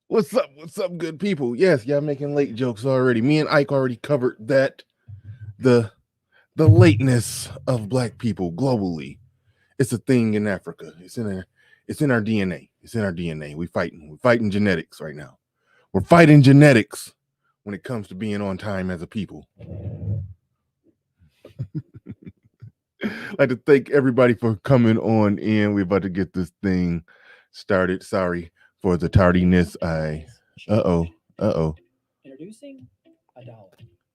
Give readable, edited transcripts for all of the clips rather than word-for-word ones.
What's up? What's up, good people? Yes, y'all making late jokes already. Me and Ike already covered that the the lateness of black people globally. It's a thing in Africa. It's in our DNA. It's in our DNA. We're fighting genetics right now. We're fighting genetics when it comes to being on time as a people. I'd like to thank everybody for coming on in. We're about to get this thing started. Sorry for the tardiness. Uh oh. Uh oh. Introducing a dollar.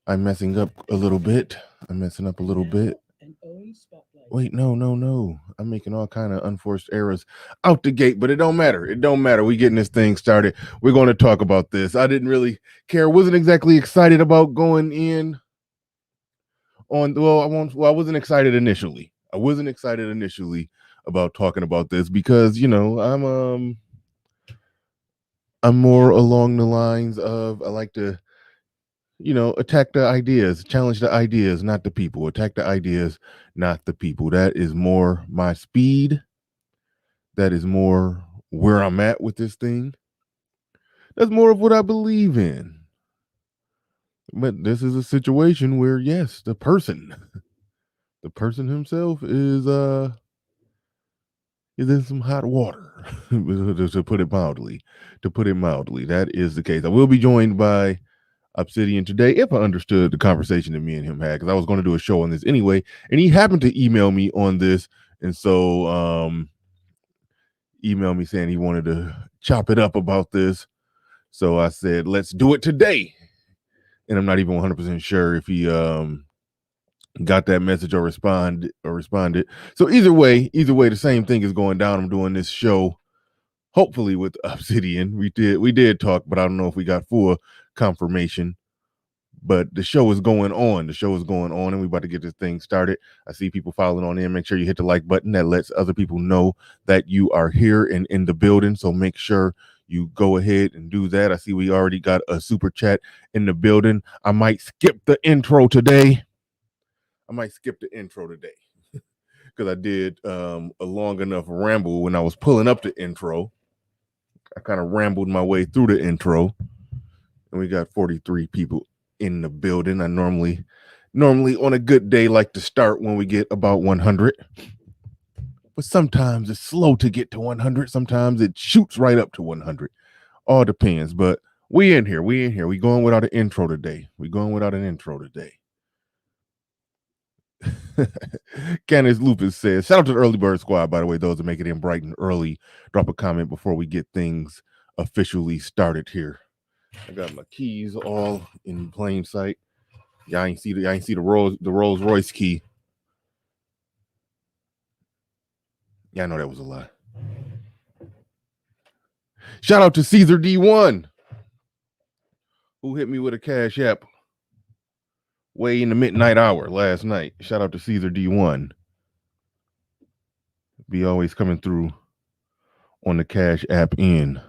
I'm messing up a little bit. I'm messing up a little bit. An OE spotlight. Wait, no. I'm making all kind of unforced errors out the gate, but it don't matter. It don't matter. We getting this thing started. We're going to talk about this. I didn't really care. Wasn't exactly excited about going in on. Well, I won't. Well, I wasn't excited initially. I wasn't excited initially about talking about this because I'm more along the lines of I like to attack the ideas, challenge the ideas, not the people. Attack the ideas, not the people. That is more my speed. That is more where I'm at with this thing. That's more of what I believe in. But this is a situation where, yes, the person himself is in some hot water, to put it mildly. To put it mildly, that is the case. I will be joined by Obsidian today if I understood the conversation that me and him had, because I was going to do a show on this anyway, and he happened to email me on this, and so emailed me saying he wanted to chop it up about this. So I said, let's do it today. And I'm not even 100% sure if he got that message or responded. So either way, the same thing is going down. I'm doing this show hopefully with Obsidian. We did talk, but I don't know if we got full confirmation. But the show is going on. The show is going on, and we're about to get this thing started. I see people following on in. Make sure you hit the like button. That lets other people know that you are here and in the building. So make sure you go ahead and do that. I see we already got a super chat in the building. I might skip the intro today. Because I did a long enough ramble when I was pulling up the intro. I kind of rambled my way through the intro, and we got 43 people in the building. I normally on a good day like to start when we get about 100, but sometimes it's slow to get to 100. Sometimes it shoots right up to 100. All depends. But we in here. We going without an intro today. Candace Lupus says, shout out to the early bird squad, by the way, those that make it in bright and early. Drop a comment before we get things officially started here. I got my keys all in plain sight. Y'all ain't see the Rolls Royce key. Yeah, I know that was a lie. Shout out to Caesar D1, who hit me with a cash app way in the midnight hour last night. Shout out to Caesar D1. Be always coming through on the cash app in.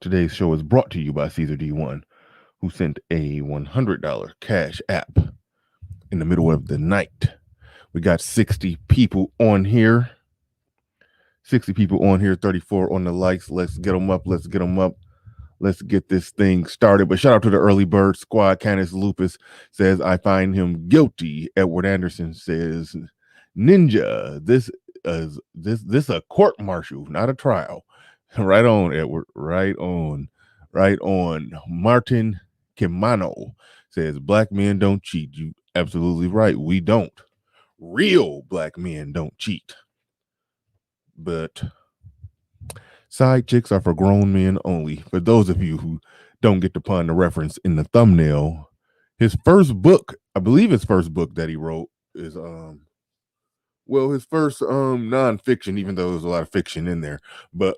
Today's show is brought to you by Caesar D1, who sent a $100 cash app in the middle of the night. We got 60 people on here. 34 on the likes. Let's get them up. Let's get this thing started. But shout out to the early bird squad. Canis Lupus says, I find him guilty. Edward Anderson says, Ninja, this a court martial, not a trial. Right on, Edward. Right on. Martin Kimano says, black men don't cheat. You absolutely right. We don't. Real black men don't cheat. But side chicks are for grown men only. For those of you who don't get the pun, the reference in the thumbnail, his first book, I believe his first book that he wrote is his first nonfiction, even though there's a lot of fiction in there. But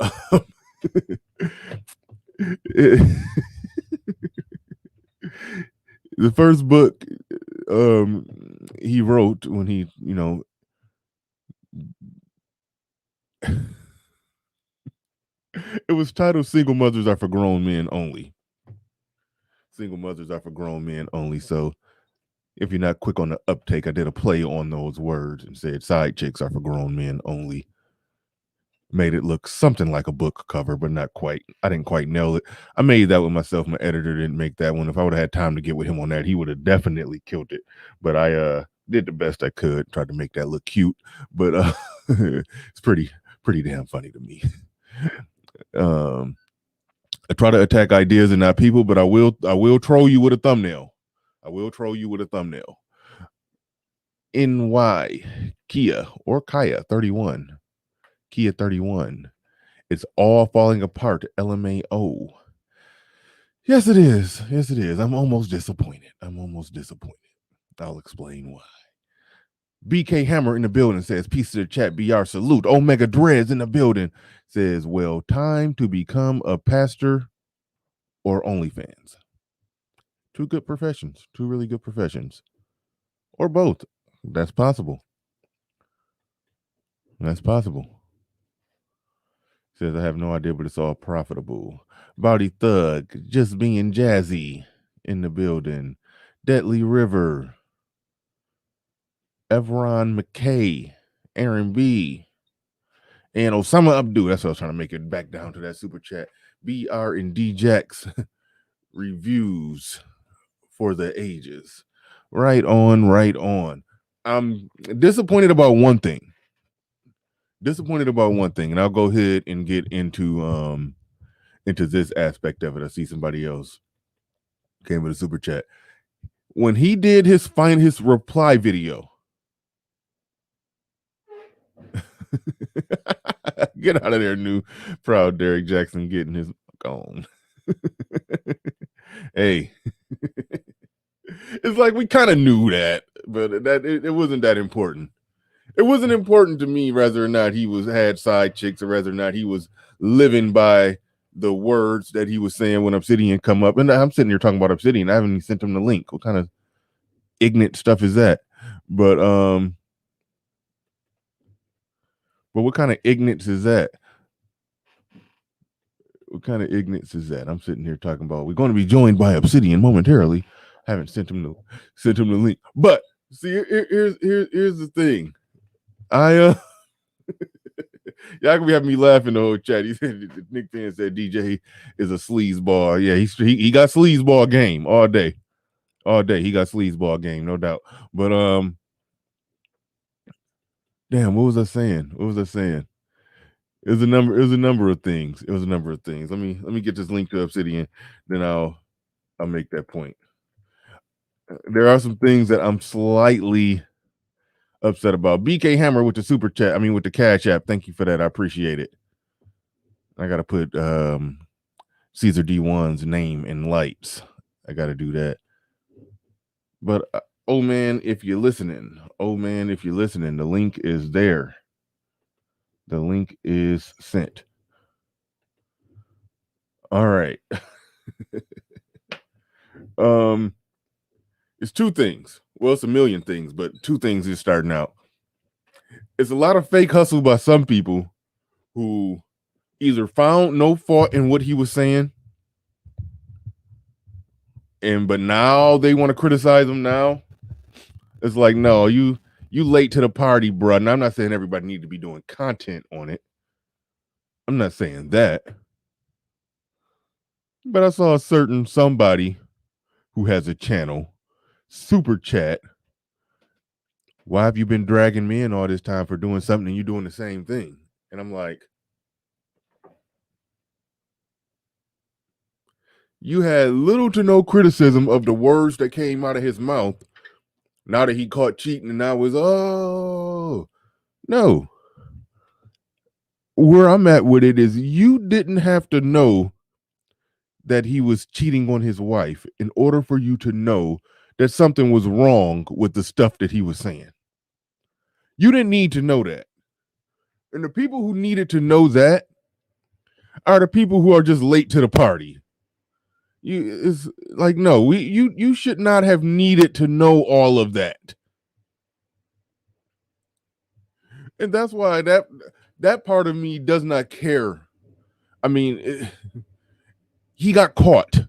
the first book he wrote when he, it was titled Single Mothers Are for Grown Men Only. Single mothers are for grown men only. So if you're not quick on the uptake, I did a play on those words and said side chicks are for grown men only. made it look something like a book cover, but not quite. I didn't quite nail it. I made that with myself. My editor didn't make that one. If I would have had time to get with him on that, he would have definitely killed it. But I did the best I could, tried to make that look cute. But it's pretty damn funny to me. I try to attack ideas and not people, but I will troll you with a thumbnail. I will troll you with a thumbnail. NY Kia or Kaya 31. Kia 31. It's all falling apart. LMAO. Yes, it is. Yes, it is. I'm almost disappointed. I'll explain why. BK Hammer in the building says, peace to the chat, BR salute. Omega Dreads in the building says, well, time to become a pastor or OnlyFans. Two good professions. Two really good professions. Or both. That's possible. That's possible. Says, I have no idea, but it's all profitable. Body Thug, just being jazzy in the building. Deadly River. Evron McKay. Aaron B. And Osama Abdu. That's what I was trying to make it back down to that super chat. BR and D Jax reviews for the ages. Right on, right on. I'm disappointed about one thing. And I'll go ahead and get into this aspect of it. I see somebody else came with a super chat. When he did his reply video, get out of there, new proud Derrick Jaxn getting his gone. Hey, it's like we kind of knew that, but it wasn't that important. It wasn't important to me whether or not he had side chicks or whether or not he was living by the words that he was saying when Obsidian come up. And I'm sitting here talking about Obsidian. I haven't even sent him the link. What kind of ignorant stuff is that? But what kind of ignorance is that? What kind of ignorance is that? I'm sitting here talking about we're going to be joined by Obsidian momentarily. Haven't sent him the link. But see, here's the thing. Y'all gonna be having me laughing the whole chat. He said Nick Penn said DJ is a sleazeball. Yeah, he got sleazeball game all day. He got sleazeball game, no doubt. But damn, what was I saying? It was a number of things. Let me get this link to Obsidian, then I'll make that point. There are some things that I'm slightly upset about. BK Hammer with the super chat. With the Cash App. Thank you for that. I appreciate it. I gotta put Caesar D1's name in lights. I gotta do that. But oh man, if you're listening, the link is there. The link is sent. All right. It's two things. Well, it's a million things, but two things is starting out. It's a lot of fake hustle by some people who either found no fault in what he was saying, but now they want to criticize him now. It's like, no, you late to the party, bro. And I'm not saying everybody need to be doing content on it. I'm not saying that. But I saw a certain somebody who has a channel super chat. Why have you been dragging me in all this time for doing something and you doing the same thing? And I'm like, you had little to no criticism of the words that came out of his mouth. Now that he caught cheating, and now was, oh, no. Where I'm at with it is you didn't have to know that he was cheating on his wife in order for you to know that something was wrong with the stuff that he was saying. You didn't need to know that. And the people who needed to know that are the people who are just late to the party. It's like, no, you should not have needed to know all of that. And that's why that part of me does not care. He got caught.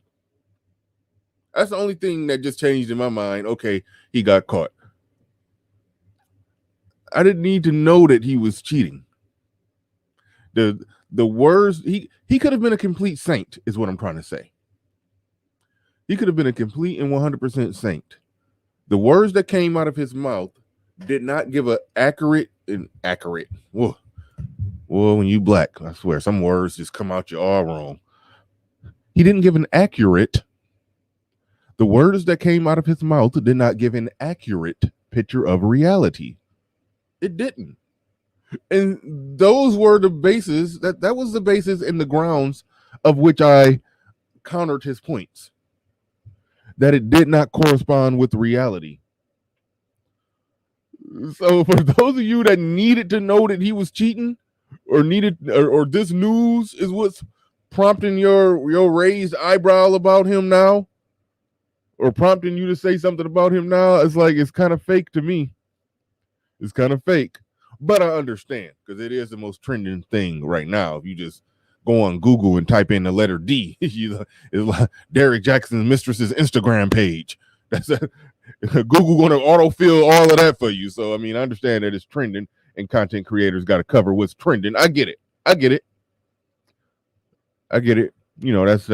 That's the only thing that just changed in my mind. Okay, he got caught. I didn't need to know that he was cheating. The words he could have been a complete saint, is what I'm trying to say. He could have been a complete and 100% saint. The words that came out of his mouth did not give a accurate. Whoa, when you black, I swear, some words just come out you all wrong. He didn't give an accurate. The words that came out of his mouth did not give an accurate picture of reality. It didn't. And those were the bases, that was the basis and the grounds of which I countered his points, that it did not correspond with reality. So for those of you that needed to know that he was cheating, or this news is what's prompting your raised eyebrow about him now, or prompting you to say something about him now, it's like, it's kind of fake to me. It's kind of fake. But I understand, because it is the most trending thing right now. If you just go on Google and type in the letter D, it's like Derrick Jaxn's mistress's Instagram page. That's Google going to autofill all of that for you. So I mean, I understand that it's trending, and content creators got to cover what's trending. I get it. You know, that's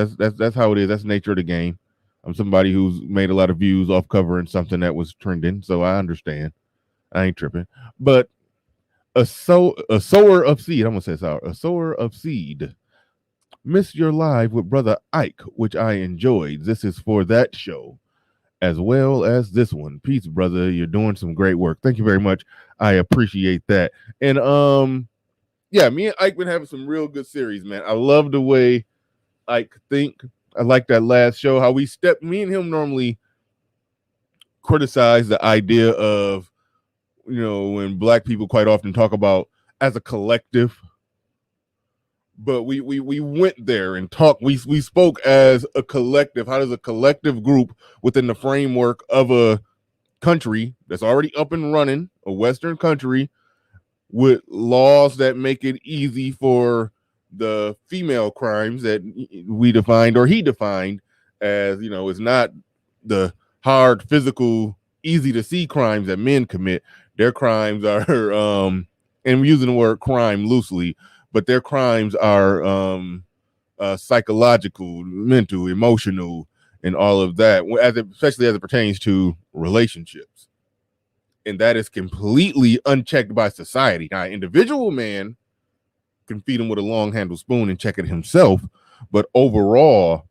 how it is. That's the nature of the game. I'm somebody who's made a lot of views off covering something that was trending, so I understand. I ain't tripping. But a sower of seed. I'm gonna say sour. A sower of seed. Missed your live with brother Ike, which I enjoyed. This is for that show, as well as this one. Peace, brother. You're doing some great work. Thank you very much. I appreciate that. And yeah, me and Ike been having some real good series, man. I love the way Ike think. I like that last show. How me and him normally criticize the idea of, you know, when black people quite often talk about as a collective, but we went there and talked. We spoke as a collective. How does a collective group within the framework of a country that's already up and running, a Western country, with laws that make it easy for the female crimes that we defined, or he defined as, you know, it's not the hard physical, easy to see crimes that men commit. Their crimes are, and I'm using the word crime loosely, but their crimes are psychological, mental, emotional, and all of that, especially as it pertains to relationships. And that is completely unchecked by society. Now, individual man can feed him with a long handled spoon and check it himself, but overall,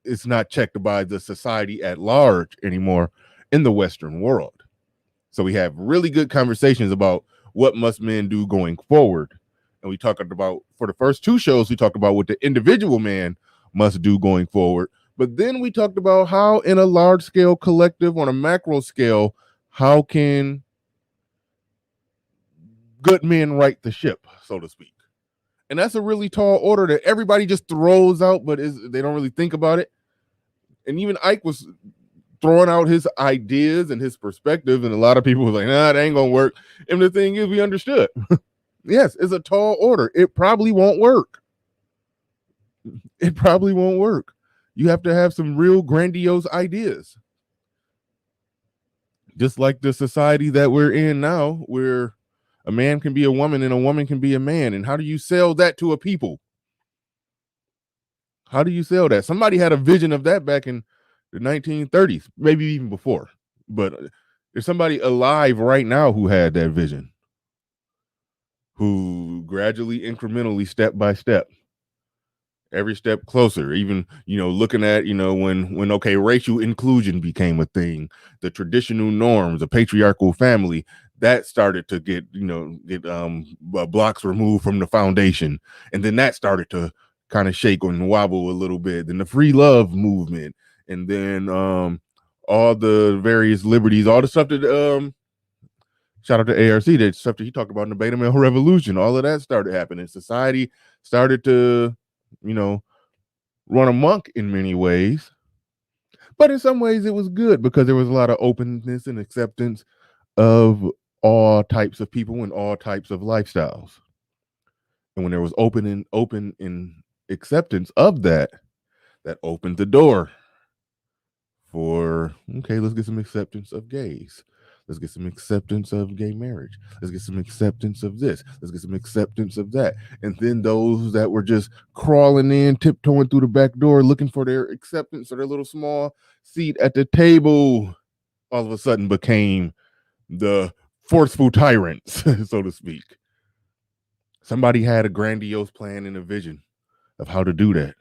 it's not checked by the society at large anymore in the Western world. So we have really good conversations about what must men do going forward. And we talked about, for the first two shows, we talked about what the individual man must do going forward. But then we talked about how, in a large scale collective, on a macro scale, how can good men right the ship, so to speak? And that's a really tall order that everybody just throws out, but they don't really think about it. And even Ike was throwing out his ideas and his perspective, and a lot of people was like, nah, that ain't gonna work. And the thing is, we understood. Yes, it's a tall order. It probably won't work. It probably won't work. You have to have some real grandiose ideas. Just like the society that we're in now, where a man can be a woman and a woman can be a man. And how do you sell that to a people? How do you sell that? Somebody had a vision of that back in the 1930s, maybe even before. But there's somebody alive right now who had that vision, who gradually, incrementally, step by step, every step closer, even, you know, looking at, you know, when okay, racial inclusion became a thing, the traditional norms, a patriarchal family, that started to get blocks removed from the foundation. And then that started to kind of shake and wobble a little bit. Then the free love movement, and then all the various liberties, all the stuff that shout out to ARC, that stuff that he talked about in the Beta Male Revolution, all of that started happening. Society started to, you know, run amok in many ways. But in some ways it was good, because there was a lot of openness and acceptance of all types of people and all types of lifestyles. And when there was open acceptance of that, that opened the door for, okay, let's get some acceptance of gays. Let's get some acceptance of gay marriage. Let's get some acceptance of this. Let's get some acceptance of that. And then those that were just crawling in, tiptoeing through the back door, looking for their acceptance or their little small seat at the table, all of a sudden became the forceful tyrants, so to speak. Somebody had a grandiose plan and a vision of how to do that,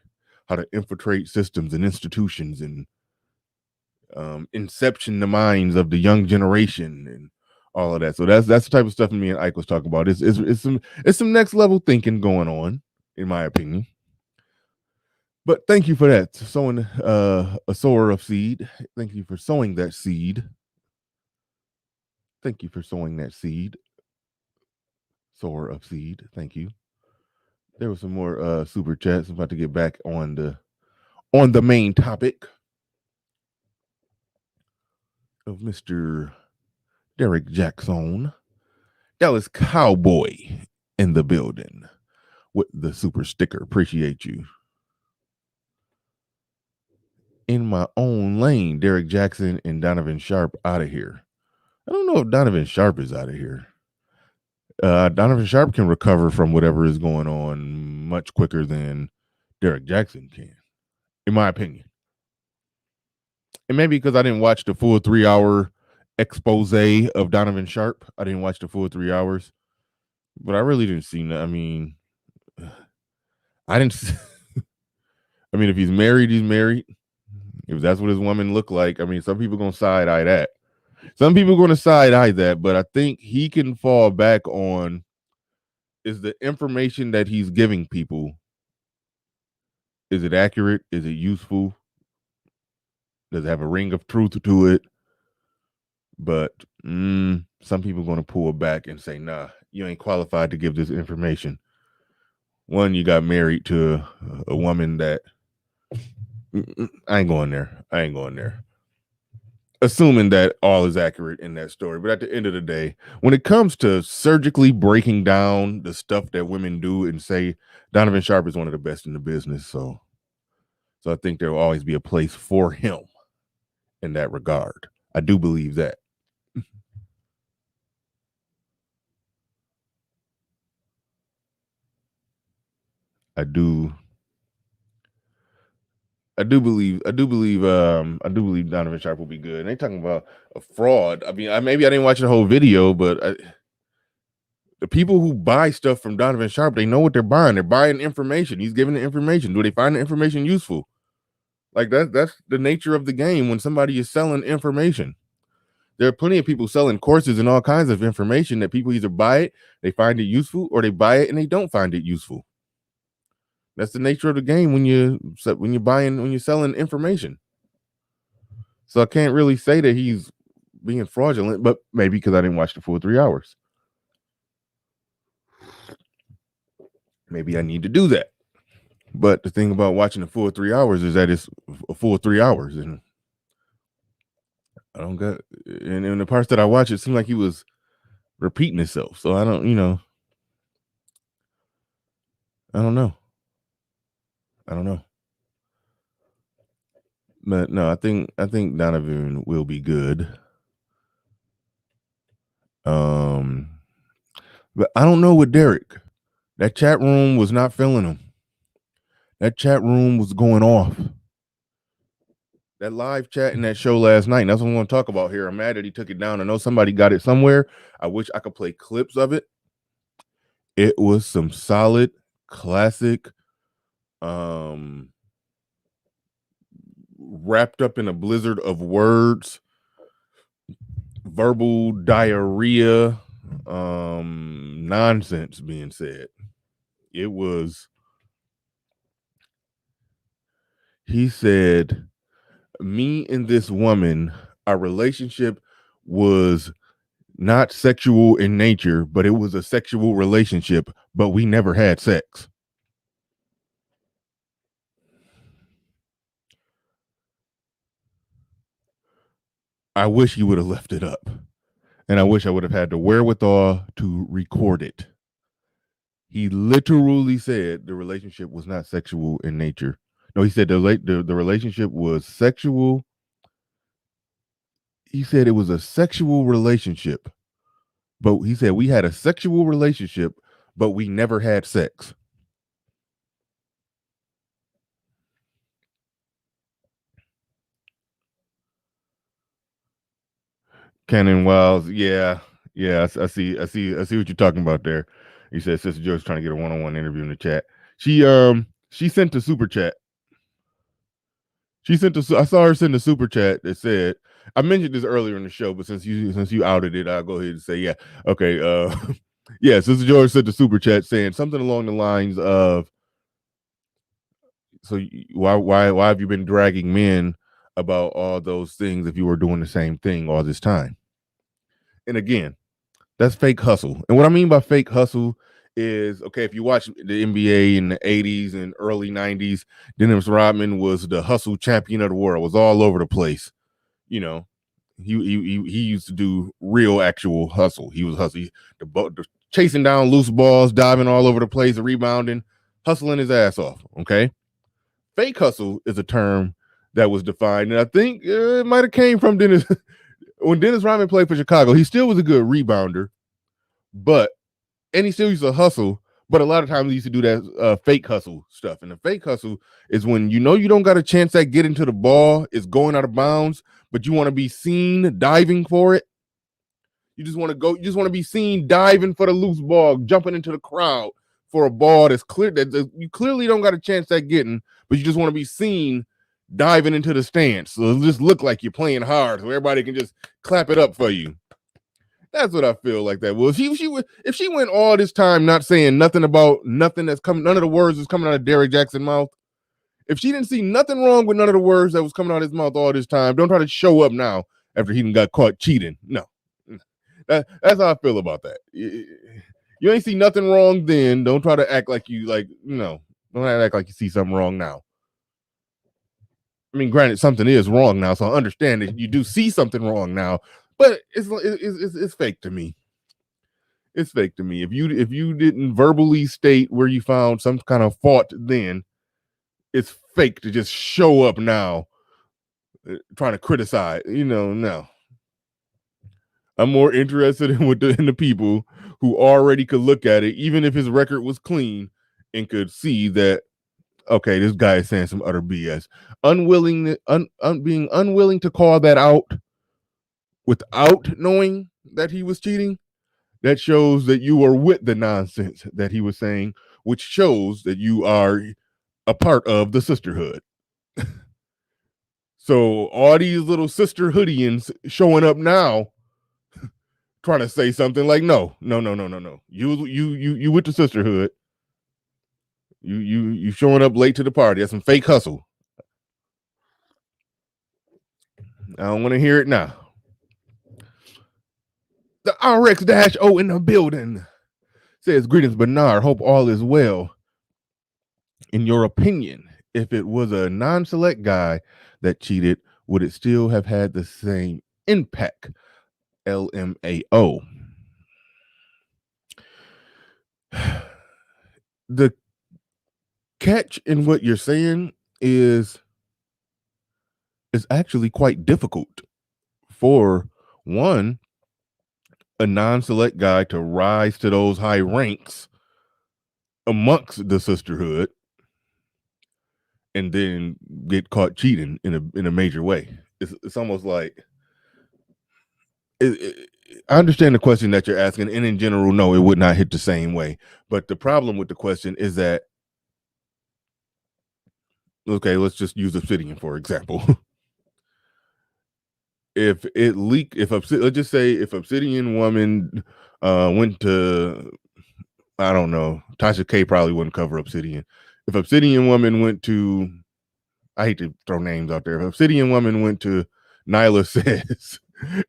how to infiltrate systems and institutions and inception the minds of the young generation and all of that. So that's the type of stuff me and Ike was talking about. It's some next level thinking going on, in my opinion. But thank you for that, sowing a sower of seed. Thank you for sowing that seed. Thank you for sowing that seed. Sower of seed. Thank you. There was some more super chats. I'm about to get back on the main topic of Mr. Derrick Jaxn. Dallas Cowboy in the building with the super sticker. Appreciate you. In my own lane, Derrick Jaxn and Donovan Sharp out of here. I don't know if Donovan Sharp is out of here. Donovan Sharp can recover from whatever is going on much quicker than Derrick Jaxn can, in my opinion. And maybe because I didn't watch the full 3-hour expose of Donovan Sharp. I didn't watch the full 3 hours, but I really didn't see that. I mean, I didn't. I mean, if he's married, he's married. If that's what his woman looked like, I mean, some people gonna side eye that. Some people are gonna side eye that, but I think he can fall back on is the information that he's giving people. Is it accurate? Is it useful? Does it have a ring of truth to it? But some people are going to pull back and say, nah, you ain't qualified to give this information. One, you got married to a woman that I ain't going there. Assuming that all is accurate in that story. But at the end of the day, when it comes to surgically breaking down the stuff that women do and say, Donovan Sharp is one of the best in the business. So I think there will always be a place for him in that regard. I do believe that. I do believe Donovan Sharp will be good. And they talking about a fraud. I mean, maybe I didn't watch the whole video, but the people who buy stuff from Donovan Sharp, they know what they're buying. They're buying information. He's giving the information. Do they find the information useful? Like that's the nature of the game when somebody is selling information. There are plenty of people selling courses and all kinds of information that people either buy it, they find it useful, or they buy it and they don't find it useful. That's the nature of the game when you're selling information. So I can't really say that he's being fraudulent, but maybe because I didn't watch the full 3 hours. Maybe I need to do that. But the thing about watching the full 3 hours is that it's a full 3 hours, and I don't got. And in the parts that I watched, it seemed like he was repeating himself. So I don't know. But no, I think Donovan will be good. But I don't know with Derrick. That chat room was not feeling him. That chat room was going off. That live chat in that show last night, and that's what I'm going to talk about here. I'm mad that he took it down. I know somebody got it somewhere. I wish I could play clips of it. It was some solid, classic, wrapped up in a blizzard of words, verbal diarrhea, nonsense being said. It was, he said, me and this woman, our relationship was not sexual in nature, but it was a sexual relationship, but we never had sex. I wish you would have left it up. And I wish I would have had the wherewithal to record it. He literally said the relationship was not sexual in nature. No, he said the relationship was sexual he said it was a sexual relationship, but he said we had a sexual relationship, but we never had sex. Cannon Wiles, yeah, I see what you're talking about there. He said Sister Joy's trying to get a one-on-one interview in the chat. She sent a super chat. I saw her send a super chat that said, I mentioned this earlier in the show, but since you outed it, I'll go ahead and say, yeah, okay, yeah, Sister George sent a super chat saying something along the lines of, so why have you been dragging men about all those things if you were doing the same thing all this time? And again, that's fake hustle. And what I mean by fake hustle is, okay, if you watch the NBA in the 80s and early 90s, Dennis Rodman was the hustle champion of the world, was all over the place. You know, he used to do real actual hustle. He was hustling, chasing down loose balls, diving all over the place, rebounding, hustling his ass off. Okay, fake hustle is a term that was defined, and I think it might have came from Dennis. When Dennis Rodman played for Chicago, he still was a good rebounder, and he still used to hustle. But a lot of times he used to do that fake hustle stuff. And the fake hustle is when you don't got a chance at getting to the ball, it's going out of bounds, but you want to be seen diving for it. You just want to be seen diving for the loose ball, jumping into the crowd for a ball that's clear that you clearly don't got a chance at getting, but you just want to be seen diving into the stands. So it just look like you're playing hard, so everybody can just clap it up for you. That's what I feel like that was. If she went all this time not saying nothing about nothing that's coming, none of the words that's coming out of Derrick Jaxn's mouth. If she didn't see nothing wrong with none of the words that was coming out of his mouth all this time, don't try to show up now after he got caught cheating. No, that's how I feel about that. You ain't see nothing wrong then. Don't try to act like you don't act like you see something wrong now. I mean, granted, something is wrong now, so I understand that you do see something wrong now, but it's fake to me. It's fake to me. If you didn't verbally state where you found some kind of fault then, it's fake to just show up now trying to criticize. No. I'm more interested in the people who already could look at it, even if his record was clean, and could see that, okay, this guy is saying some utter BS. Being unwilling to call that out without knowing that he was cheating, that shows that you are with the nonsense that he was saying, which shows that you are a part of the sisterhood. So all these little sisterhoodians showing up now trying to say something like, no. You with the sisterhood. You showing up late to the party. That's some fake hustle. I don't want to hear it now. The RX-O in the building says, greetings, Bernard. Hope all is well. In your opinion, if it was a non-select guy that cheated, would it still have had the same impact? LMAO. The catch in what you're saying is actually quite difficult for one, a non-select guy to rise to those high ranks amongst the sisterhood and then get caught cheating in a major way. It's almost like I understand the question that you're asking, and in general, no, it would not hit the same way. But the problem with the question is that, okay, let's just use Obsidian for example. If let's just say if Obsidian woman went to, I don't know, Tasha K probably wouldn't cover Obsidian. If Obsidian woman went to, I hate to throw names out there. If Obsidian woman went to Nyla Says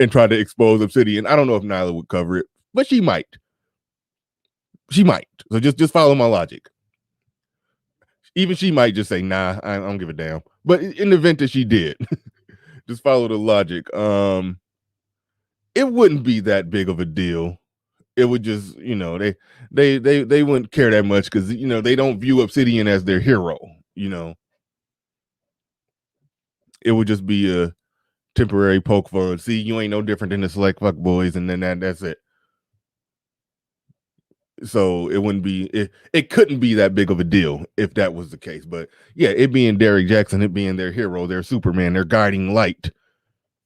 and tried to expose Obsidian, I don't know if Nyla would cover it, but she might. She might. So just follow my logic. Even she might just say, nah, I don't give a damn. But in the event that she did, just follow the logic. It wouldn't be that big of a deal. It would just, they wouldn't care that much because, they don't view Obsidian as their hero. It would just be a temporary poke fun. See, you ain't no different than the select fuck boys, and then that's it. So it wouldn't be it couldn't be that big of a deal if that was the case. But yeah, it being Derrick Jaxn, it being their hero, their Superman, their guiding light,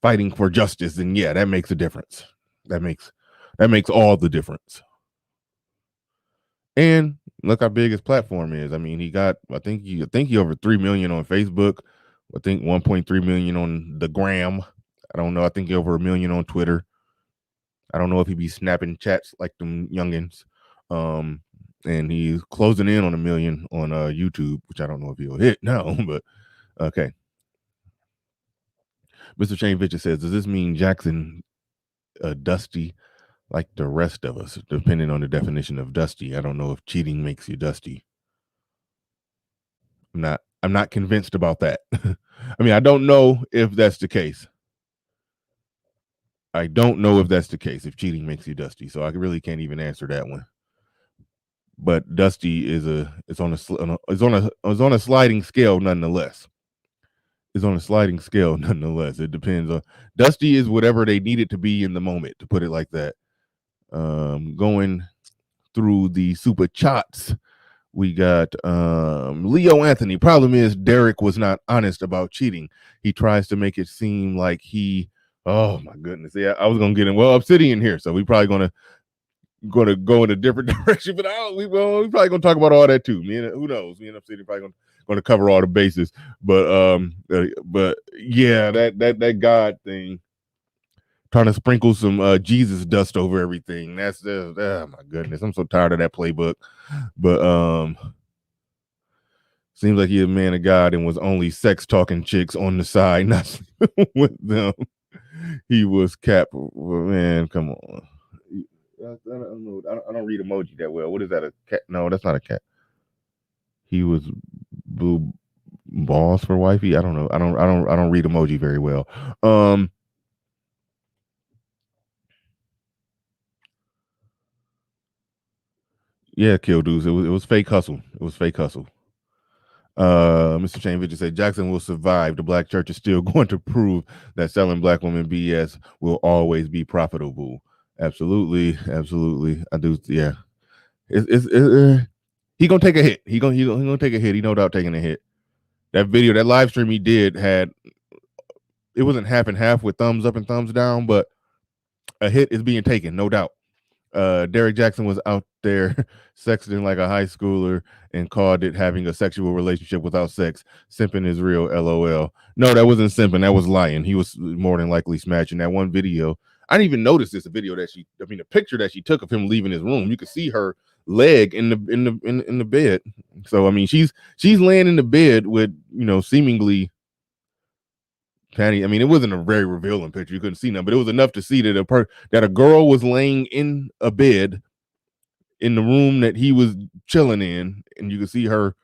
fighting for justice, and yeah, that makes a difference. That makes all the difference. And look how big his platform is. I mean, he got I think he over 3 million on Facebook. I think 1.3 million on the gram. I don't know. I think he over 1 million on Twitter. I don't know if he be snapping chats like them youngins. And he's closing in on 1 million on YouTube, which I don't know if he'll hit now, but okay. Mr. Shane Fitcher says, does this mean Jackson dusty like the rest of us? Depending on the definition of dusty, I don't know if cheating makes you dusty. I'm not convinced about that. I mean, I don't know if that's the case. I don't know if that's the case, if cheating makes you dusty. So I really can't even answer that one. But dusty is on a sliding scale nonetheless. It's on a sliding scale nonetheless. It depends on dusty is whatever they need it to be in the moment, to put it like that. Going through the super chats, we got Leo Anthony. Problem is Derrick was not honest about cheating. He tries to make it seem like oh my goodness. Yeah, I was gonna get him. Well, Obsidian here, so we probably gonna go in a different direction, but we probably gonna talk about all that too. Who knows? Me and Obsidian probably gonna cover all the bases. But yeah, that God thing, trying to sprinkle some Jesus dust over everything. That's oh my goodness. I'm so tired of that playbook. But seems like he's a man of God and was only sex talking chicks on the side, not with them. He was cap. Man, come on. I don't read emoji that well. What is that? A cat? No, that's not a cat. He was blue balls for wifey. I don't know. I don't read emoji very well. Yeah, kill dudes. It was fake hustle. It was fake hustle. Mr. Shane Vigil said Jackson will survive. The black church is still going to prove that selling black women BS will always be profitable. Absolutely. I do. Yeah. He gonna take a hit. He gonna take a hit. He no doubt taking a hit. That video, that live stream he did it wasn't half and half with thumbs up and thumbs down, but a hit is being taken, no doubt. Derrick Jaxn was out there sexting like a high schooler and called it having a sexual relationship without sex. Simping is real, LOL. No, that wasn't simping. That was lying. He was more than likely smashing. That one video, I didn't even notice this. A video that the picture that she took of him leaving his room. You could see her leg in the bed. So I mean, she's laying in the bed with seemingly panty. I mean, it wasn't a very revealing picture. You couldn't see nothing, but it was enough to see that a girl was laying in a bed in the room that he was chilling in, and you could see her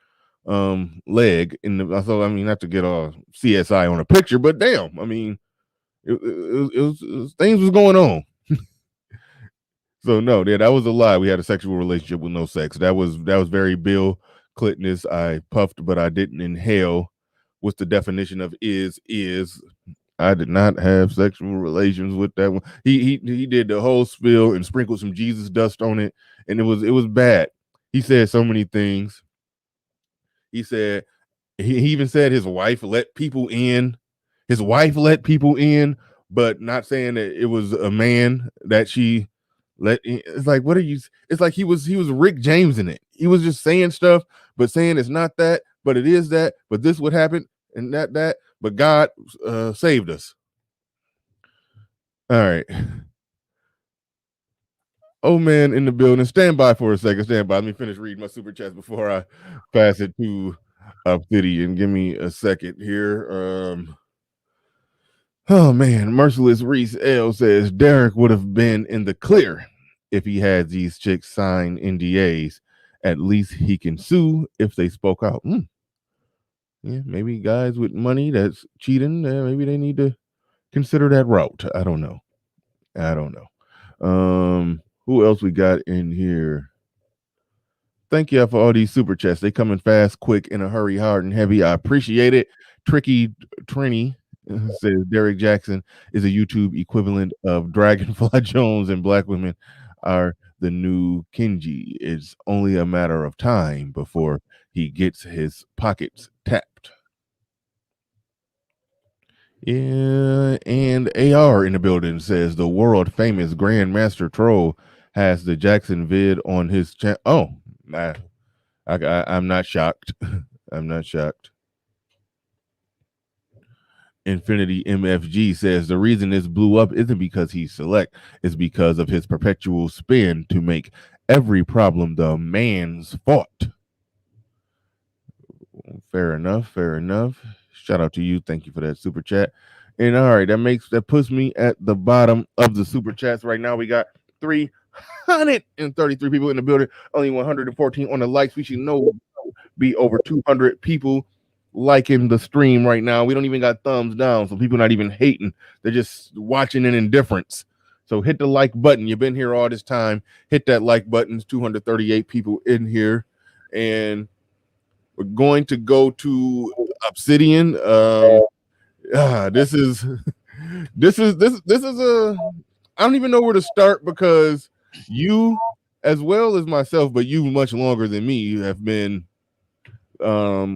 leg in the. So I mean, not to get all CSI on a picture, but damn, I mean, it was things was going on. So no, yeah, that was a lie. We had a sexual relationship with no sex. That was very Bill Clinton. I puffed, but I didn't inhale. What's the definition of is? I did not have sexual relations with that one. He did the whole spill and sprinkled some Jesus dust on it, and it was bad. He said so many things. He said he even said his wife let people in. His wife let people in, but not saying that it was a man that she let in. It's like, what are you? It's like he was Rick James in it. He was just saying stuff, but saying it's not that, but it is that, but this would happen and that, but God saved us. All right. Oh man, in the building. Stand by for a second. Stand by. Let me finish reading my super chats before I pass it to Obsidian. Give me a second here. Oh man, Merciless Reese L says Derrick would have been in the clear if he had these chicks sign NDAs. At least he can sue if they spoke out. Yeah, maybe guys with money that's cheating, maybe they need to consider that route. I don't know. Who else we got in here? Thank you for all these super chats. They coming fast, quick, in a hurry, hard and heavy. I appreciate it. Tricky Trini says Derrick Jaxn is a YouTube equivalent of Dragonfly Jones, and black women are the new Kenji. It's only a matter of time before he gets his pockets tapped. Yeah, and AR in the building says the world famous Grandmaster Troll has the Jackson vid on his channel. Oh, I'm not shocked. I'm not shocked. Infinity MFG says the reason this blew up isn't because he's select, it's because of his perpetual spin to make every problem the man's fault. Fair enough, fair enough. Shout out to you. Thank you for that super chat. And all right, that puts me at the bottom of the super chats right now. We got 333 people in the building, only 114 on the likes. We should be over 200 people liking the stream right now. We don't even got thumbs down, so people not even hating. They're just watching in indifference. So hit the like button. You've been here all this time. Hit that like button. It's 238 people in here, and we're going to go to Obsidian. This is a, I don't even know where to start, because you, as well as myself, but you much longer than me, have been a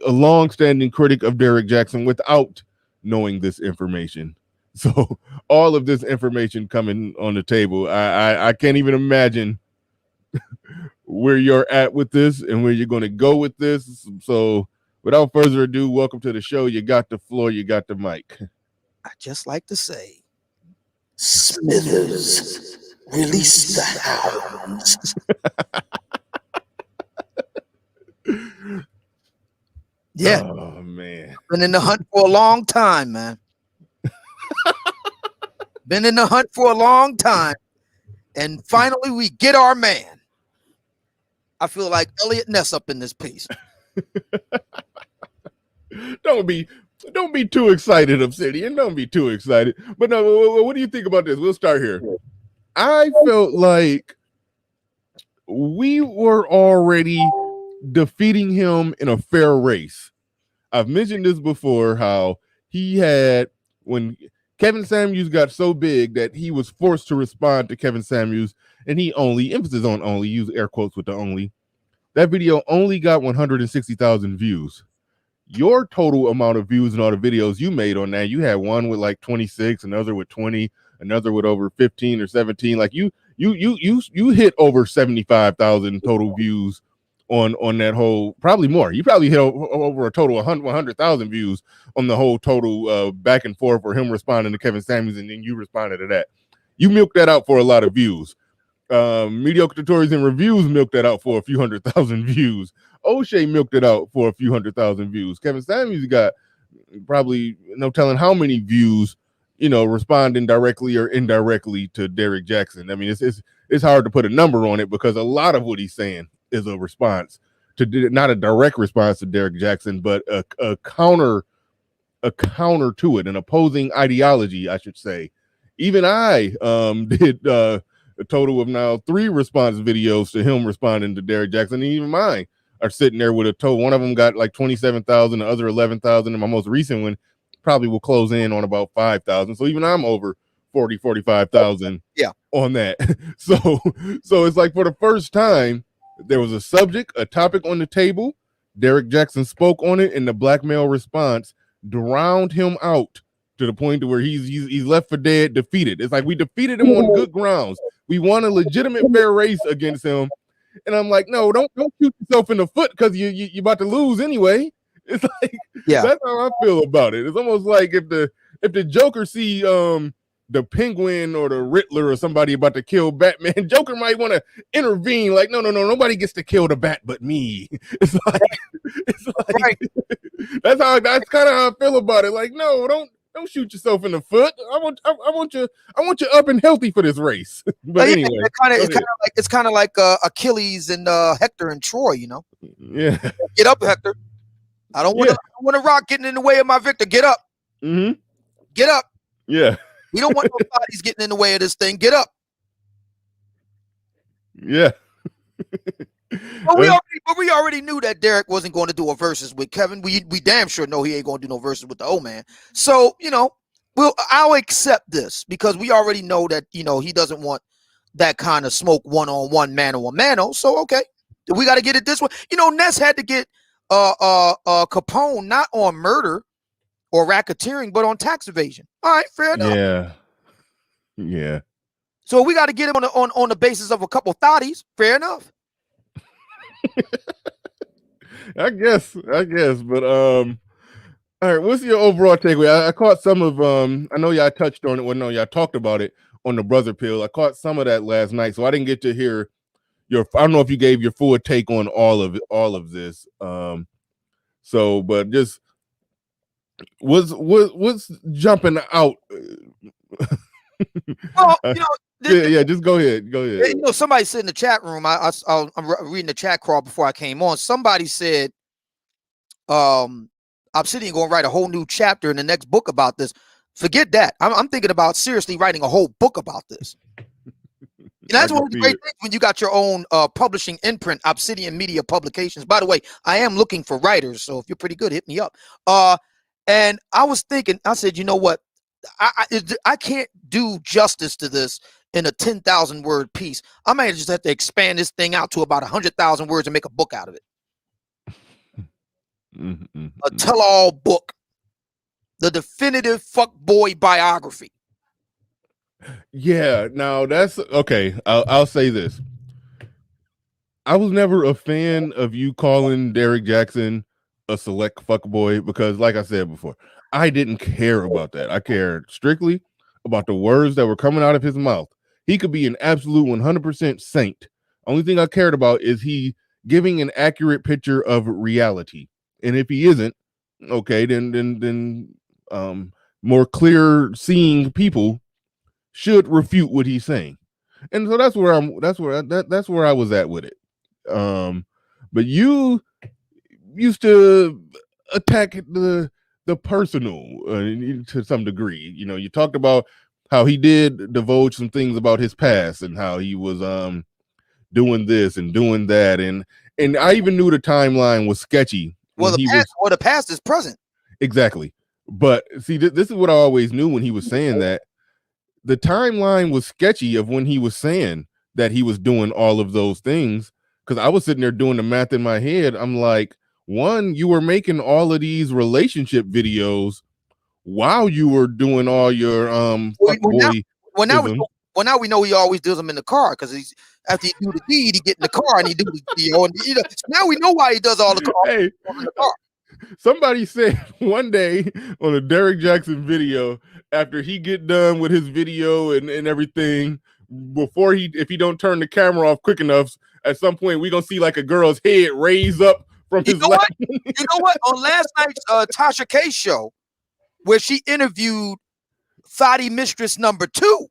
long-standing critic of Derrick Jaxn without knowing this information. So all of this information coming on the table, I can't even imagine where you're at with this and where you're going to go with this. So without further ado, welcome to the show. You got the floor, you got the mic. I just like to say, Smithers, release the hounds. Yeah. Oh man. Been in the hunt for a long time, man. Been in the hunt for a long time. And finally we get our man. I feel like Elliot Ness up in this piece. Don't be too excited, Obsidian. Don't be too excited. But no, what do you think about this? We'll start here. I felt like we were already defeating him in a fair race. I've mentioned this before, how he had, when Kevin Samuels got so big that he was forced to respond to Kevin Samuels, and he only, emphasis on only, use air quotes with the only, that video only got 160,000 views. Your total amount of views and all the videos you made on that, you had one with like 26, another with 20, another with over 15 or 17. Like you hit over 75,000 total views on that whole, probably more. You probably hit over a total of 100,000 views on the whole total back and forth for him responding to Kevin Samuels, and then you responded to that. You milked that out for a lot of views. Mediocre Tutorials and Reviews milked that out for a few 100,000 views. O'Shea milked it out for a few 100,000 views. Kevin Samuels got probably no telling how many views, responding directly or indirectly to Derrick Jaxn. I mean, it's hard to put a number on it, because a lot of what he's saying is a response to, not a direct response to Derrick Jaxn, but a counter to it, an opposing ideology, I should say. Even I did a total of now 3 response videos to him responding to Derrick Jaxn, and even mine are sitting there with a total. One of them got like 27,000, the other 11,000, and my most recent one probably will close in on about 5,000. So even I'm over 45,000 on that. So it's like, for the first time, there was a topic on the table. Derrick Jaxn spoke on it, and the black male response drowned him out to the point to where he's left for dead, defeated. It's like, we defeated him on good grounds. We won a legitimate fair race against him. And I'm like, no, don't shoot yourself in the foot, because you about to lose anyway. It's like, that's how I feel about it. It's almost like if the Joker see the Penguin or the Riddler or somebody about to kill Batman, Joker might want to intervene. Like, no, nobody gets to kill the Bat but me. It's like right. That's kind of how I feel about it. Like, no, don't shoot yourself in the foot. I want you up and healthy for this race. But anyway, it's kind of like Achilles and Hector and Troy. Yeah. Get up, Hector. I don't want a rock getting in the way of my victor. Get up. Mm-hmm. Get up. Yeah. We don't want no bodies getting in the way of this thing. Get up. Yeah. But we we already knew that Derrick wasn't going to do a versus with Kevin. We damn sure know he ain't going to do no versus with the old man. So, I'll accept this because we already know that, he doesn't want that kind of smoke one-on-one, mano-a-mano. So, okay, we got to get it this way. Ness had to get Capone not on murder or racketeering, but on tax evasion. All right, fair enough. Yeah. So we got to get him on the basis of a couple thotties. Fair enough. I guess. But all right, what's your overall takeaway? I caught some of I know y'all touched on it. Well, no, y'all talked about it on the brother pill. I caught some of that last night, so I didn't get to hear I don't know if you gave your full take on all of this. So but just what's jumping out? Well, just go ahead. Somebody said in the chat room, I'm reading the chat crawl before I came on. Somebody said, Obsidian going to write a whole new chapter in the next book about this. Forget that. I'm thinking about seriously writing a whole book about this. That's one of the great things when you got your own publishing imprint, Obsidian Media Publications. By the way, I am looking for writers, so if you're pretty good, hit me up. And I was thinking, I said, you know what? I can't do justice to this in a 10,000 word piece. I might just have to expand this thing out to about 100,000 words and make a book out of it. A tell-all book. The definitive fuckboy biography. Yeah, now that's okay. I'll say this. I was never a fan of you calling Derrick Jaxn a select fuckboy because, like I said before, I didn't care about that. I cared strictly about the words that were coming out of his mouth. He could be an absolute 100% saint. Only thing I cared about is he giving an accurate picture of reality. And if he isn't, okay, then more clear seeing people should refute what he's saying. And so that's where I was at with it. But you used to attack the personal to some degree. You talked about how he did divulge some things about his past and how he was doing this and doing that, and I even knew the timeline was sketchy. The past is present. Exactly. But see, this is what I always knew when he was saying that. The timeline was sketchy of when he was saying that he was doing all of those things, because I was sitting there doing the math in my head. I'm like, one, you were making all of these relationship videos while you were doing all your now we know he always does them in the car, because he's after he do the deed, he get in the car and he do the deal. And now we know why he does all the car. Hey, in the car. Somebody said one day on a Derrick Jaxn video, after he get done with his video and everything, before if he don't turn the camera off quick enough, at some point we gonna see like a girl's head raise up from his lap. You know what? On last night's Tasha K show, where she interviewed Thotty Mistress number 2.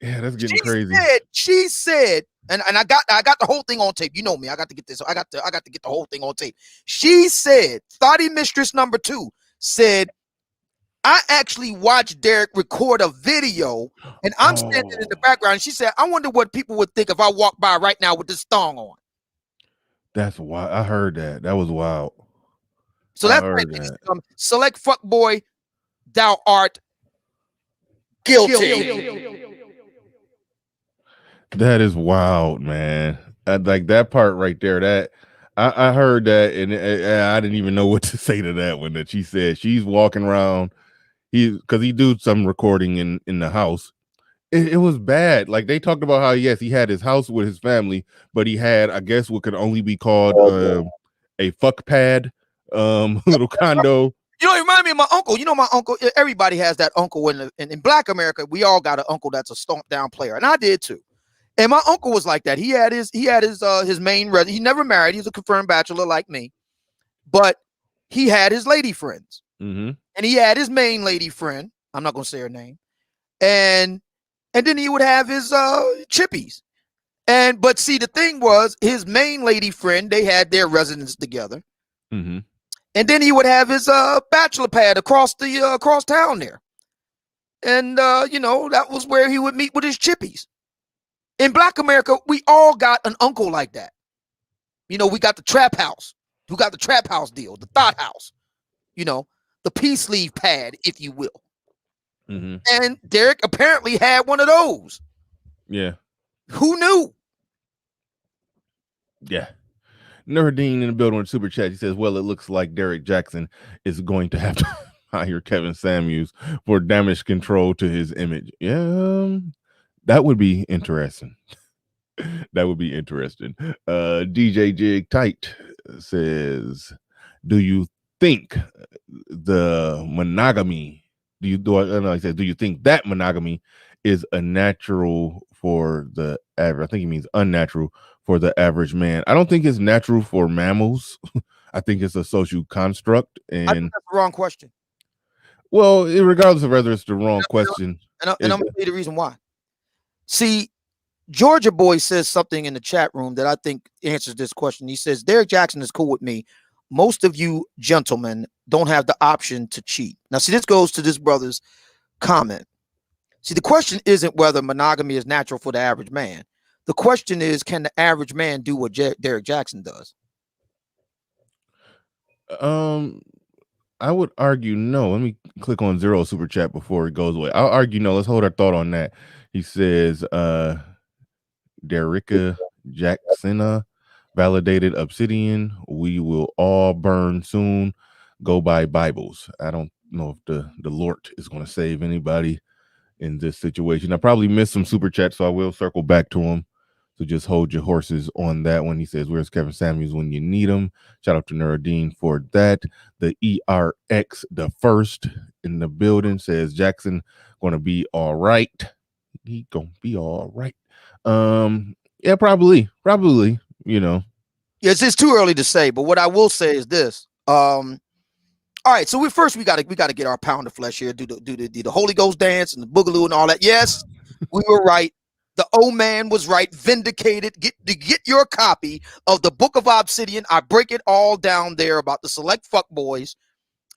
Yeah, that's getting crazy. She said, and I got the whole thing on tape. You know me, I got to get this. I got to get the whole thing on tape. She said, Thotty Mistress number 2 said, I actually watched Derrick record a video, and I'm standing in the background. And she said, I wonder what people would think if I walked by right now with this thong on. That's wild. I heard that. That was wild. So that's select fuckboy, thou art guilty. That is wild, man. Like that part right there. That I heard that, and I didn't even know what to say to that one. That she said she's walking around. Because he do some recording in the house. It was bad. Like they talked about how he had his house with his family, but he had, I guess, what could only be called a fuck pad, little condo. It remind me of my uncle. My uncle. Everybody has that uncle in Black America. We all got an uncle that's a stomp down player, and I did too. And my uncle was like that. He had his main residence. He never married. He's a confirmed bachelor like me, but he had his lady friends. Mm-hmm. And he had his main lady friend. I'm not gonna say her name. And then he would have his chippies. But see, the thing was, his main lady friend, they had their residence together. Mm-hmm. And then he would have his bachelor pad across town there. And that was where he would meet with his chippies. In Black America, we all got an uncle like that. You know, we got the trap house. Who got the trap house deal? The thought house. You know, the peace sleeve pad, if you will. Mm-hmm. And Derrick apparently had one of those. Yeah. Who knew? Yeah. Nuruddin in the building with super chat. He says, well, it looks like Derrick Jaxn is going to have to hire Kevin Samuels for damage control to his image. Yeah, that would be interesting. That would be interesting. DJ Jig Tight says, do you think the monogamy, do you think that monogamy is a natural for the average? I think he means unnatural for the average man. I don't think it's natural for mammals. I think it's a social construct. And I think that's the wrong question. Well, regardless of whether it's the wrong question. And I'm going to tell you the reason why. See, Georgia Boy says something in the chat room that I think answers this question. He says, Derrick Jaxn is cool with me. Most of you gentlemen don't have the option to cheat. Now, see, this goes to this brother's comment. See, the question isn't whether monogamy is natural for the average man. The question is, can the average man do what Derrick Jaxn does? I would argue no. Let me click on Zero Super Chat before it goes away. I'll argue no. Let's hold our thought on that. He says, Derrick Jaxn validated Obsidian. We will all burn soon. Go buy Bibles. I don't know if the Lord is going to save anybody in this situation. I probably missed some super chats, so I will circle back to him. So just hold your horses on that one. He says, where's Kevin Samuels when you need him? Shout out to Nuruddin for that. The ERX, the first in the building, says Jaxn going to be all right. He going to be all right. Yeah, probably, you know. Yes, it's too early to say, but what I will say is this. All right, so we got to get our pound of flesh here, do the Holy Ghost dance and the boogaloo and all that. Yes, we were right. The old man was right. Vindicated. Get your copy of the Book of Obsidian. I break it all down there about the select fuckboys,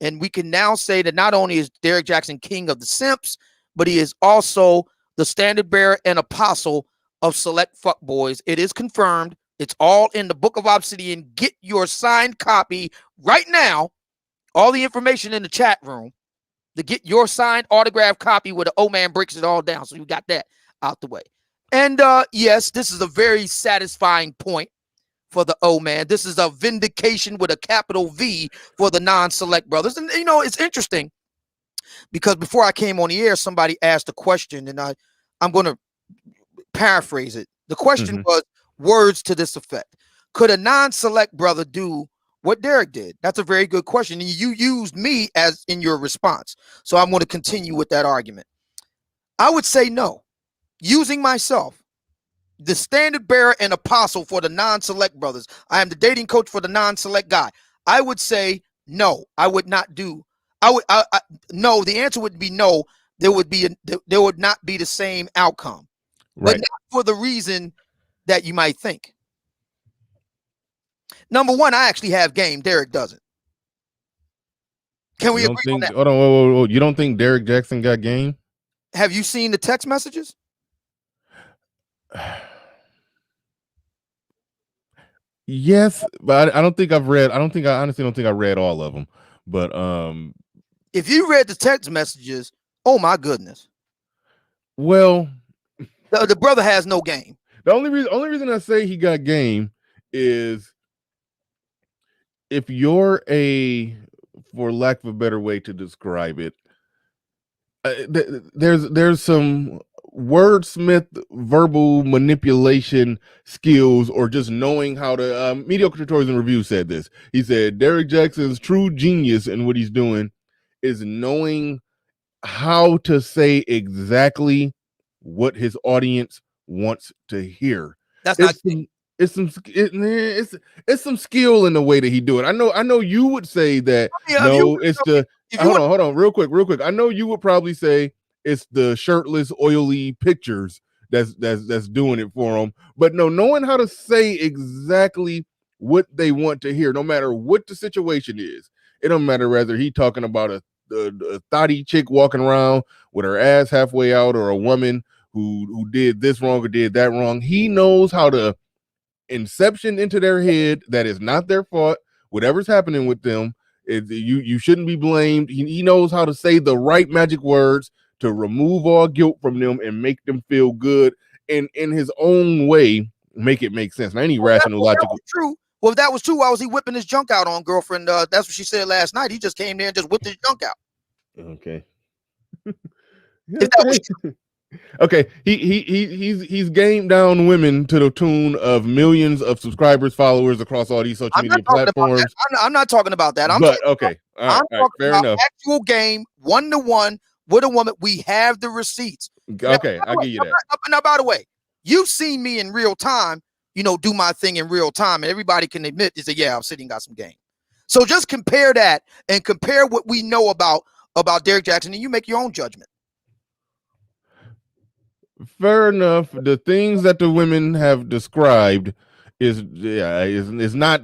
and we can now say that not only is Derrick Jaxn king of the simps, but he is also the standard bearer and apostle of select fuckboys. It is confirmed. It's all in the Book of Obsidian. Get your signed copy right now. All the information in the chat room to get your signed autograph copy where the old man breaks it all down. So you got that out the way. And yes, this is a very satisfying point for the old man. This is a vindication with a capital V for the non-select brothers. And, you know, it's interesting because before I came on the air, somebody asked a question, and I'm going to paraphrase it. The question was words to this effect. Could a non-select brother do what Derrick did? That's a very good question. And you used me as in your response. So I'm going to continue with that argument. I would say no. Using myself, the standard bearer and apostle for the non-select brothers. I am the dating coach for the non-select guy. I would say no. I would not do. No. The answer would be no. There would not be the same outcome, right? But not for the reason that you might think. Number one, I actually have game. Derrick doesn't. Can we agree on that? Hold on, whoa. You don't think Derrick Jaxn got game? Have you seen the text messages? Yes, but I don't think I've read. I honestly don't think I read all of them. But if you read the text messages, oh my goodness. Well, the brother has no game. The only reason I say he got game is if you're for lack of a better way to describe it, there's some wordsmith verbal manipulation skills, or just knowing how to Mediocre Tutorials and Reviews said this. He said Derrick Jaxn's true genius in what he's doing is knowing how to say exactly what his audience wants to hear. That's not it's some skill in the way that he do it. I know you would say that hold on real quick. I know you would probably say it's the shirtless, oily pictures that's doing it for them. But no, knowing how to say exactly what they want to hear, no matter what the situation is. It don't matter whether he talking about a thotty chick walking around with her ass halfway out, or a woman who did this wrong or did that wrong. He knows how to inception into their head that is not their fault. Whatever's happening with them, you shouldn't be blamed. He knows how to say the right magic words to remove all guilt from them and make them feel good, and in his own way, make it make sense. Now, any rational, logical. True. Well, if that was true, why was he whipping his junk out on girlfriend? That's what she said last night. He just came there and just whipped his junk out. Okay. If that was true. Okay, he's gamed down women to the tune of millions of subscribers, followers across all these social media platforms. I'm not talking about that. I'm okay, I'm talking fair about enough. actual game, 1-to-1 with a woman. We have the receipts. Okay, I'll give you that. Now, by the way, you've seen me in real time, do my thing in real time, and everybody can admit is that, yeah, Obsidian got some game. So just compare that and compare what we know about Derrick Jaxn, and you make your own judgment. Fair enough. The things that the women have described is not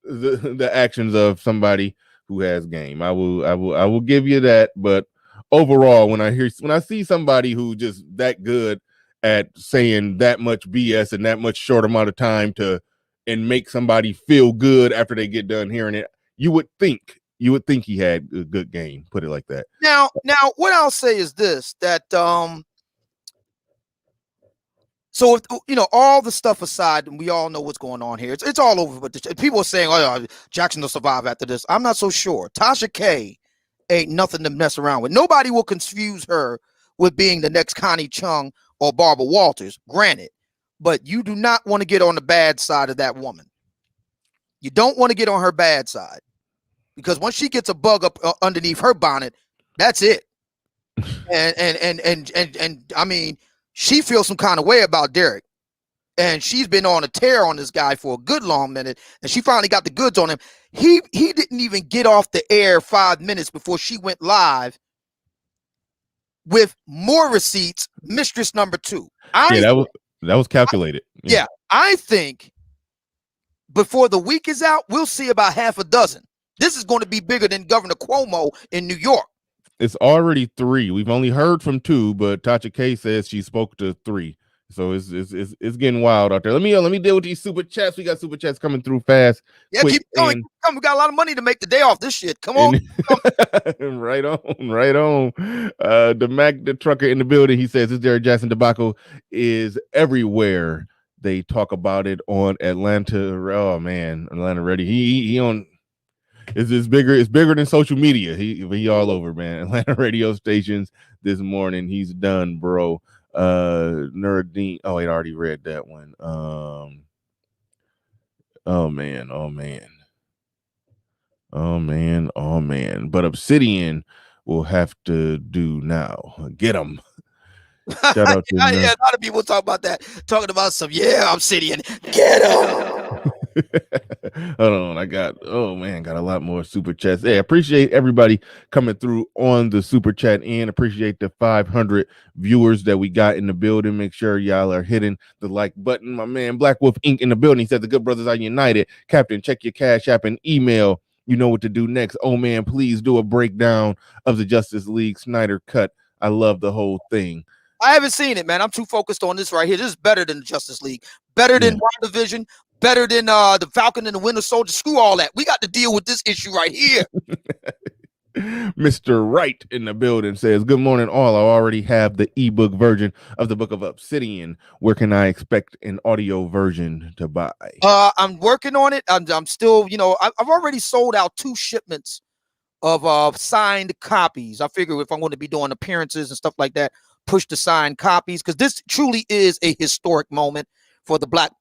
the actions of somebody who has game. I will give you that. But overall, when I see somebody who just that good at saying that much BS in that much short amount of time and make somebody feel good after they get done hearing it, you would think he had a good game. Put it like that. Now, what I'll say is this: that so if all the stuff aside, and we all know what's going on here, it's all over. But people are saying, "Oh, Jaxn will survive after this." I'm not so sure. Tasha K ain't nothing to mess around with. Nobody will confuse her with being the next Connie Chung or Barbara Walters. Granted, but you do not want to get on the bad side of that woman. You don't want to get on her bad side, because once she gets a bug up underneath her bonnet, that's it. And I mean, she feels some kind of way about Derrick, and she's been on a tear on this guy for a good long minute, and she finally got the goods on him. He didn't even get off the air 5 minutes before she went live with more receipts, mistress number 2. That was calculated. Yeah, I think before the week is out, we'll see about half a dozen. This is going to be bigger than Governor Cuomo in New York. It's already 3. We've only heard from 2, but Tasha K says she spoke to 3. So it's getting wild out there. Let me deal with these super chats. We got super chats coming through fast. Yeah, keep going. We got a lot of money to make the day off this shit. Come on. Right on. The Mac, the trucker in the building, he says this Derrick Jaxn debacle is everywhere. They talk about it on Atlanta. Oh man, Atlanta Ready. He on. It's bigger than social media. He all over, man. Atlanta radio stations this morning. He's done, bro. Nuruddin. Oh, I already read that one. Oh man. But Obsidian will have to do now. Get him. Shout out to a lot of people talk about that. Talking about some Obsidian. Get him. Hold on, I got a lot more super chats. Hey, appreciate everybody coming through on the super chat and appreciate the 500 viewers that we got in the building. Make sure y'all are hitting the like button. My man Black Wolf Inc. in the building. He said the good brothers are united. Captain, check your Cash App and email. You know what to do next. Oh man, please do a breakdown of the Justice League Snyder Cut. I love the whole thing. I haven't seen it, man. I'm too focused on this right here. This is better than the Justice League, better than WandaVision, better than the Falcon and the Winter Soldier. Screw all that. We got to deal with this issue right here. Mr. Wright in the building says, good morning, all. I already have the ebook version of the Book of Obsidian. Where can I expect an audio version to buy? I'm working on it. I'm still, I've already sold out 2 shipments of signed copies. I figure if I'm going to be doing appearances and stuff like that, push the signed copies, because this truly is a historic moment for the black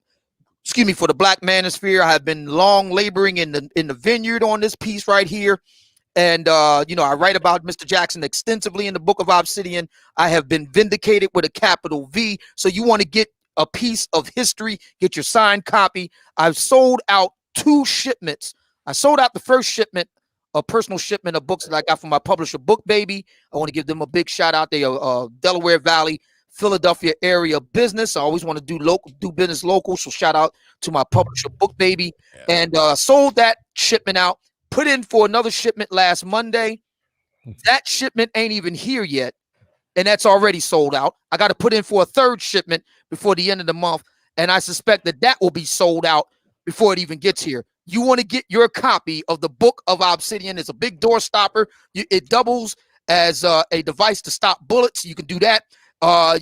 manosphere. I have been long laboring in the vineyard on this piece right here. And, I write about Mr. Jaxn extensively in the Book of Obsidian. I have been vindicated with a capital V. So you want to get a piece of history, get your signed copy. I've sold out 2 shipments. I sold out the first shipment, a personal shipment of books that I got from my publisher, Book Baby. I want to give them a big shout out. They are Delaware Valley, Philadelphia area business. I always want to do business local. So shout out to my publisher, Book Baby. Yeah. And sold that shipment out. Put in for another shipment last Monday. That shipment ain't even here yet, and that's already sold out. I got to put in for a 3rd shipment before the end of the month, And I suspect that will be sold out before it even gets here. You want to get your copy of the Book of Obsidian. It's a big door stopper. It doubles as a device to stop bullets. You can do that.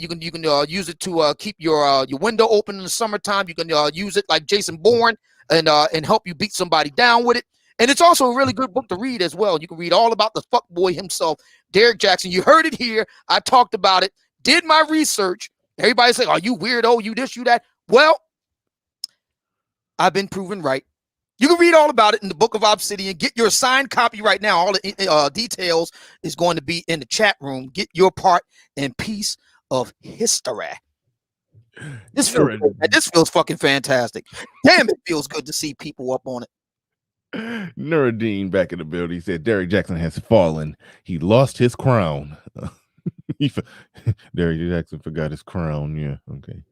You can use it to keep your window open in the summertime. You can use it like Jason Bourne and help you beat somebody down with it. And it's also a really good book to read as well. You can read all about the fuckboy himself, Derrick Jaxn. You heard it here. I talked about it. Did my research. Everybody's like, "Are you weirdo? You this, you that?" Well, I've been proven right. You can read all about it in the Book of Obsidian. Get your signed copy right now. All the details is going to be in the chat room. Get your part and piece of history. This feels fucking fantastic. Damn, it feels good to see people up on it. Nuruddin back in the building. He said Derrick Jaxn has fallen. He lost his crown. Derrick Jaxn forgot his crown. Yeah. Okay.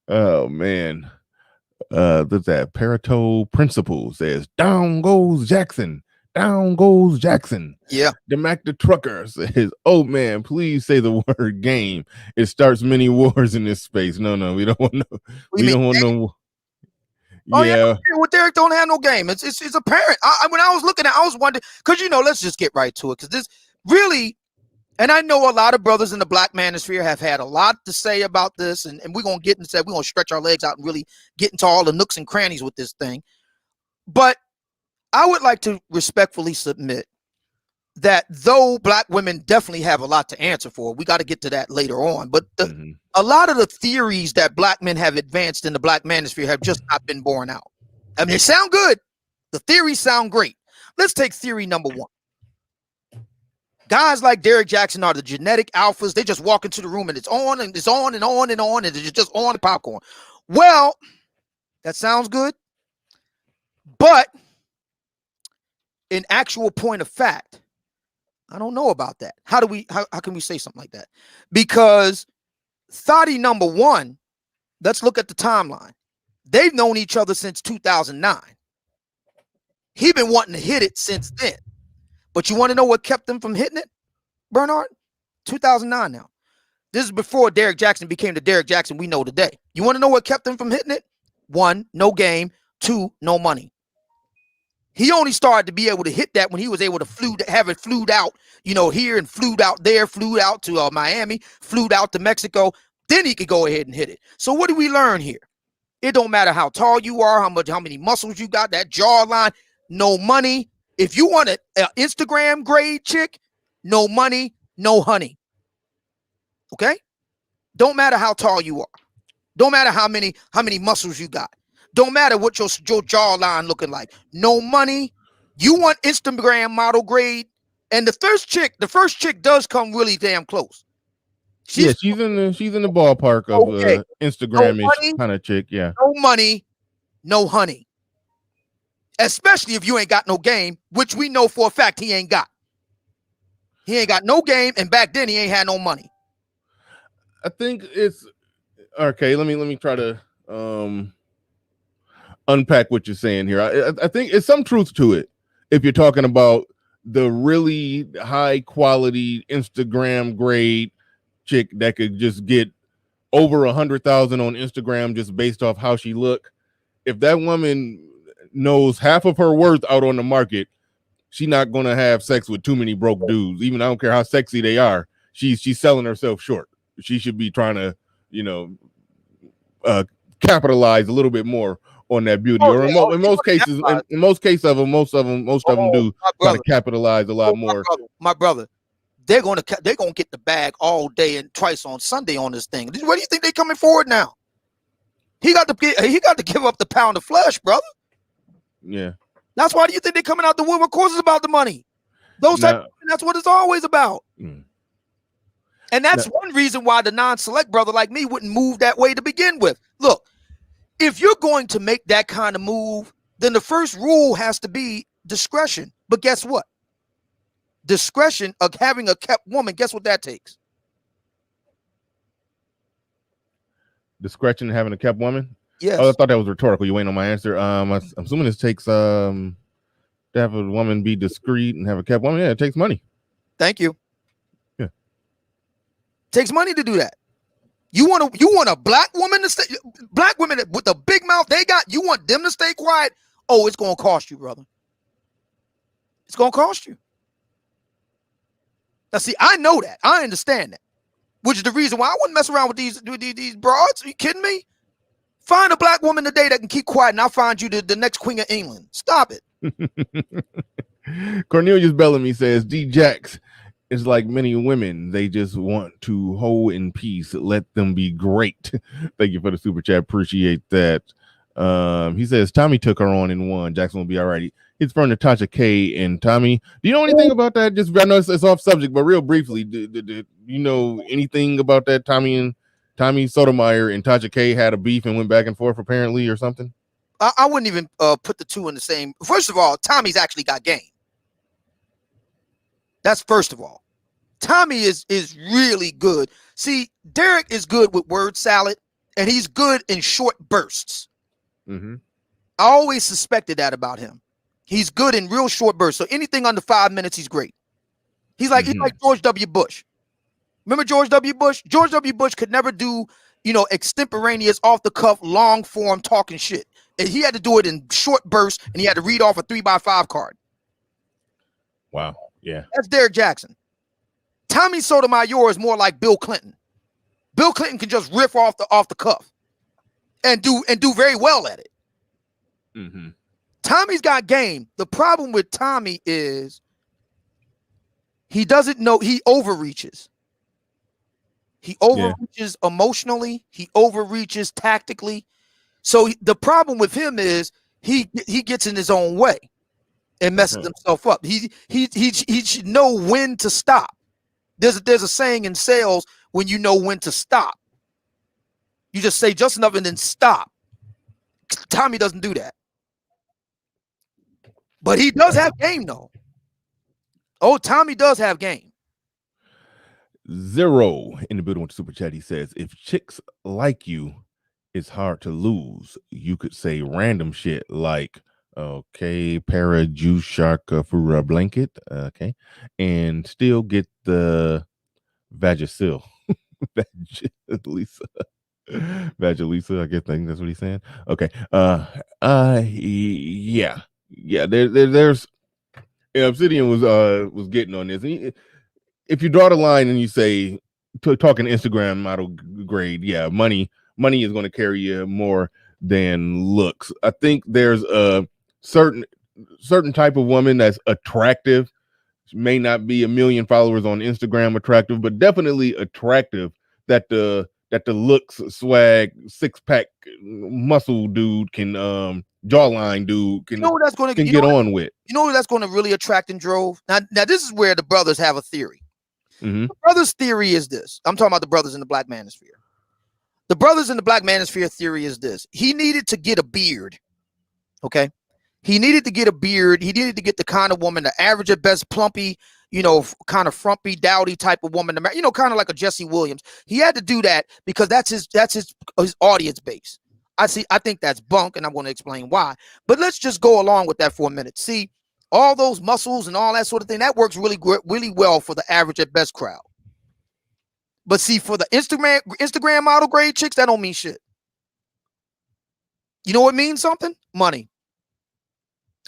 Oh man. There's that Pareto principle says down goes Jackson. Down goes Jackson. Yeah. The Mac the trucker says, "Oh man, please say the word game. It starts many wars in this space." No, we don't want no. We don't want no. Oh yeah, well, Derrick don't have no game. It's apparent. When I was looking at, I was wondering because let's just get right to it because this really, and I know a lot of brothers in the Black manosphere have had a lot to say about this, and we're gonna get into that. We're gonna stretch our legs out and really get into all the nooks and crannies with this thing. But I would like to respectfully submit that though Black women definitely have a lot to answer for, we got to get to that later on. But a lot of the theories that Black men have advanced in the Black manosphere have just not been borne out. I mean, they sound good. The theories sound great. Let's take theory number one. Guys like Derrick Jaxn are the genetic alphas. They just walk into the room and it's on and it's on and on and on and it's just on the popcorn. Well, that sounds good. But in actual point of fact, I don't know about that. How can we say something like that? Because Thotty number one, let's look at the timeline. They've known each other since 2009. He's been wanting to hit it since then. But you want to know what kept them from hitting it, Bernard? 2009 now. This is before Derrick Jaxn became the Derrick Jaxn we know today. You want to know what kept them from hitting it? 1, no game. 2, no money. He only started to be able to hit that when he was able to have it flued out, here and flued out there, flew out to Miami, flew out to Mexico. Then he could go ahead and hit it. So what do we learn here? It don't matter how tall you are, how many muscles you got, that jawline, no money. If you want an Instagram grade chick, no money, no honey. Okay? Don't matter how tall you are. Don't matter how many muscles you got. Don't matter what your jawline looking like. No money. You want Instagram model grade. And the first chick does come really damn close. She's in the ballpark of Instagram-ish kind of chick. Yeah. No money, no honey. Especially if you ain't got no game, which we know for a fact he ain't got. He ain't got no game, and back then he ain't had no money. I think it's okay. Let me try to unpack what you're saying here. I think it's some truth to it. If you're talking about the really high quality Instagram grade chick that could just get over 100,000 on Instagram just based off how she look, if that woman knows half of her worth out on the market, she's not going to have sex with too many broke dudes. Even I don't care how sexy they are. She's selling herself short. She should be trying to, capitalize a little bit more on that beauty. Or in most cases, most of them do try to capitalize a lot more. My brother, they're gonna get the bag all day and twice on Sunday on this thing. What do you think they coming forward now? He got to give up the pound of flesh, brother. Yeah. That's why do you think they're coming out the wood? Of course, it's about the money. That's what it's always about. And that's one reason why the non-select brother like me wouldn't move that way to begin with. Look, if you're going to make that kind of move, then the first rule has to be discretion. But guess what? Discretion of having a kept woman, guess what that takes? Discretion having a kept woman? Yes. Oh, I thought that was rhetorical. You waiting on my answer. I'm assuming this takes to have a woman be discreet and have a kept woman. Yeah, it takes money. Thank you. Yeah. Takes money to do that. You want a black woman to stay, black women with the big mouth they got, you want them to stay quiet? Oh, it's gonna cost you, brother. It's gonna cost you. Now, see, I know that. I understand that. Which is the reason why I wouldn't mess around with these broads. Are you kidding me? Find a black woman today that can keep quiet, and I'll find you the next Queen of England. Stop it. Cornelius Bellamy says, D. Jax is like many women. They just want to hold in peace. Let them be great. Thank you for the super chat. Appreciate that. He says, Tommy took her on and won. Jackson will be all right. It's from Natasha K. And Tommy, do you know anything about that? Just, I know it's off subject, but real briefly, do you know anything about that? Tommy Sotomayor and Tasha K had a beef and went back and forth apparently or something? I wouldn't even put the two in the same. First of all, Tommy's actually got game. That's first of all. Tommy is really good. See, Derrick is good with word salad, and he's good in short bursts. Mm-hmm. I always suspected that about him. He's good in real short bursts. So anything under 5 minutes, he's great. He's like George W. Bush. Remember George W. Bush? George W. Bush could never do, extemporaneous, off the cuff, long form talking shit. And he had to do it in short bursts, and he had to read off a 3x5 card. Wow. Yeah. That's Derrick Jaxn. Tommy Sotomayor is more like Bill Clinton. Bill Clinton can just riff off the cuff and do very well at it. Mm-hmm. Tommy's got game. The problem with Tommy is he doesn't know. He overreaches. He overreaches emotionally. He overreaches tactically. So the problem with him is he gets in his own way and messes himself up. He should know when to stop. There's a saying in sales, when you know when to stop. You just say just enough and then stop. Tommy doesn't do that. But he does have game, though. Oh, Tommy does have game. Zero in the building with the super chat. He says, if chicks like you, it's hard to lose. You could say random shit like, okay, para juice shark for a blanket, okay, and still get the Vagisil. Vagisil. Vagisil, I think that's what he's saying. Okay. Yeah. There's Obsidian was getting on this. If you draw the line and you say, talking Instagram model grade, yeah, money is going to carry you more than looks. I think there's a certain type of woman that's attractive. She may not be 1 million followers on Instagram attractive, but definitely attractive, that the looks, swag, six-pack muscle dude can jawline dude can, get on with. You know who that's going to really attract and drove? Now this is where the brothers have a theory. Mm-hmm. The brothers' theory is this. I'm talking about the brothers in the Black Manosphere. The brothers in the Black Manosphere theory is this. He needed to get a beard. Okay? He needed to get a beard. He needed to get the kind of woman, the average at best, plumpy, kind of frumpy, dowdy type of woman, kind of like a Jesse Williams. He had to do that because that's his audience base. I think that's bunk, and I'm going to explain why. But let's just go along with that for a minute. See, all those muscles and all that sort of thing, that works really well for the average at best crowd. But see, for the Instagram model grade chicks, that don't mean shit. You know what means something? Money.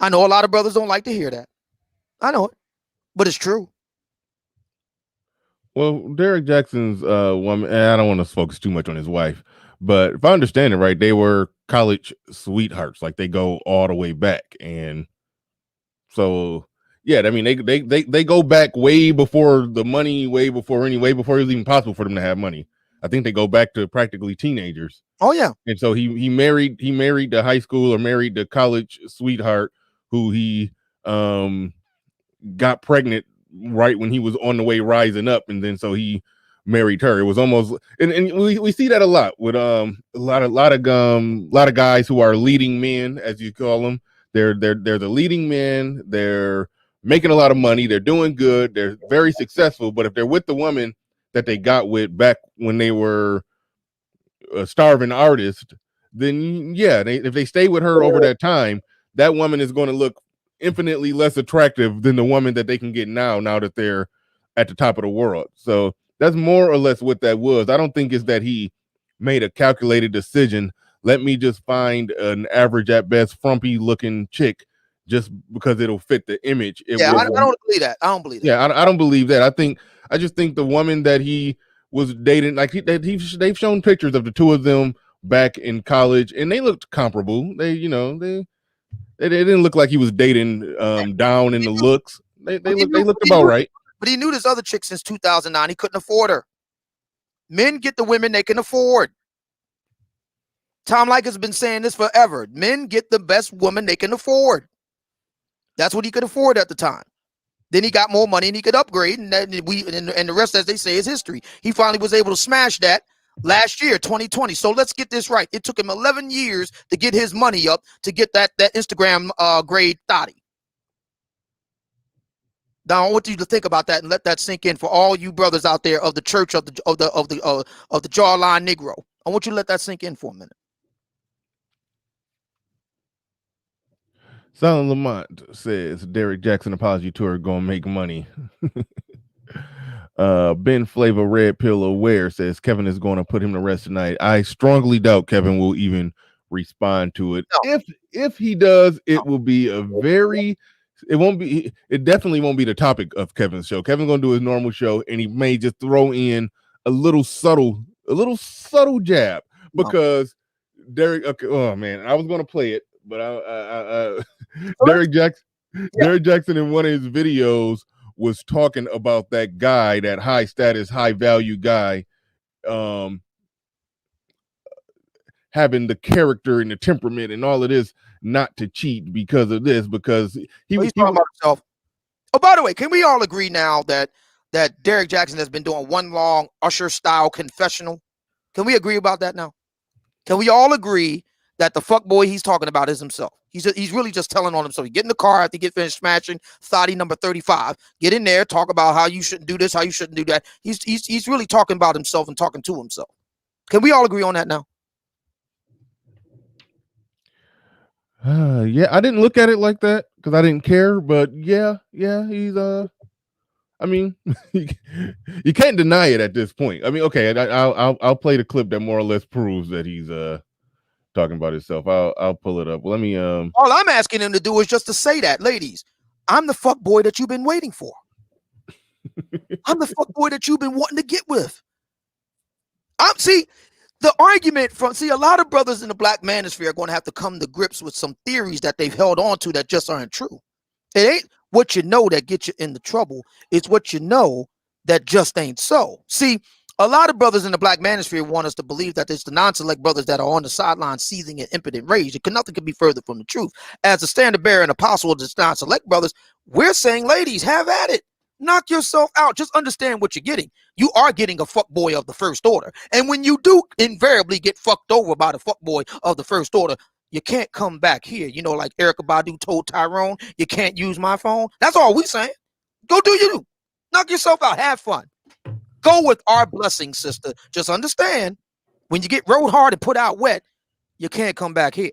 I know a lot of brothers don't like to hear that. I know it, but it's true. Well, Derrick Jaxn's woman, and I don't want to focus too much on his wife, but if I understand it right, they were college sweethearts. Like, they go all the way back. And so, yeah, I mean, they go back way before the money, way before it was even possible for them to have money. I think they go back to practically teenagers. Oh, yeah. And so he married the high school or married the college sweetheart who he got pregnant right when he was on the way rising up, and then so he married her. It was almost, and we see that a lot with a lot of guys who are leading men, as you call them. They're the leading men. They're making a lot of money. They're doing good. They're very successful. But if they're with the woman that they got with back when they were a starving artist, then yeah, if they stay with her over that time, that woman is going to look infinitely less attractive than the woman that they can get now that they're at the top of the world. So That's more or less what that was. I don't think it's that he made a calculated decision. Let me just find an average at best frumpy looking chick just because it'll fit the image. It Yeah, was, I don't believe that. I don't believe that. yeah, I don't believe that. I just think the woman that he was dating, like they've shown pictures of the two of them back in college, and they looked comparable. They didn't look like he was dating down in the looks. They looked about right. But he knew this other chick since 2009. He couldn't afford her. Men get the women they can afford. Tom Liker's been saying this forever. Men get the best woman they can afford. That's what he could afford at the time. Then he got more money and he could upgrade, and the rest, as they say, is history. He finally was able to smash that last year, 2020. So let's get this right. It took him 11 years to get his money up to get that Instagram grade thotty. Now I want you to think about that and let that sink in for all you brothers out there of the church of the jawline Negro. I want you to let that sink in for a minute. Silent Lamont says Derrick Jaxn apology tour gonna make money. Ben Flavor Red Pill Aware says Kevin is going to put him to rest tonight. I strongly doubt Kevin will even respond to it. No. If he does, it will be it definitely won't be the topic of Kevin's show. Kevin's gonna do his normal show, and he may just throw in a little subtle jab because Derrick. Okay, oh man, I was gonna play it, but Derrick Jaxn in one of his videos was talking about that guy, that high status, high value guy, having the character and the temperament and all of this not to cheat because of this, because he's talking about himself. Oh, by the way, can we all agree now that Derrick Jaxn has been doing one long Usher style confessional? Can we agree about that now? Can we all agree that the fuck boy he's talking about is himself? He's really just telling on himself. He get in the car after he get finished smashing thotty number 35. Get in there, talk about how you shouldn't do this, how you shouldn't do that. He's really talking about himself and talking to himself. Can we all agree on that now? Yeah, I didn't look at it like that because I didn't care, but yeah, he's I mean, you can't deny it at this point. I mean, okay, I'll play the clip that more or less proves that he's talking about himself. I'll pull it up. Let me all I'm asking him to do is just to say that, ladies, I'm the fuck boy that you've been waiting for. I'm the fuck boy that you've been wanting to get with. See the argument from a lot of brothers in the black manosphere are going to have to come to grips with some theories that they've held on to that just aren't true. It ain't what you know that gets you into trouble. It's what you know that just ain't so. See, a lot of brothers in the black manosphere want us to believe that it's the non-select brothers that are on the sideline seething in impotent rage. Nothing could be further from the truth. As a standard bearer and apostle of the non-select brothers, we're saying, ladies, have at it. Knock yourself out. Just understand what you're getting. You are getting a fuck boy of the first order. And when you do invariably get fucked over by the fuck boy of the first order, you can't come back here. You know, like Erykah Badu told Tyrone, you can't use my phone. That's all we saying. Go do you. Knock yourself out. Have fun. Go with our blessing, sister. Just understand, when you get rode hard and put out wet, you can't come back here.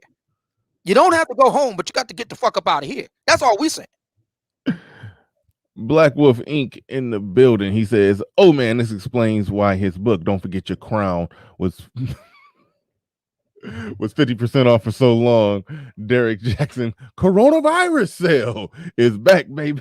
You don't have to go home, but you got to get the fuck up out of here. That's all we saying. Black Wolf Inc. in the building. He says, oh man, this explains why his book, Don't Forget Your Crown, was 50% off for so long. Derrick Jaxn coronavirus sale is back, baby.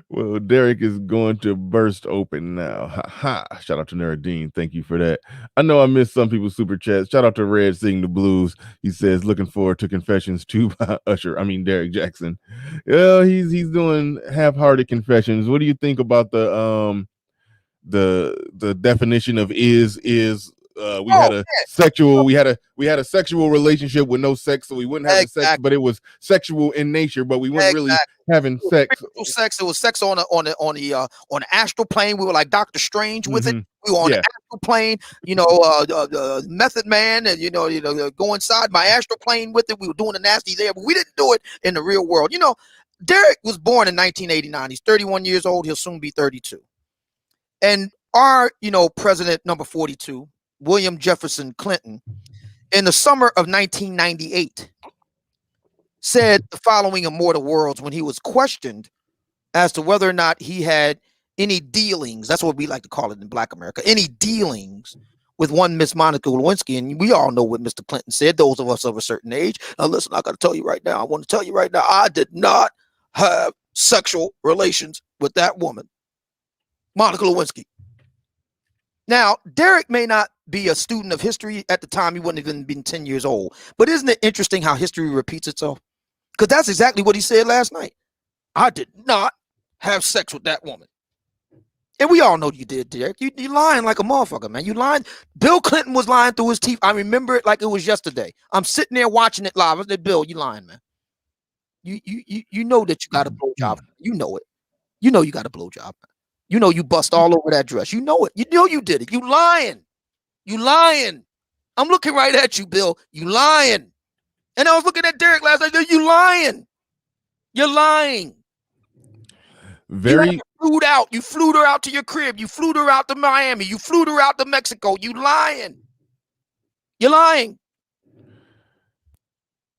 Well, Derrick is going to burst open now. Ha ha. Shout out to Nuruddin. Thank you for that. I know I missed some people's super chats. Shout out to Red Sing the Blues. He says, looking forward to Confessions 2 by Derrick Jaxn. Yeah, he's doing half-hearted confessions. What do you think about the definition of is we had a sexual relationship with no sex, so we wouldn't have the sex, but it was sexual in nature, but we weren't really having sex. It was sex on the astral plane. We were like Doctor Strange with it. We were on the astral plane, Method Man, and go inside my astral plane with it. We were doing the nasty there, but we didn't do it in the real world. Derrick was born in 1989. He's 31 years old. He'll soon be 32. And our, president number 42, William Jefferson Clinton, in the summer of 1998, said the following immortal words when he was questioned as to whether or not he had any dealings. That's what we like to call it in Black America. Any dealings with one Miss Monica Lewinsky. And we all know what Mr. Clinton said, those of us of a certain age. Now, listen, I got to tell you right now. I want to tell you right now, I did not have sexual relations with that woman, Monica Lewinsky. Now, Derrick may not be a student of history at the time. He wouldn't have even been 10 years old. But isn't it interesting how history repeats itself? Because that's exactly what he said last night. I did not have sex with that woman. And we all know you did, Derrick. You lying like a motherfucker, man. You lying. Bill Clinton was lying through his teeth. I remember it like it was yesterday. I'm sitting there watching it live. I said, Bill, you lying, man. You know that you got a blowjob. You know it. You know you got a blowjob. You know you bust all over that dress. You know it. You know you did it. You lying. You lying. I'm looking right at you, Bill. You lying. And I was looking at Derrick last night. You lying. You're lying. Very. You flew her out to your crib. You flew her out to Miami. You flew her out to Mexico. You lying. You're lying.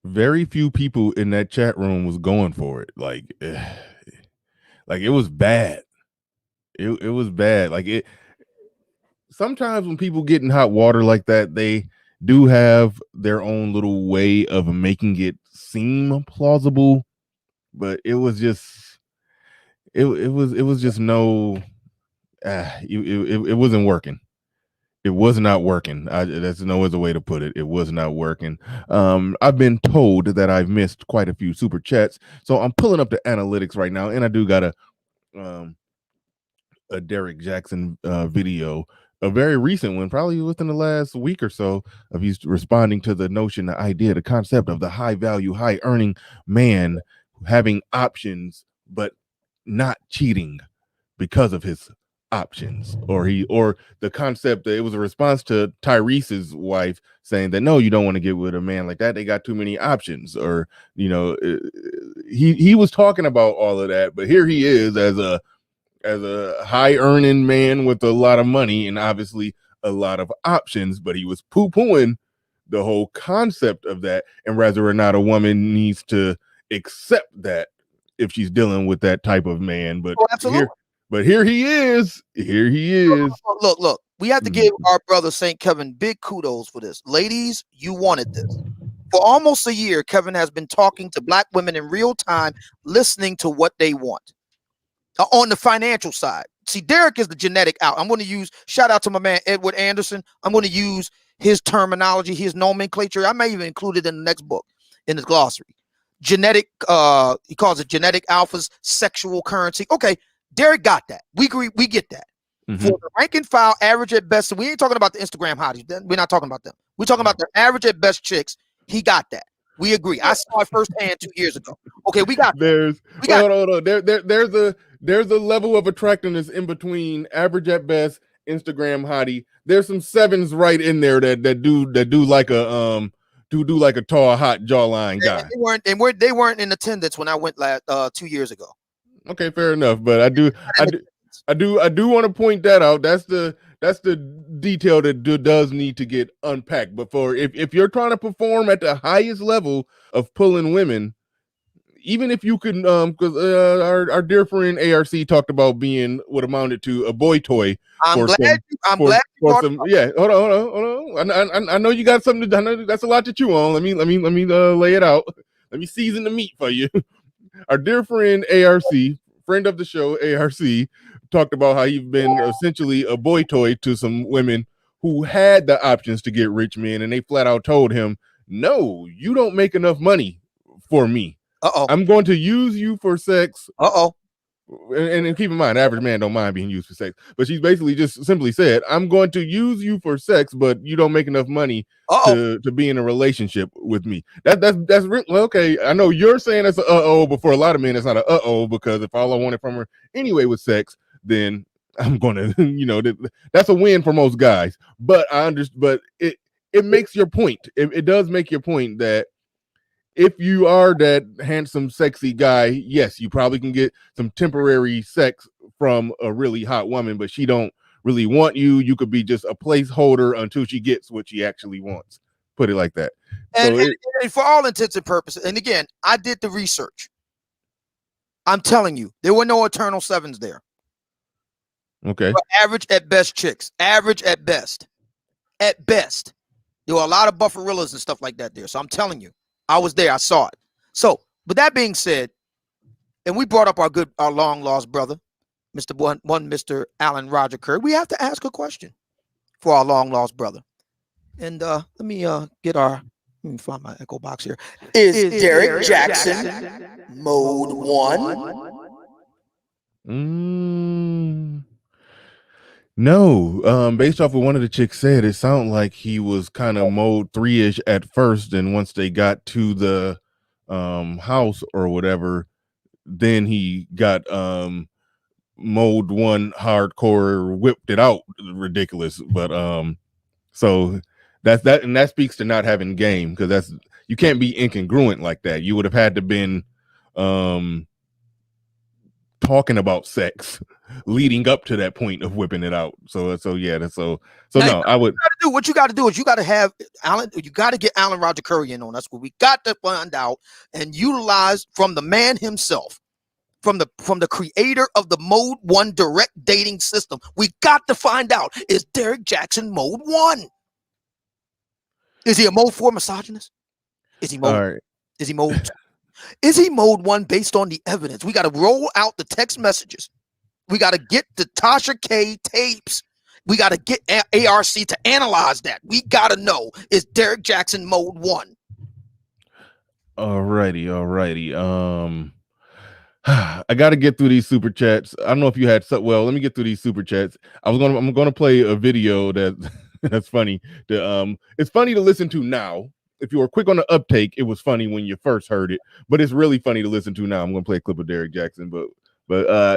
Very few people in that chat room was going for it. Like it was bad. It was bad. Like it. Sometimes when people get in hot water like that, they do have their own little way of making it seem plausible. But it was just. It was just no. It wasn't working. It was not working. That's no other way to put it. It was not working. I've been told that I've missed quite a few super chats, so I'm pulling up the analytics right now, and I do got a Derrick Jaxn video, a very recent one, probably within the last week or so, of he's responding to the notion, the idea, the concept of the high value, high earning man having options, but not cheating because of his options, or the concept that it was a response to Tyrese's wife saying that no, you don't want to get with a man like that, they got too many options, or he was talking about all of that, but here he is as a high earning man with a lot of money and obviously a lot of options, but he was poo-pooing the whole concept of that and whether or not a woman needs to accept that if she's dealing with that type of man. But here he is. Look, we have to give our brother St. Kevin big kudos for this. Ladies, you wanted this. For almost a year, Kevin has been talking to Black women in real time, listening to what they want. On the financial side. See, Derrick is the genetic out. I'm going to use, shout out to my man Edward Anderson. I'm going to use his terminology, his nomenclature. I may even include it in the next book, in his glossary. Genetic, he calls it genetic alphas, sexual currency. Okay, Derrick got that. We agree, we get that. For the rank and file, average at best, we ain't talking about the Instagram hotties. We're not talking about them. We're talking about the average at best chicks. He got that. We agree. I saw it firsthand 2 years ago. Okay, we got hold on. There's a level of attractiveness in between average at best, Instagram hottie. There's some sevens right in there that do like a tall, hot jawline guy. They weren't in attendance when I went 2 years ago. Okay, fair enough. But I do want to point that out. That's the detail that does need to get unpacked. But if you're trying to perform at the highest level of pulling women, even if you can, because our dear friend ARC talked about being what amounted to a boy toy. I'm glad. Yeah, hold on. I know you got something. I know that's a lot to chew on. Let me lay it out. Let me season the meat for you. Our dear friend ARC, friend of the show ARC, talked about how he's been essentially a boy toy to some women who had the options to get rich men, and they flat out told him, "No, you don't make enough money for me. I'm going to use you for sex." And keep in mind, average man don't mind being used for sex, but she's basically just simply said, "I'm going to use you for sex, but you don't make enough money to be in a relationship with me." That's well, okay. I know you're saying that's a but for a lot of men, it's not a because if all I wanted from her anyway was sex, then I'm gonna, that's a win for most guys. But I understand, but it makes your point. It does make your point that if you are that handsome, sexy guy, yes, you probably can get some temporary sex from a really hot woman, but she don't really want you. You could be just a placeholder until she gets what she actually wants. Put it like that. And, So and for all intents and purposes, and again, I did the research. I'm telling you, there were no eternal sevens there. okay. Average at best chicks. Average at best. At best. There were a lot of bufferillas and stuff like that there. So I'm telling you, I was there. I saw it. So, with that being said, and we brought up our long lost brother, Mr. Alan Roger Curry. We have to ask a question for our long lost brother. And let me find my echo box here. Is Derrick Jaxn mode 1? No. Based off of what one of the chicks said, it sounded like he was kind of mode 3-ish at first, and once they got to the house or whatever, then he got mode 1 hardcore, whipped it out ridiculous. But so that's that, and that speaks to not having game, because you can't be incongruent like that. You would have had to been talking about sex leading up to that point of whipping it out. So yeah, now, no, I would do what you got to do is you got to have Alan. You got to get Alan Roger Curry in on. That's what we got to find out and utilize from the man himself, from the creator of the mode 1 direct dating system. We got to find out, is Derrick Jaxn mode 1? Is he a mode 4 misogynist? Is he mode? right. Is he mode? Is he mode 1 based on the evidence? We got to roll out the text messages. We got to get the Tasha K tapes. We got to get ARC to analyze that. We got to know, is Derrick Jaxn mode 1? Alrighty. I got to get through these super chats. I don't know if you had let me get through these super chats. I'm going to play a video that's funny. It's funny to listen to now. If you were quick on the uptake, it was funny when you first heard it, but it's really funny to listen to now. I'm going to play a clip of Derrick Jaxn, but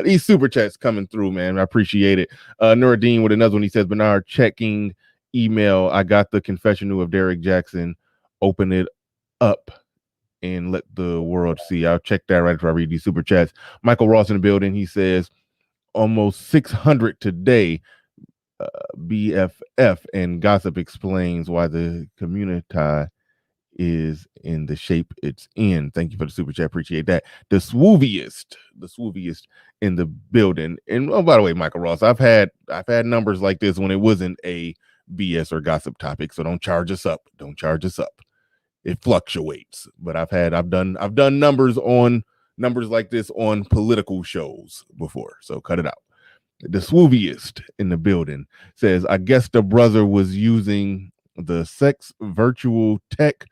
these super chats coming through, man. I appreciate it. Nuruddin with another one. He says, Bernard, checking email. I got the confessional of Derrick Jaxn. Open it up and let the world see. I'll check that right after I read these super chats. Michael Ross in the building. He says, almost 600 today. BFF and gossip explains why the community is in the shape it's in. Thank you for the super chat. Appreciate that. The swooviest in the building. And oh, by the way, Michael Ross, I've had numbers like this when it wasn't a BS or gossip topic. So don't charge us up. It fluctuates. But I've done numbers like this on political shows before. So cut it out. The swooviest in the building says, I guess the brother was using the sex virtual tech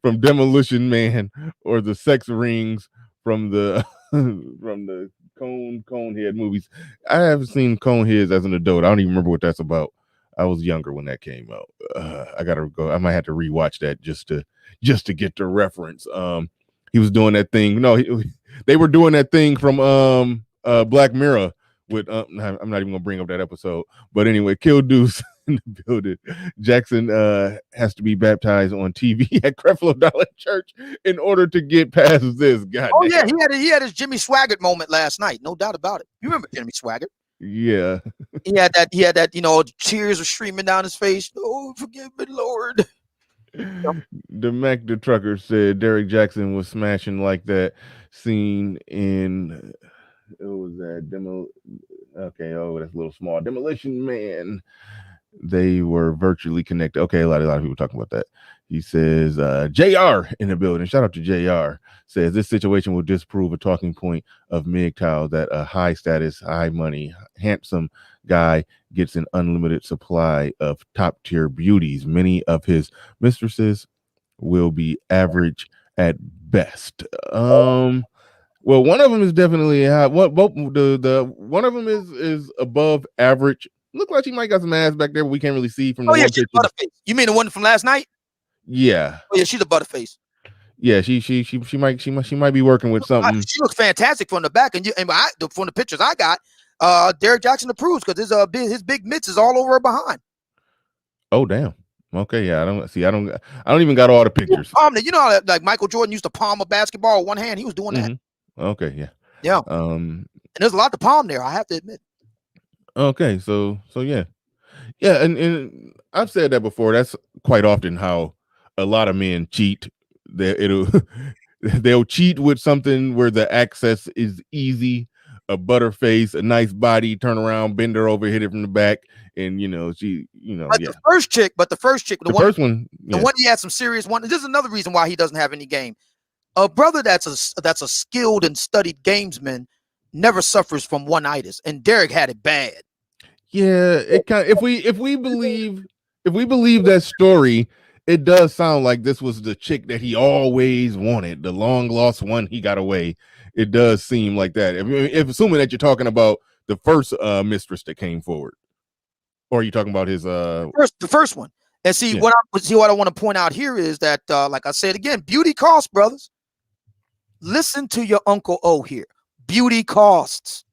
from Demolition Man, or the sex rings from the Conehead movies. I haven't seen Coneheads as an adult. I don't even remember what that's about. I was younger when that came out. I gotta go. I might have to rewatch that just to get the reference. He was doing that thing. No, they were doing that thing from Black Mirror with I'm not even gonna bring up that episode, but anyway, Kill Deuce in the building. Jackson has to be baptized on TV at Creflo Dollar Church in order to get past this. God Oh damn. yeah, he had his Jimmy Swaggart moment last night, no doubt about it. You remember Jimmy Swaggart? Yeah. He had that, tears were streaming down his face. Oh, forgive me, Lord. The Mac the Trucker said Derrick Jaxn was smashing like that scene in what was that that's a little small. Demolition Man. They were virtually connected. Okay, a lot of people talking about that. He says, JR in the building. Shout out to JR. Says this situation will disprove a talking point of MGTOW that a high status, high money, handsome guy gets an unlimited supply of top tier beauties. Many of his mistresses will be average at best. Well, one of them is definitely high. Both the one of them is above average. Look like she might got some ass back there, but we can't really see from the one picture. Butterface. You mean the one from last night? Yeah. Oh yeah, she's a butterface. Yeah, she might be working with something. She looks fantastic from the back, and from the pictures I got, Derrick Jaxn approves because his big mitts is all over her behind. Oh damn. Okay, yeah, I don't even got all the pictures. You know how like Michael Jordan used to palm a basketball with one hand. He was doing that. Okay, yeah. Yeah. And there's a lot to palm there, I have to admit. Okay, so yeah. Yeah, and I've said that before. That's quite often how a lot of men cheat. It'll they'll cheat with something where the access is easy, a butter face, a nice body, turn around, bend her over, hit it from the back, and But yeah. the first chick, The first one, the yeah. one he had some serious one. This is another reason why he doesn't have any game. A brother that's a skilled and studied gamesman never suffers from one-itis, and Derrick had it bad. Yeah, it kind of, if we believe that story, it does sound like this was the chick that he always wanted, the long lost one he got away. It does seem like that. If assuming that you're talking about the first mistress that came forward, or are you talking about his the first one. And see Yeah. what I want to point out here is that, like I said again, beauty costs, brothers. Listen to your Uncle O here. Beauty costs.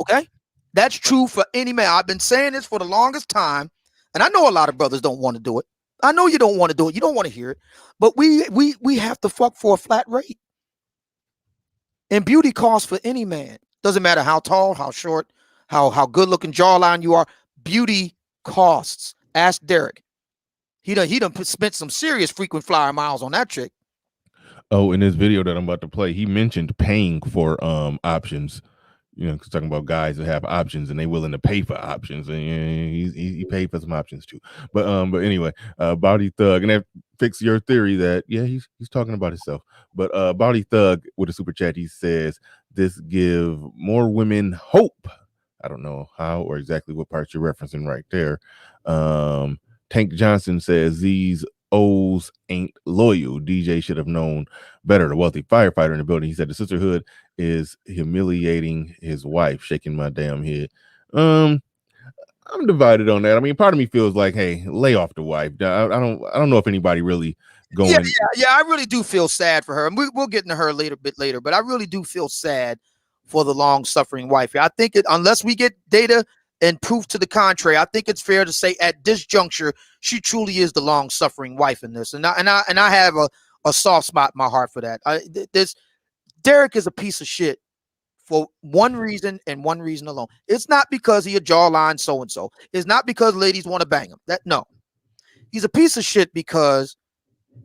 Okay, that's true for any man. I've been saying this for the longest time, and I know a lot of brothers don't want to do it. I know you don't want to do it. You don't want to hear it, but we have to fuck for a flat rate. And beauty costs for any man. Doesn't matter how tall, how short, how good looking jawline you are. Beauty costs. Ask Derrick. He done spent some serious frequent flyer miles on that chick. Oh, in this video that I'm about to play, he mentioned paying for options. Cause talking about guys that have options and they willing to pay for options, and he paid for some options too. But anyway, Body Thug, and that fix your theory that he's talking about himself. But Body Thug with a super chat, he says this give more women hope. I don't know how or exactly what parts you're referencing right there. Tank Johnson says these O's ain't loyal. DJ should have known better. The wealthy firefighter in the building. He said the sisterhood is humiliating his wife. Shaking my damn head. I'm divided on that. I mean, part of me feels like, hey, lay off the wife. I don't know if anybody really going. Yeah. I really do feel sad for her, and we'll get into her a bit later. But I really do feel sad for the long-suffering wife. I think unless we get data and proof to the contrary, I think it's fair to say at this juncture she truly is the long-suffering wife in this, and I have a soft spot in my heart for that. This Derrick is a piece of shit for one reason and one reason alone. It's not because he a jawline so-and-so. It's not because ladies want to bang him. No. He's a piece of shit because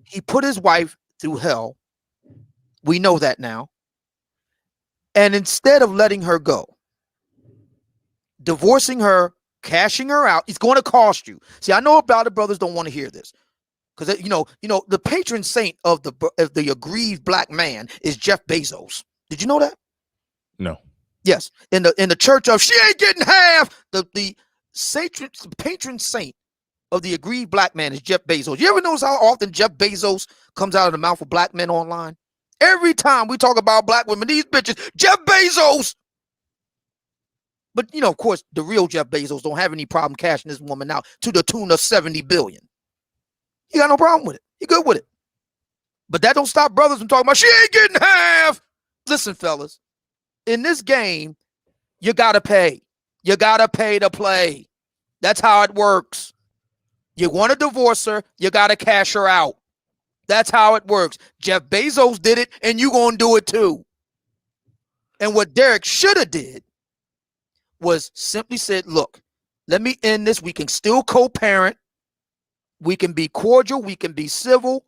he put his wife through hell. We know that now. And instead of letting her go, divorcing her, cashing her out, it's going to cost you. See, I know about it, brothers don't want to hear this. Because the patron saint of the aggrieved black man is Jeff Bezos. Did you know that? No. Yes. In the church of she ain't getting half. The patron saint of the aggrieved black man is Jeff Bezos. You ever notice how often Jeff Bezos comes out of the mouth of black men online? Every time we talk about black women, these bitches, Jeff Bezos. But of course, the real Jeff Bezos don't have any problem cashing this woman out to the tune of $70 billion. He got no problem with it. He good with it. But that don't stop brothers from talking about she ain't getting half. Listen, fellas, in this game, you gotta pay. You gotta pay to play. That's how it works. You want to divorce her, you gotta cash her out. That's how it works. Jeff Bezos did it, and you gonna do it too. And what Derrick should have did was simply said, look, let me end this. We can still co-parent. We can be cordial. We can be civil.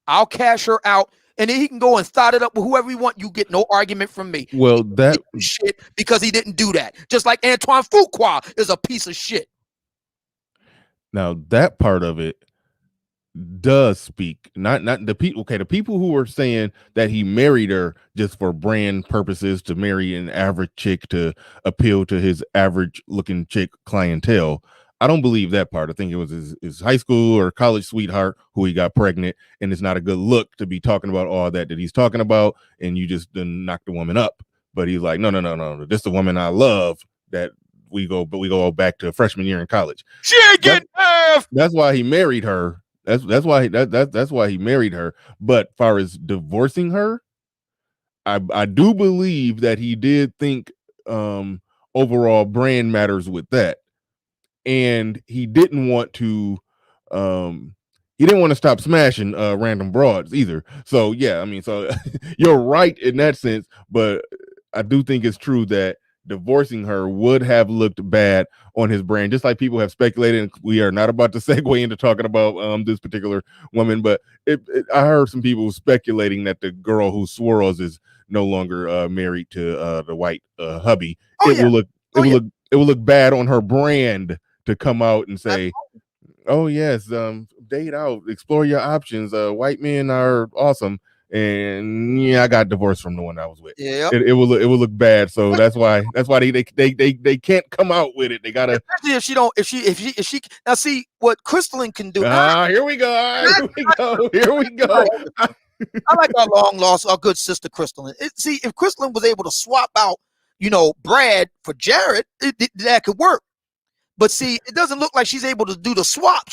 I'll cash her out. And then he can go and thought it up with whoever he want. You get no argument from me. Well, that shit because he didn't do that. Just like Antoine Fuqua is a piece of shit. Now that part of it does speak, not the people. Okay, the people who were saying that he married her just for brand purposes, to marry an average chick to appeal to his average looking chick clientele. I don't believe that part. I think it was his high school or college sweetheart who he got pregnant, and it's not a good look to be talking about all that he's talking about, and you just didn't knock the woman up. But he's like, no, this is the woman I love. That we go back to freshman year in college. She ain't getting half. That's why he married her. That's why he married her. But far as divorcing her, I do believe that he did think overall brand matters with that. And he didn't want to stop smashing random broads either. So yeah, I mean, so you're right in that sense, but I do think it's true that divorcing her would have looked bad on his brand, just like people have speculated. And we are not about to segue into talking about this particular woman, but I heard some people speculating that the girl who swirls is no longer married to the white hubby. Will look bad on her brand to come out and say, oh yes, date out, explore your options. White men are awesome. And yeah, I got divorced from the one I was with. Yeah, it will look bad. So that's why they can't come out with it. They gotta, especially if she now see what Crystalline can do. Here we go. Here we go. I like our long lost, our good sister Crystalline. See, if Crystalline was able to swap out, Brad for Jared, that could work. But see, it doesn't look like she's able to do the swap.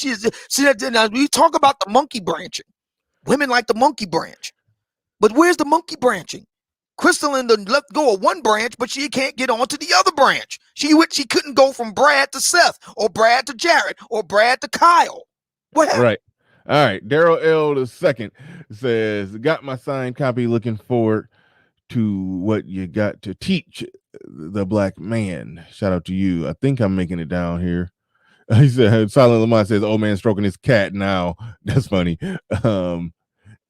Now we talk about the monkey branching. Women like the monkey branch. But where's the monkey branching? Crystalline let go of one branch, but she can't get onto the other branch. She couldn't go from Brad to Seth, or Brad to Jared, or Brad to Kyle. What happened? Right. All right. Daryl L. II says, got my signed copy, looking forward to what you got to teach the black man. Shout out to you. I think I'm making it down here. He said, Silent Lamont says, old man stroking his cat now. That's funny.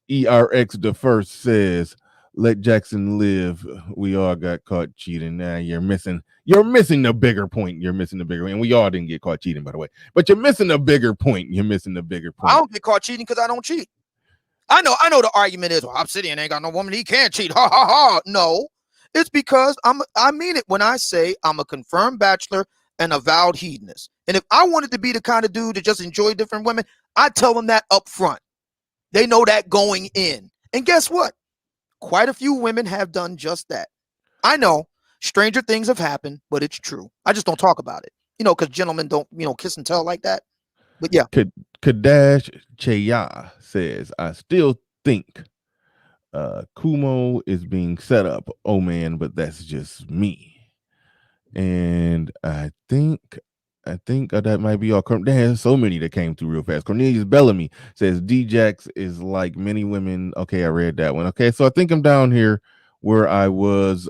ERX the first says, let Jackson live. We all got caught cheating. Now you're missing the bigger point. And we all didn't get caught cheating, by the way. But you're missing the bigger point. I don't get caught cheating because I don't cheat. I know the argument is, well, Obsidian ain't got no woman, he can't cheat. Ha ha ha. No, it's because I mean it when I say I'm a confirmed bachelor and a vowed hedonist. And if I wanted to be the kind of dude to just enjoy different women, I tell them that up front. They know that going in. And guess what? Quite a few women have done just that. I know stranger things have happened, but it's true. I just don't talk about it, because gentlemen don't, kiss and tell like that. But yeah. Kadash Cheya says, I still think Kumo is being set up. Oh man, but that's just me. And I think that might be all. There's so many that came through real fast. Cornelius Bellamy says D-Jax is like many women. Okay, I read that one. Okay, so I think I'm down here where I was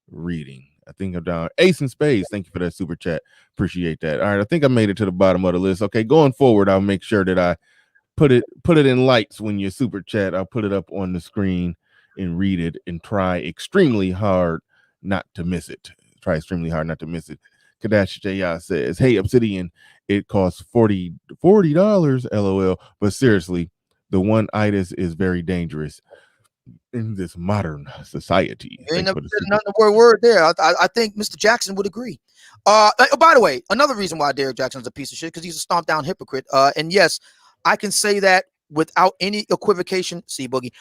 reading. I think I'm down. Ace and Spades, thank you for that super chat. Appreciate that. All right, I think I made it to the bottom of the list. Okay, going forward, I'll make sure that I put it in lights when you super chat. I'll put it up on the screen and read it and try extremely hard not to miss it. Kadash Jaya says, hey, Obsidian, it costs $40, LOL. But seriously, the one-itis is very dangerous in this modern society. Ain't never said another word there. I think Mr. Jackson would agree. By the way, another reason why Derrick Jaxn is a piece of shit, because he's a stomped down hypocrite. And yes, I can say that without any equivocation. See, Boogie.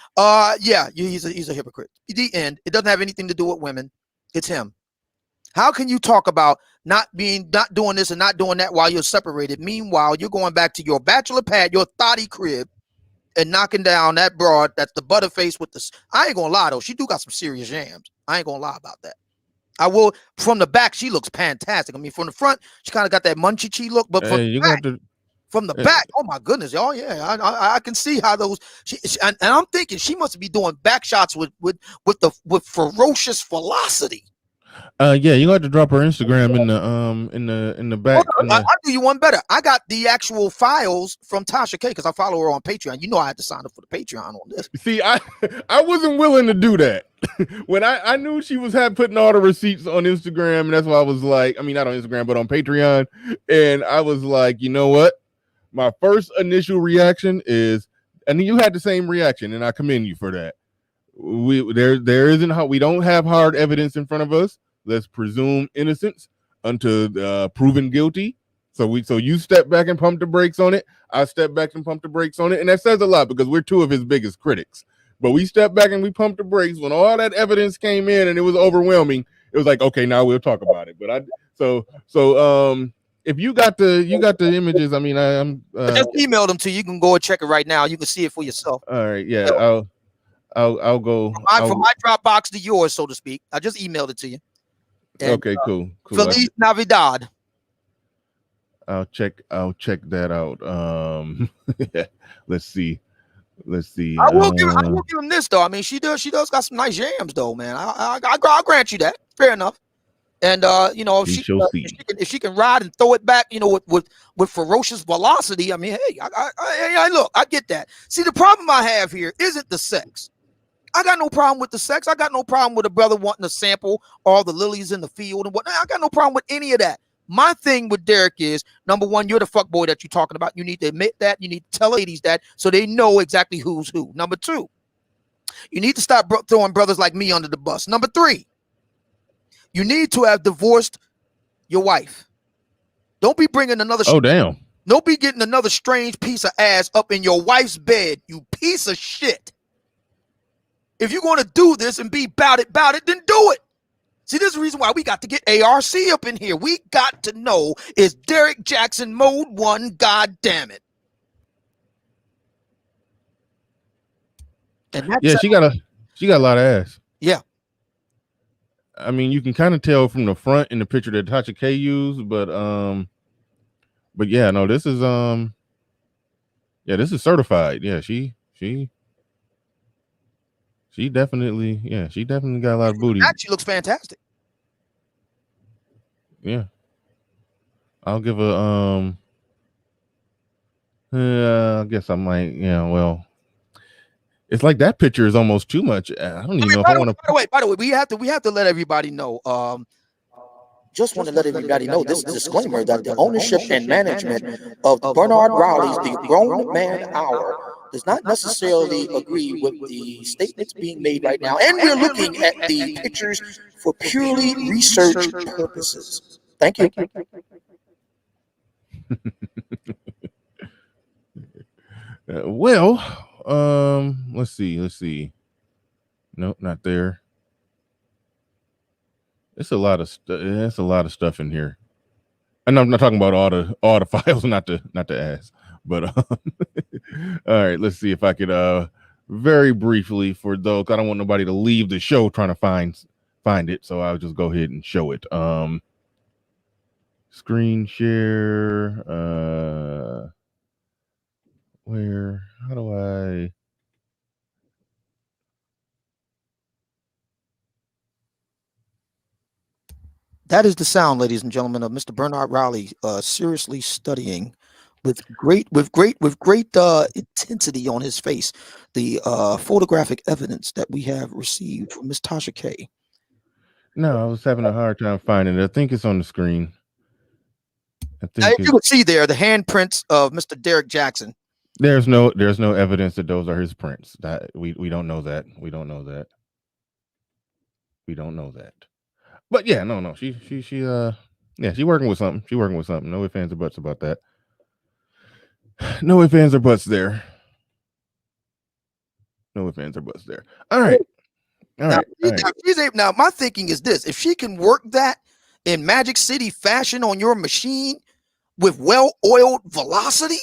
Yeah, he's a hypocrite. The end. It doesn't have anything to do with women. It's him. How can you talk about not doing this and not doing that while you're separated? Meanwhile, you're going back to your bachelor pad, your thotty crib, and knocking down that broad that's the butterface with the. I ain't gonna lie though, she do got some serious jams. I ain't gonna lie about that. I will. From the back, she looks fantastic. I mean, from the front, she kind of got that munchie look, but from the back, oh my goodness, oh yeah, I can see how those. And I'm thinking she must be doing back shots with ferocious velocity. Yeah, you got to drop her Instagram in the back. I'll do you one better. I got the actual files from Tasha K because I follow her on Patreon. You know I had to sign up for the Patreon on this. See, I wasn't willing to do that when I knew she was putting all the receipts on Instagram, and that's why I was like, I mean, not on Instagram, but on Patreon, and I was like, you know what? My first initial reaction is, and you had the same reaction, and I commend you for that. We don't have hard evidence in front of us. Let's presume innocence until proven guilty. So you step back and pump the brakes on it. I step back and pump the brakes on it. And that says a lot because we're two of his biggest critics. But we stepped back and we pumped the brakes when all that evidence came in and it was overwhelming. It was like, okay, now we'll talk about it. But if you got the images, I mean, I just emailed them to you. You can go and check it right now. You can see it for yourself. All right, yeah. I'll go from my Dropbox to yours, so to speak. I just emailed it to you. And, okay, cool. Feliz Navidad. I'll check that out. Let's see. I will give him this though. I mean, she does got some nice jams though, man. I'll grant you that. Fair enough. And you know, We shall see. if she can ride and throw it back, you know, with ferocious velocity, I mean, hey, I look, I get that. See, the problem I have here isn't the sex. I got no problem with the sex. I got no problem with a brother wanting to sample all the lilies in the field and whatnot. I got no problem with any of that. My thing with Derrick is, number one, you're the fuck boy that you're talking about. You need to admit that. You need to tell ladies that so they know exactly who's who. Number two, you need to stop throwing brothers like me under the bus. Number three, you need to have divorced your wife. Don't be bringing another. Oh, damn. Don't be getting another strange piece of ass up in your wife's bed, you piece of shit. If you're going to do this and be about it, then do it. See, this is the reason why we got to get ARC up in here. We got to know, is Derrick Jaxn mode 1? God damn it. And that's yeah, she got a lot of ass. Yeah. I mean, you can kind of tell from the front in the picture that Tasha K used, but yeah, no, this is this is certified. Yeah, she definitely, she definitely got a lot of booty. She looks fantastic. Yeah. I'll give a I guess I might, well, it's like that picture is almost too much. I don't even know if I want to. By the way, we have to let everybody know. Just want to let everybody know this disclaimer that the ownership and management of Bernard Riley's The Grown Man Hour does not necessarily agree with the statements being made right now. And we're looking at the pictures for purely research purposes. Thank you. Let's see. Nope, not there. It's a lot of it's a lot of stuff in here. And I'm not talking about all the files, not the ass. But all right, let's see if I could very briefly, for those, I don't want nobody to leave the show trying to find it, so I'll just go ahead and show it. Screen share, how do I? That is the sound, ladies and gentlemen, of Mr. Bernard Riley seriously studying with great intensity on his face the photographic evidence that we have received from Miss Tasha K. No, I was having a hard time finding it. I think it's on the screen. Now, you can see there the handprints of Mr. Derrick Jaxn. There's no evidence that those are his prints. That we don't know that. We don't know that. But yeah, no. She working with something. No ifs, ands, or buts about that. No ifs, ands, or buts there. All right. Now, my thinking is this: if she can work that in Magic City fashion on your machine with well-oiled velocity,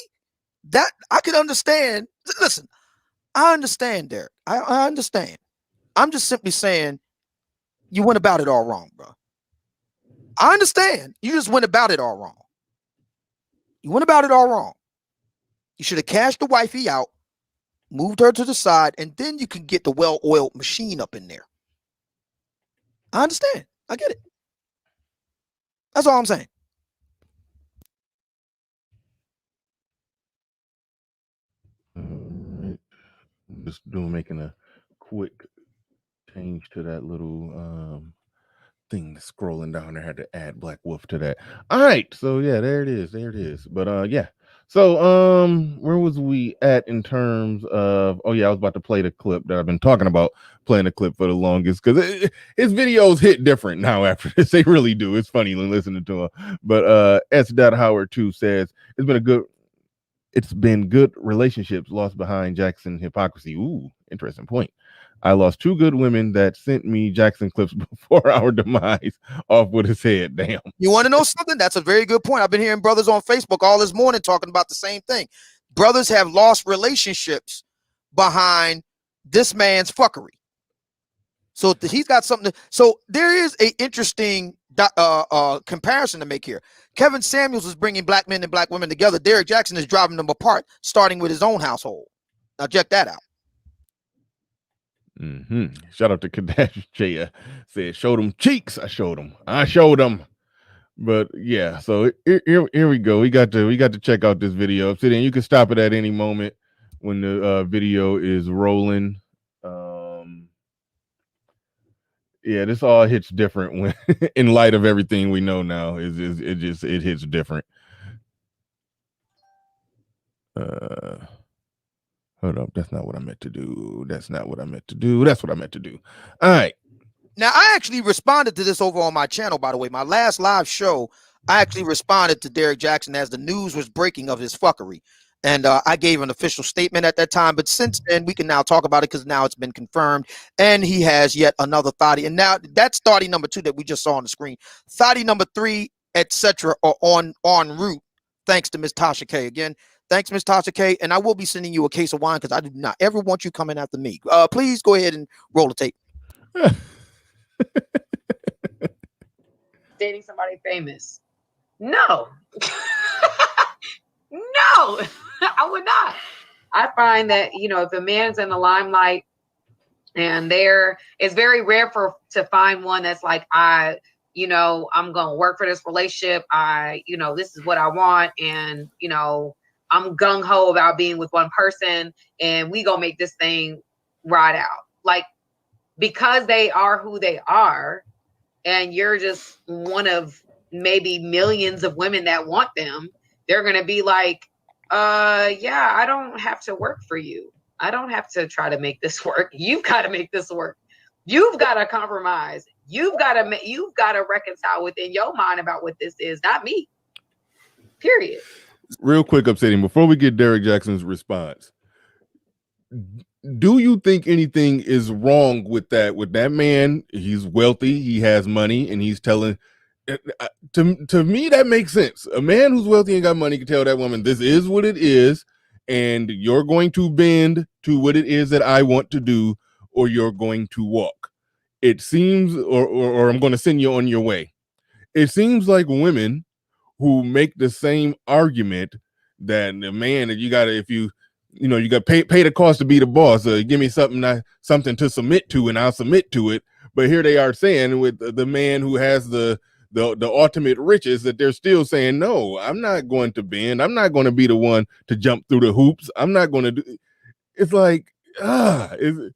that I could understand. Listen, I understand, Derrick. I understand. I'm just simply saying you went about it all wrong, bro. I understand. You just went about it all wrong. You should have cashed the wifey out, moved her to the side, and then you can get the well-oiled machine up in there. I understand. I get it. That's all I'm saying. Just making a quick change to that little thing scrolling down there. Had to add Black Wolf to that. All right, so yeah, there it is. But yeah, so where was we at in terms of? Oh yeah, I was about to play the clip that I've been talking about, playing the clip for the longest, because his videos hit different now after this. They really do. It's funny listening to him. But S. Howard 2 says it's been good relationships lost behind Jaxn hypocrisy. Ooh, interesting point. I lost 2 good women that sent me Jaxn clips before our demise off with his head. Damn. You want to know something? That's a very good point. I've been hearing brothers on Facebook all this morning talking about the same thing. Brothers have lost relationships behind this man's fuckery. So he's got something. So there is a interesting comparison to make here. Kevin Samuels is bringing black men and black women together. Derrick Jaxn is driving them apart, starting with his own household. Now check that out. Shout out to Kardashian. Said, "Showed them cheeks. I showed them. I showed them." But yeah, so here we go. We got to check out this video. Obsidian, you can stop it at any moment when the video is rolling. Yeah, this all hits different when, in light of everything we know now. It hits different. Hold up, that's not what I meant to do. That's not what I meant to do. That's what I meant to do. All right. Now, I actually responded to this over on my channel, by the way. My last live show, I actually responded to Derrick Jaxn as the news was breaking of his fuckery. And I gave an official statement at that time. But since then, we can now talk about it because now it's been confirmed. And he has yet another thotty. And now that's thotty number 2 that we just saw on the screen. Thotty number 3, etc. are on route, thanks to Miss Tasha K. Again, thanks, Miss Tasha K. And I will be sending you a case of wine because I do not ever want you coming after me. Please go ahead and roll the tape. Dating somebody famous? No. No, I would not. I find that, you know, if a man's in the limelight and it's very rare to find one that's like, I'm going to work for this relationship. This is what I want. And, I'm gung ho about being with one person and we gonna make this thing ride out. Like, because they are who they are and you're just one of maybe millions of women that want them, they're going to be like, yeah, I don't have to work for you. I don't have to try to make this work. You've got to make this work. You've got to compromise. You've got to reconcile within your mind about what this is, not me. Period. Real quick, Obsidian, before we get Derrick Jaxn's response, do you think anything is wrong with that? With that man, he's wealthy, he has money, and he's telling. To me, that makes sense. A man who's wealthy and got money can tell that woman, "This is what it is, and you're going to bend to what it is that I want to do, or you're going to walk." It seems, or I'm going to send you on your way. It seems like women who make the same argument that the man that you got to, if you got to pay the cost to be the boss. Give me something to submit to, and I'll submit to it. But here they are saying with the man who has the ultimate riches that they're still saying, no, I'm not going to bend. I'm not going to be the one to jump through the hoops. I'm not going to do. It's like, it's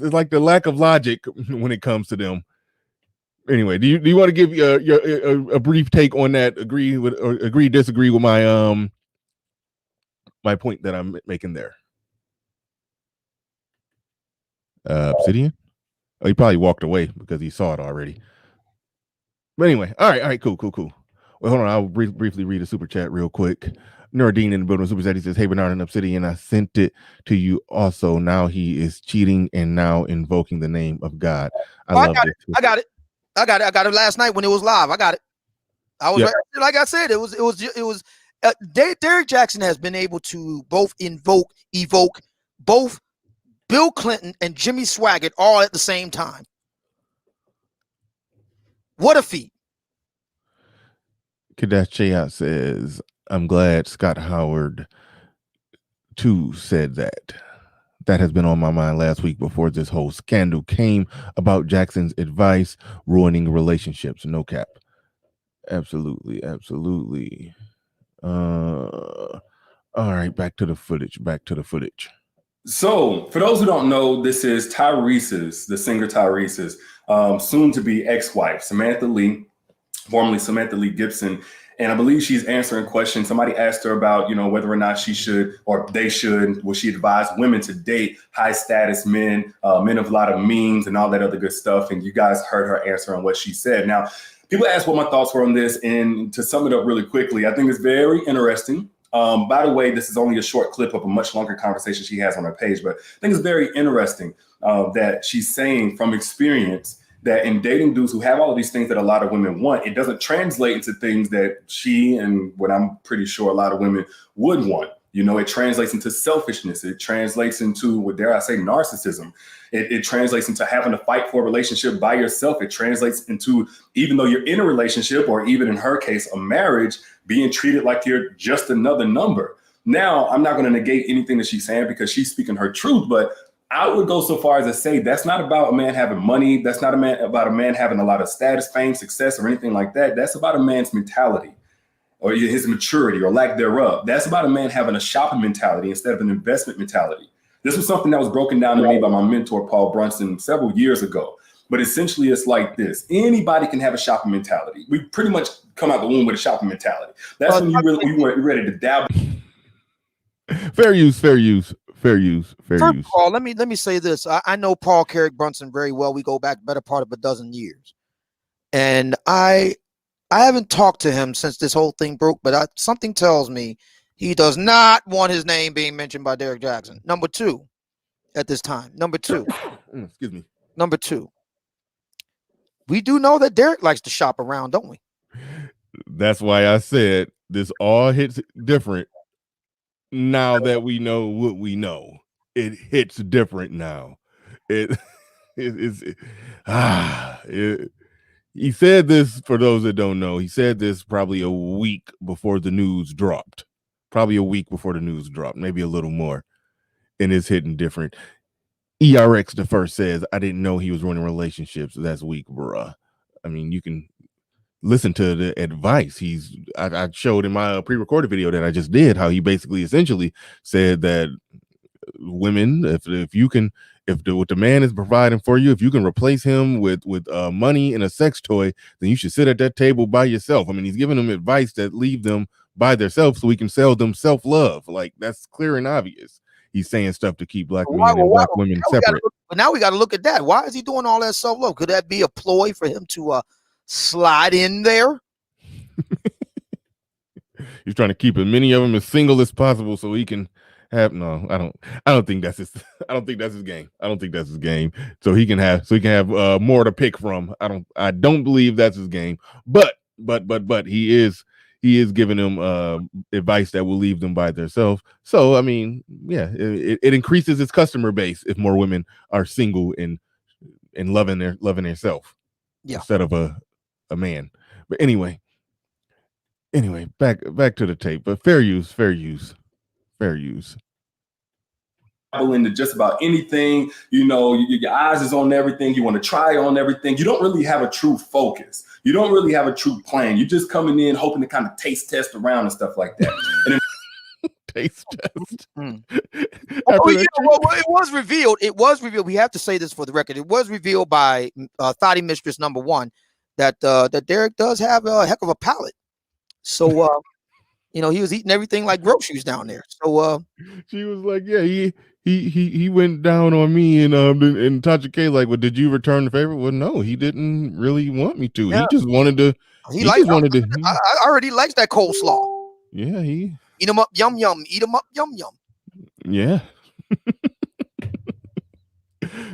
like the lack of logic when it comes to them. Anyway, do you want to give a brief take on that? Disagree with my my point that I'm making there? Obsidian? Oh, he probably walked away because he saw it already. But anyway, all right, cool. Well, hold on, I'll briefly read a super chat real quick. Nuruddin in the building, super chat. He says, "Hey Bernard and Obsidian, I sent it to you also. Now he is cheating and now invoking the name of God." I got it last night when it was live. I got it. I was right, like I said, it was Derrick Jaxn has been able to both evoke both Bill Clinton and Jimmy Swaggart all at the same time. What a feat. Kadesh Chayat says, "I'm glad Scott Howard too said that. That has been on my mind last week before this whole scandal came about Jackson's advice ruining relationships. No cap." Absolutely. All right, back to the footage. So, for those who don't know, this is the singer Tyrese's soon to be ex-wife, Samantha Lee, formerly Samantha Lee Gibson. And I believe she's answering questions. Somebody asked her about, whether or not she should, or they should, will she advise women to date high status men, men of a lot of means and all that other good stuff. And you guys heard her answer on what she said. Now, people asked what my thoughts were on this. And to sum it up really quickly, I think it's very interesting. By the way, this is only a short clip of a much longer conversation she has on her page, but I think it's very interesting that she's saying from experience that in dating dudes who have all of these things that a lot of women want, it doesn't translate into things that she and what I'm pretty sure a lot of women would want. It translates into selfishness. It translates into, what dare I say, narcissism. It translates into having to fight for a relationship by yourself. It translates into, even though you're in a relationship, or even in her case, a marriage, being treated like you're just another number. Now, I'm not going to negate anything that she's saying because she's speaking her truth, but I would go so far as to say that's not about a man having money. That's not about a man having a lot of status, fame, success, or anything like that. That's about a man's mentality or his maturity or lack thereof. That's about a man having a shopping mentality instead of an investment mentality. This was something that was broken down to me by my mentor, Paul Brunson, several years ago. But essentially, it's like this. Anybody can have a shopping mentality. We pretty much come out the womb with a shopping mentality. That's when you were ready to dabble. Fair use. First of all, let me say this. I know Paul Carrick Brunson very well. We go back better part of a dozen years. And I haven't talked to him since this whole thing broke, but something tells me he does not want his name being mentioned by Derrick Jaxn. Number two, at this time. Number two. Excuse me. Number two. We do know that Derrick likes to shop around, don't we? That's why I said this all hits different now that we know what we know. It hits different now. He said this, for those that don't know, he said this probably a week before the news dropped. Maybe a little more. And it's hitting different. ERX the first says, I didn't know he was running relationships. That's weak, bruh. I mean, you can listen to the advice. I showed in my pre-recorded video that I just did how he basically essentially said that women, if what the man is providing for you, if you can replace him with money and a sex toy, then you should sit at that table by yourself. I mean, he's giving them advice that leave them by themselves so we can sell them self-love. Like, that's clear and obvious. He's saying stuff to keep black men and black women separate. But now we got to look at that. Why is he doing all that self-love? Could that be a ploy for him to slide in there? He's trying to keep as many of them as single as possible so he can have I don't think that's his game. So he can have more to pick from. I don't believe that's his game. But he is giving them advice that will leave them by themselves. So I mean, yeah, it increases its customer base if more women are single and loving themselves, instead of a man. But anyway, back to the tape. But fair use. Into just about anything, your eyes is on everything. You want to try on everything. You don't really have a true focus. You don't really have a true plan. You're just coming in hoping to kind of taste test around and stuff like that. And then taste test. It was revealed. We have to say this for the record. It was revealed by Thotty Mistress number one that Derrick does have a heck of a palate. So he was eating everything like groceries down there. So she was like, yeah, he went down on me and Tasha K like, well, did you return the favor? Well, no, he didn't really want me to. Yeah. He just wanted to. I already likes that coleslaw. Yeah, he eat them up, yum yum. Eat them up, yum yum. Yeah.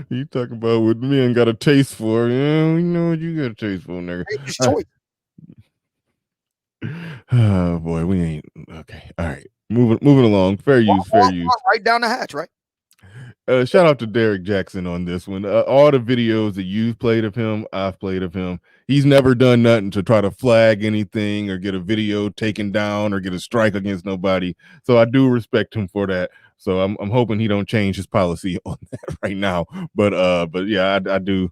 You talk about what men got a taste for? Yeah, we know what you got a taste for, nigga. Oh boy, we ain't okay. All right, moving along. Fair use. Right down the hatch, right? Shout out to Derrick Jaxn on this one. All the videos that you've played of him, I've played of him. He's never done nothing to try to flag anything or get a video taken down or get a strike against nobody. So I do respect him for that. So I'm hoping he don't change his policy on that right now. But yeah, I do.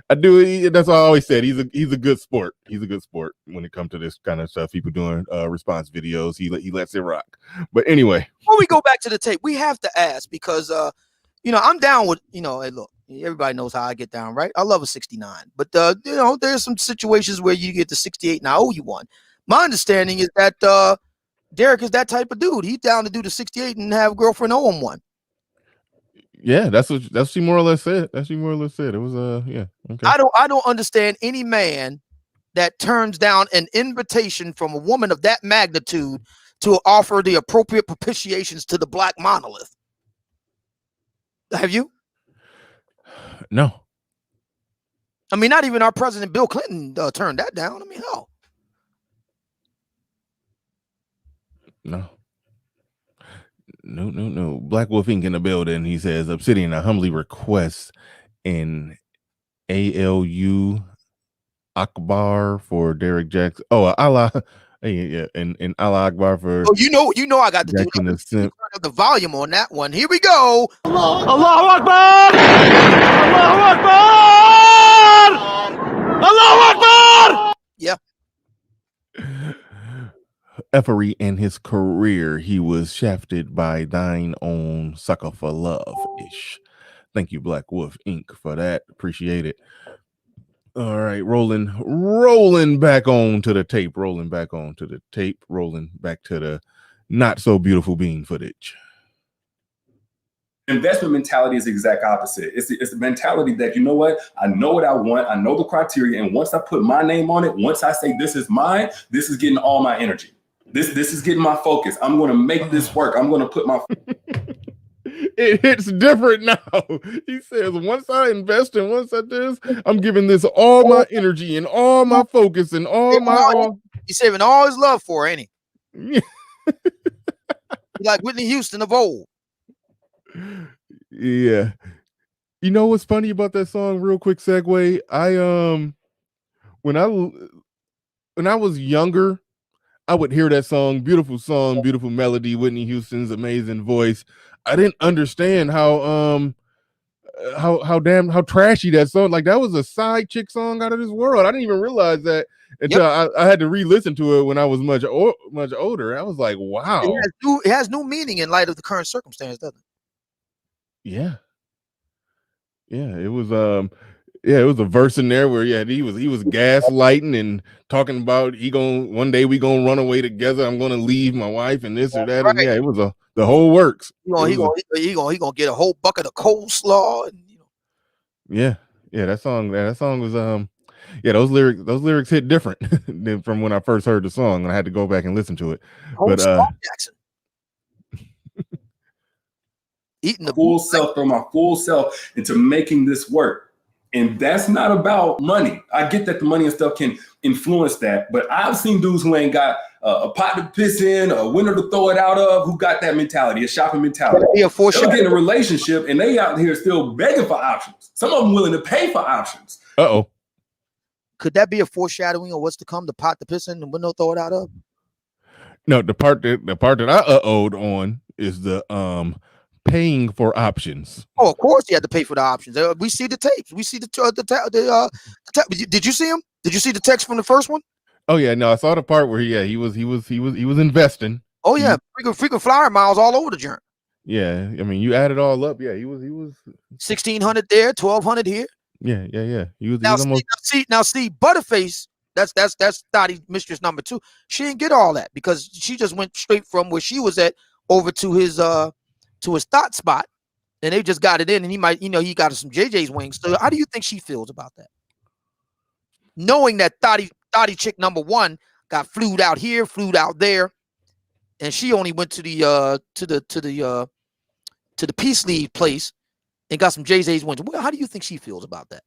That's what I always said. He's a good sport. He's a good sport when it comes to this kind of stuff. People doing response videos. He lets it rock. But anyway, before we go back to the tape, we have to ask because I'm down with hey, look, everybody knows how I get down, right? I love a 69, but there's some situations where you get to 68 and I owe you one. My understanding is that Derrick is that type of dude. He's down to do the 68 and have a girlfriend owe him one. Yeah, that's what she more or less said. It was yeah. Okay. I don't understand any man that turns down an invitation from a woman of that magnitude to offer the appropriate propitiations to the black monolith. Have you? No. I mean, not even our president Bill Clinton turned that down. I mean, how? No. Black Wolf Inc. in the building. He says, Obsidian, I humbly request an ALU Akbar for Derrick Jaxn. Oh, Allah Hey, yeah, and Allah Akbar for Oh, you know, I got to do Jackson the that. Simp. Turn up the volume on that one. Here we go. Allahu Akbar! Allahu Akbar! Allahu Akbar! Yeah. Effery in his career, he was shafted by thine own sucker for love ish. Thank you, Black Wolf Inc. for that. Appreciate it. All right, rolling back on to the tape, rolling back to the not so beautiful bean footage. Investment mentality is the exact opposite. It's the mentality that, you know what I want, I know the criteria, and once I put my name on it, once I say this is mine, this is getting all my energy. This is getting my focus. I'm going to make this work. I'm going to put my It hits different now. He says, once I invest and once I do this, I'm giving this all my energy and all my focus and all my all. He's saving all his love for her, ain't he? Yeah. Like Whitney Houston of old. Yeah. You know what's funny about that song? Real quick segue. When I was younger, I would hear that song, beautiful melody, Whitney Houston's amazing voice. I didn't understand how trashy that song. Like, that was a Side Chick song out of this world. I didn't even realize that until I had to re-listen to it when I was much older. I was like, wow. It has new meaning in light of the current circumstance, doesn't it? Yeah. It was it was a verse in there where he was gaslighting and talking about one day we gonna run away together. I'm gonna leave my wife and this or that. Right. And it was the whole works. He gonna get a whole bucket of coleslaw. And, Yeah, that song was those lyrics hit different than from when I first heard the song, and I had to go back and listen to it. But Jackson. Eating the full self, throw my full self into making this work. And that's not about money. I get that the money and stuff can influence that, but I've seen dudes who ain't got a pot to piss in, a window to throw it out of, who got that mentality, a shopping mentality. They'll get in a relationship and they out here still begging for options. Some of them willing to pay for options. Could that be a foreshadowing of what's to come? The pot to piss in, the window throw it out of? No, the part that I owed on is the paying for options. Oh, of course he had to pay for the options. We see the tapes. We see the did you see him? Did you see the text from the first one? Oh yeah, no, I saw the part where he was investing. Oh yeah, freaking flyer miles all over the joint. Yeah, I mean, you add it all up. Yeah, he was 1,600 there, 1,200 here. Yeah. He was Now almost... see, Butterface. That's Dottie mistress number 2. She didn't get all that because she just went straight from where she was at over to his thought spot, and they just got it in, and he got some JJ's wings. So how do you think she feels about that? Knowing that Thotty chick number 1 got flued out here, flued out there, and she only went to the peace leave place and got some JJ's wings. Well, how do you think she feels about that?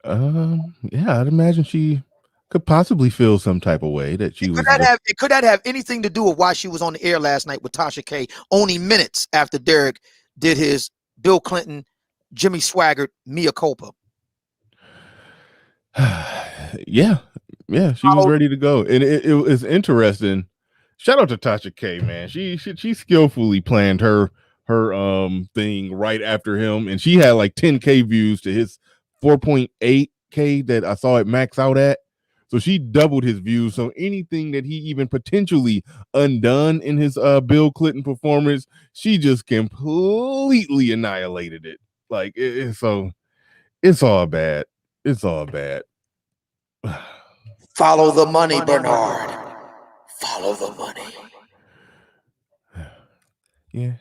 Yeah, I'd imagine she could possibly feel some type of way that she was. Could that have anything to do with why she was on the air last night with Tasha K only minutes after Derrick did his Bill Clinton, Jimmy Swaggart, mea culpa? Yeah, she was ready to go, and it was interesting. Shout out to Tasha K, man. She skillfully planned her thing right after him, and she had like 10K views to his 4.8K that I saw it max out at. So she doubled his views. So anything that he even potentially undone in his Bill Clinton performance, she just completely annihilated it. Like it's all bad. It's all bad. Follow the money, Bernard. Follow the money. Yeah,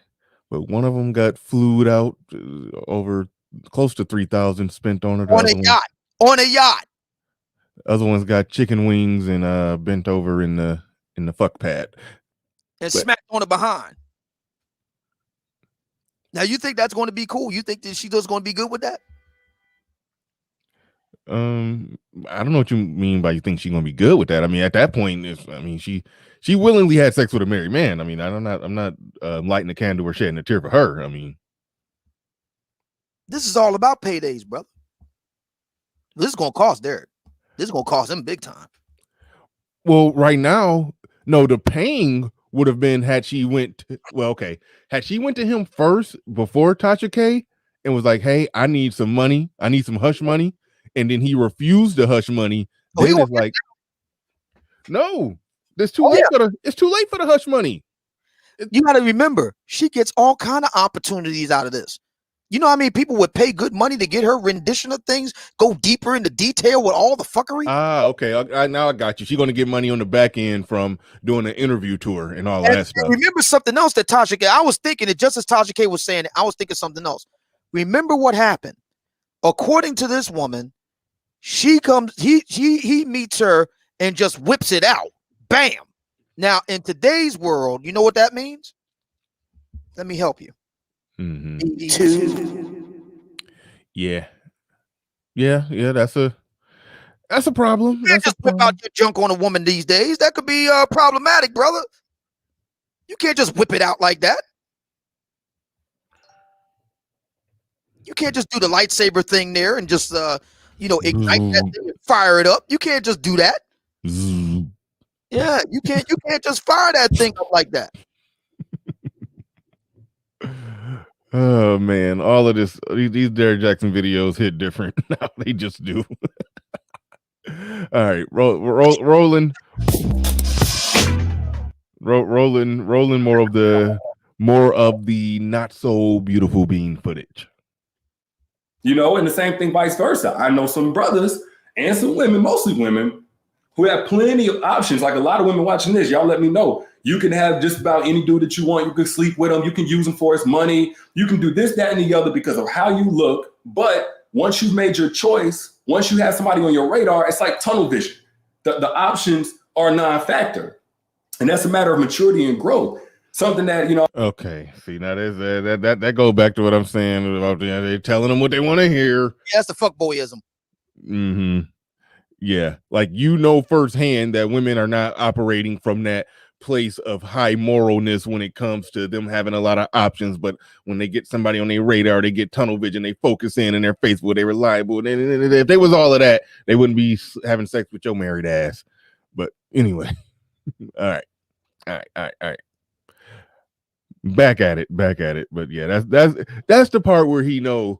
but one of them got flued out over close to 3,000 spent on it. On a yacht. Other ones got chicken wings and bent over in the fuck pad and smacked on the behind. Now you think that's going to be cool? You think that she just going to be good with that? I don't know what you mean by you think she's gonna be good with that. I mean, at that point, she willingly had sex with a married man. I mean, I'm not lighting a candle or shedding a tear for her. I mean, this is all about paydays, brother. This is gonna cost Derrick. This is gonna cost him big time. Well, right now, no, the paying would have been had she went had she went to him first before Tasha K and was like, hey, I need some money, I need some hush money, and then he refused the hush money, Oh, he then it's gonna like, no, it's too Oh, late yeah. it's too late for the hush money. You got to remember, she gets all kind of opportunities out of this. You know how many people would pay good money to get her rendition of things, go deeper into detail with all the fuckery? Okay. Now I got you. She's going to get money on the back end from doing an interview tour and all of that stuff. Remember something else that Tasha K, I was thinking it just as Tasha K was saying it, I was thinking something else. Remember what happened. According to this woman, she comes, he meets her and just whips it out. Bam. Now, in today's world, you know what that means? Let me help you. Yeah. That's a problem. You can't just whip out your junk on a woman these days. That could be problematic, brother. You can't just whip it out like that. You can't just do the lightsaber thing there and just ignite that thing and fire it up. You can't just do that. Yeah, you can't just fire that thing up like that. Oh man, all of these Derrick Jaxn videos hit different now. They just do. All right, rolling more of the not so beautiful bean footage. You know, and the same thing vice versa. I know some brothers and some women, mostly women, who have plenty of options. Like a lot of women watching this, y'all let me know. You can have just about any dude that you want. You can sleep with him. You can use him for his money. You can do this, that, and the other because of how you look. But once you've made your choice, once you have somebody on your radar, it's like tunnel vision. The options are non-factor. And that's a matter of maturity and growth. Something that, Okay, see, now there's that goes back to what I'm saying about they're telling them what they want to hear. Yeah, that's the fuckboyism. Yeah, like firsthand that women are not operating from that place of high moralness when it comes to them having a lot of options, but when they get somebody on their radar, they get tunnel vision, they focus in and they're faithful, they're reliable. And if they was all of that, they wouldn't be having sex with your married ass. But anyway, all right. Back at it. But yeah, that's the part where he's on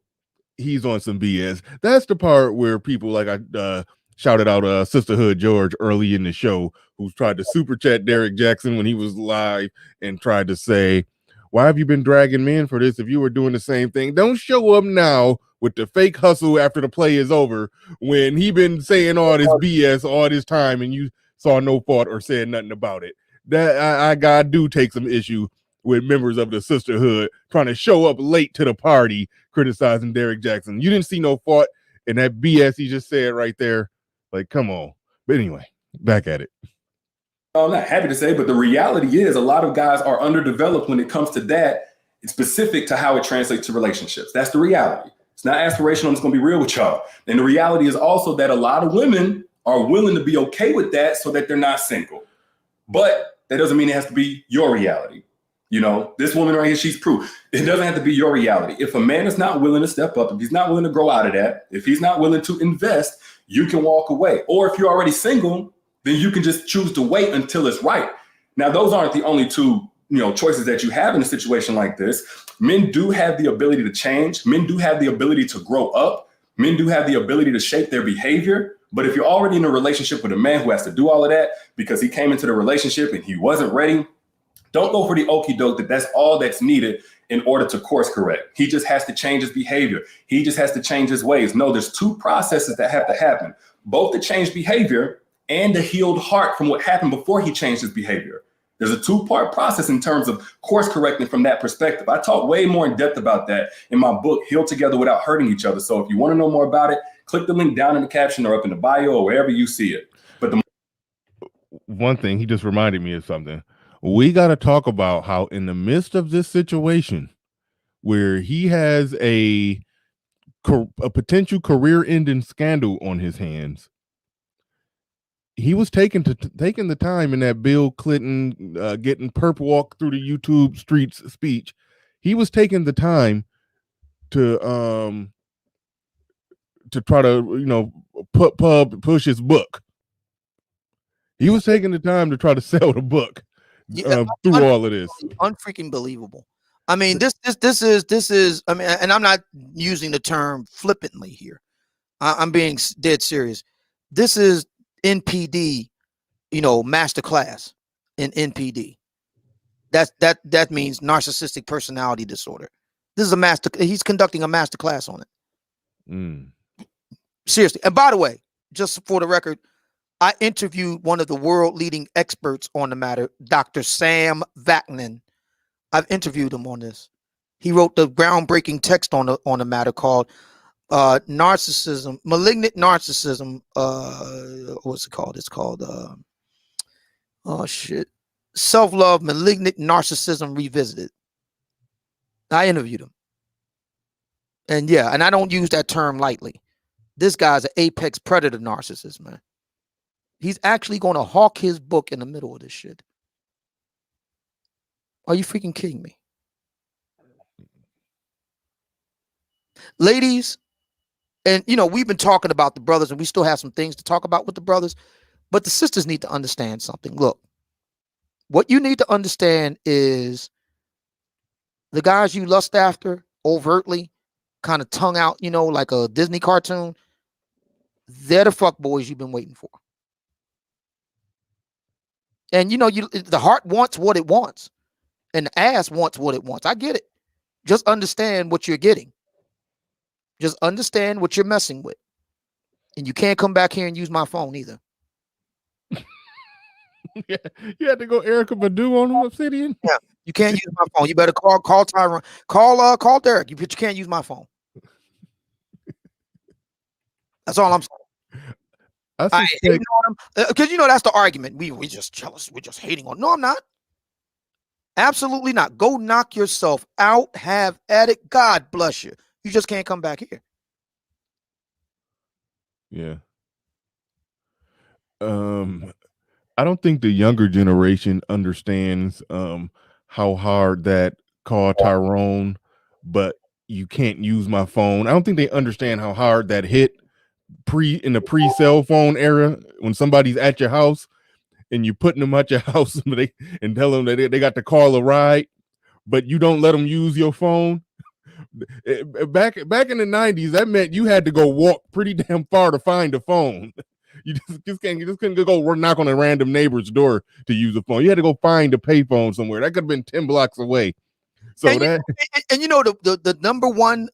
some BS. That's the part where people like I shouted out Sisterhood George early in the show, who's tried to super chat Derrick Jaxn when he was live and tried to say, why have you been dragging men for this if you were doing the same thing? Don't show up now with the fake hustle after the play is over when he been saying all this BS all this time and you saw no fault or said nothing about it. That I do take some issue with members of the sisterhood trying to show up late to the party criticizing Derrick Jaxn. You didn't see no fault in that BS he just said right there. Like, come on. But anyway, back at it. I'm not happy to say, but the reality is a lot of guys are underdeveloped when it comes to that. It's specific to how it translates to relationships. That's the reality. It's not aspirational. I'm just going to be real with y'all. And the reality is also that a lot of women are willing to be okay with that so that they're not single. But that doesn't mean it has to be your reality. This woman right here, she's proof. It doesn't have to be your reality. If a man is not willing to step up, if he's not willing to grow out of that, if he's not willing to invest, you can walk away. Or if you're already single, then you can just choose to wait until it's right. Now, those aren't the only two, choices that you have in a situation like this. Men do have the ability to change. Men do have the ability to grow up. Men do have the ability to shape their behavior. But if you're already in a relationship with a man who has to do all of that because he came into the relationship and he wasn't ready, don't go for the okie doke that's all that's needed in order to course correct. He just has to change his behavior. He just has to change his ways. No, there's two processes that have to happen, both the change behavior and the healed heart from what happened before he changed his behavior. There's a two-part process in terms of course correcting from that perspective. I talk way more in depth about that in my book, Heal Together Without Hurting Each Other. So if you want to know more about it, click the link down in the caption or up in the bio or wherever you see it. But one thing, he just reminded me of something. We got to talk about how in the midst of this situation where he has a potential career-ending scandal on his hands, he was taking the time in that Bill Clinton getting perp walk through the YouTube streets speech. He was taking the time to try to push his book. He was taking the time to try to sell the book through all of this. Unfreaking believable. I mean, this is. I mean, and I'm not using the term flippantly here. I'm being dead serious. This is NPD, master class in NPD. That means narcissistic personality disorder. This is a master. He's conducting a master class on it. Seriously. And by the way, just for the record, I interviewed one of the world leading experts on the matter, Dr. Sam Vaknin. I've interviewed him on this. He wrote the groundbreaking text on the matter called narcissism, malignant narcissism. What's it called? It's called self-love, malignant narcissism revisited. I interviewed him, and I don't use that term lightly. This guy's an apex predator narcissist, man. He's actually going to hawk his book in the middle of this shit. Are you freaking kidding me? Ladies, and we've been talking about the brothers, and we still have some things to talk about with the brothers, but the sisters need to understand something. Look, what you need to understand is the guys you lust after overtly, kind of tongue out, like a Disney cartoon, they're the fuck boys you've been waiting for. And the heart wants what it wants, and the ass wants what it wants. I get it. Just understand what you're getting. Just understand what you're messing with. And you can't come back here and use my phone either. Yeah, you had to go Erica Badu on Obsidian. Yeah, you can't use my phone. You better call Tyrone. Call Derrick. You can't use my phone. That's all I'm saying. I hating on him because that's the argument. We just jealous. We're just hating on. No, I'm not. Absolutely not. Go knock yourself out. Have at it. God bless you. You just can't come back here. Yeah. I don't think the younger generation understands how hard that call Tyrone, but you can't use my phone. I don't think they understand how hard that hit in the pre-cell phone era when somebody's at your house and you're putting them at your house and tell them that they got to call a ride, but you don't let them use your phone. Back in the 90s, that meant you had to go walk pretty damn far to find a phone. You just couldn't go knock on a random neighbor's door to use a phone. You had to go find a payphone somewhere. That could have been 10 blocks away. So the number one,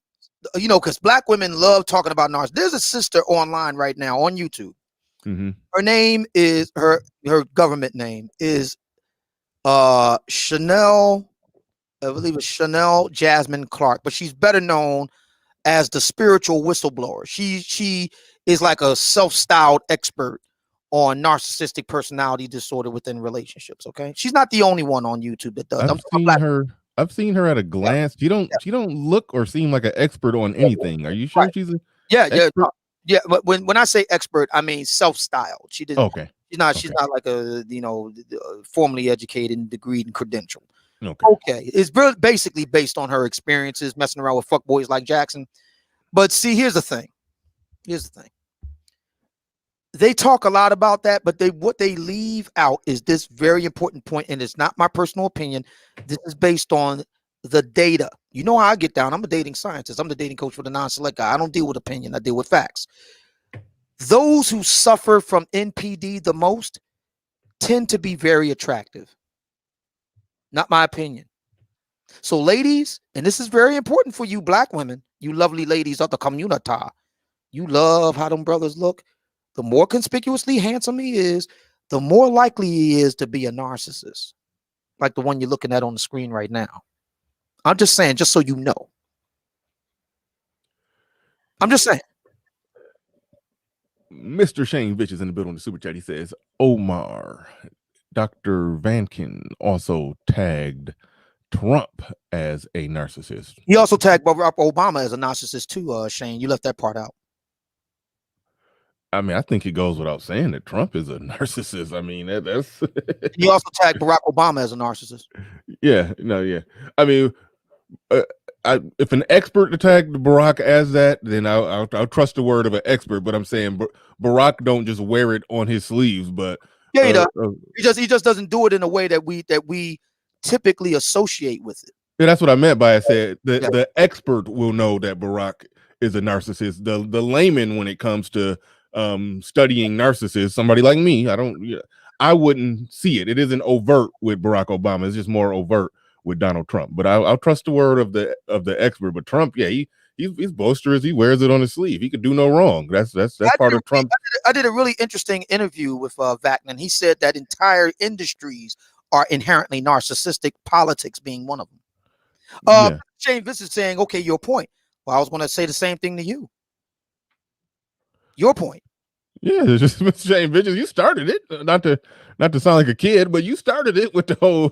because black women love talking about narcissism. There's a sister online right now on YouTube. Mm-hmm. Her name is her government name is Chanel. I believe it's Chanel Jasmine Clark, but she's better known as the spiritual whistleblower. She is like a self-styled expert on narcissistic personality disorder within relationships. Okay, she's not the only one on YouTube that does. I've seen her at a glance. Yeah. She don't look or seem like an expert on anything. Are you sure she's a expert? Yeah. But when I say expert, I mean self-styled. She didn't. Okay. She's not like a formally educated and degreed and credentialed. Okay. It's basically based on her experiences messing around with fuckboys like Jaxn. But see, here's the thing. They talk a lot about that, but what they leave out is this very important point, and it's not my personal opinion. This is based on the data. You know how I get down. I'm a dating scientist. I'm the dating coach for the non-select guy. I don't deal with opinion. I deal with facts. Those who suffer from NPD the most tend to be very attractive. Not my opinion. So ladies, and this is very important for you black women, you lovely ladies of the community, you love how them brothers look. The more conspicuously handsome he is, the more likely he is to be a narcissist, like the one you're looking at on the screen right now. I'm just saying, just so you know. I'm just saying. Mr. Shane Vitch is in the building on the super chat. He says, Omar, Dr. Vankin also tagged Trump as a narcissist. He also tagged Barack Obama as a narcissist too, Shane. You left that part out. I mean, I think it goes without saying that Trump is a narcissist. I mean, that's. He also tagged Barack Obama as a narcissist. Yeah, no, yeah. I mean, if an expert tagged Barack as that, then I'll trust the word of an expert. But I'm saying Barack don't just wear it on his sleeves. But Yeah, he does. He just doesn't do it in a way that we typically associate with it. Yeah, that's what I meant by I said Yeah. the expert will know that Barack is a narcissist. The layman, when it comes to studying narcissists, somebody like me, I wouldn't see it. It isn't overt with Barack Obama. It's just more overt with Donald Trump. But I'll trust the word of the expert. But Trump, yeah, he's boisterous. He wears it on his sleeve. He could do no wrong. That's part of Trump. I did a really interesting interview with Vaknin. He said that entire industries are inherently narcissistic, politics being one of them. Yeah. Shane Viss is saying, okay, your point. Well, I was going to say the same thing to you. Your point. Yeah, it's just Mr. Shane Viss, you started it. Not to sound like a kid, but you started it with the whole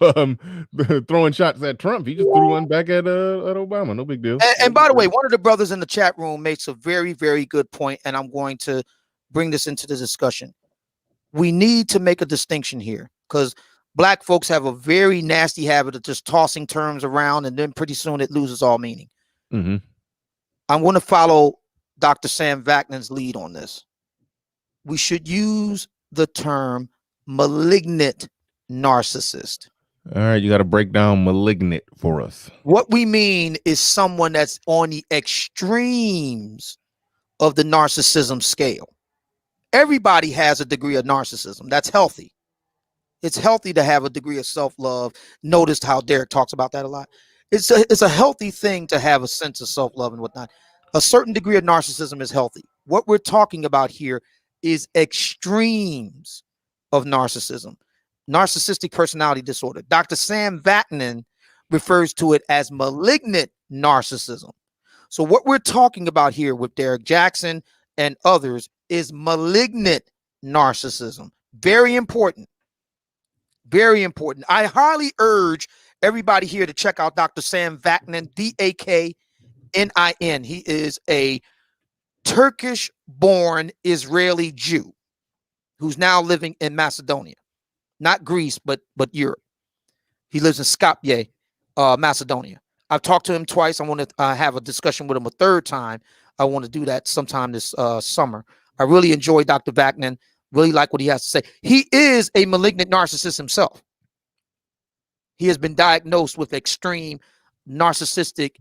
throwing shots at Trump. He just threw one back at Obama. No big deal. And by the way, one of the brothers in the chat room makes a very, very good point, and I'm going to bring this into the discussion. We need to make a distinction here because Black folks have a very nasty habit of just tossing terms around, and then pretty soon it loses all meaning. Mm-hmm. I'm going to follow Dr. Sam Vaknin's lead on this. We should use the term malignant narcissist. All right, you got to break down malignant for us. What we mean is someone that's on the extremes of the narcissism scale. Everybody has a degree of narcissism. That's healthy. It's healthy to have a degree of self-love. Notice how Derrick talks about that a lot. It's a healthy thing to have a sense of self-love and whatnot. A certain degree of narcissism is healthy. What we're talking about here is extremes of narcissism, narcissistic personality disorder. Dr. Sam Vaknin refers to it as malignant narcissism. So what we're talking about here with Derrick Jaxn and others is malignant narcissism. Very important. Very important. I highly urge everybody here to check out Dr. Sam Vaknin, Vaknin. He is a Turkish-born Israeli Jew who's now living in Macedonia, not Greece, but Europe. He lives in Skopje, Macedonia. I've talked to him twice. I want to have a discussion with him a third time. I want to do that sometime this summer. I really enjoy Dr. Vaknin. Really like what he has to say. He is a malignant narcissist himself. He has been diagnosed with extreme narcissistic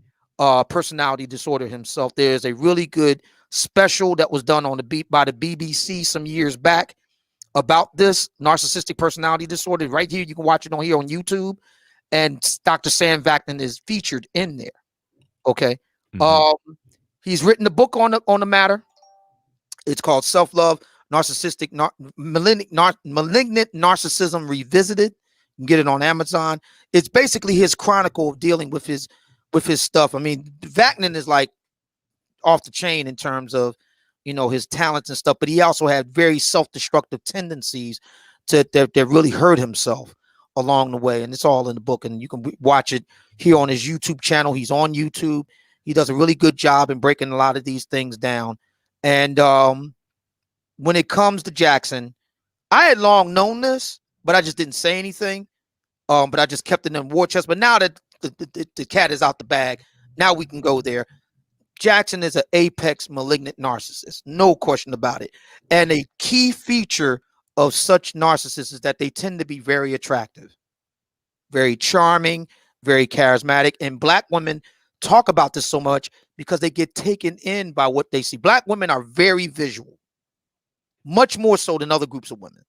personality disorder himself. There's a really good special that was done on by the BBC some years back about this narcissistic personality disorder. Right here, you can watch it on YouTube, and Dr. Sam Vaknin is featured in there. Okay, he's written a book on the matter. It's called Self-Love, Malignant Narcissism Revisited. You can get it on Amazon. It's basically his chronicle of dealing with his stuff. I mean, Vaknin is like off the chain in terms of, his talents and stuff, but he also had very self-destructive tendencies that really hurt himself along the way. And it's all in the book, and you can watch it here on his YouTube channel. He's on YouTube. He does a really good job in breaking a lot of these things down. And when it comes to Jaxn, I had long known this, but I just didn't say anything. But I just kept it in war chest. But now that the cat is out the bag, now we can go there. Jaxn is an apex malignant narcissist, no question about it. And a key feature of such narcissists is that they tend to be very attractive, very charming, very charismatic. And Black women talk about this so much because they get taken in by what they see. Black women are very visual, much more so than other groups of women.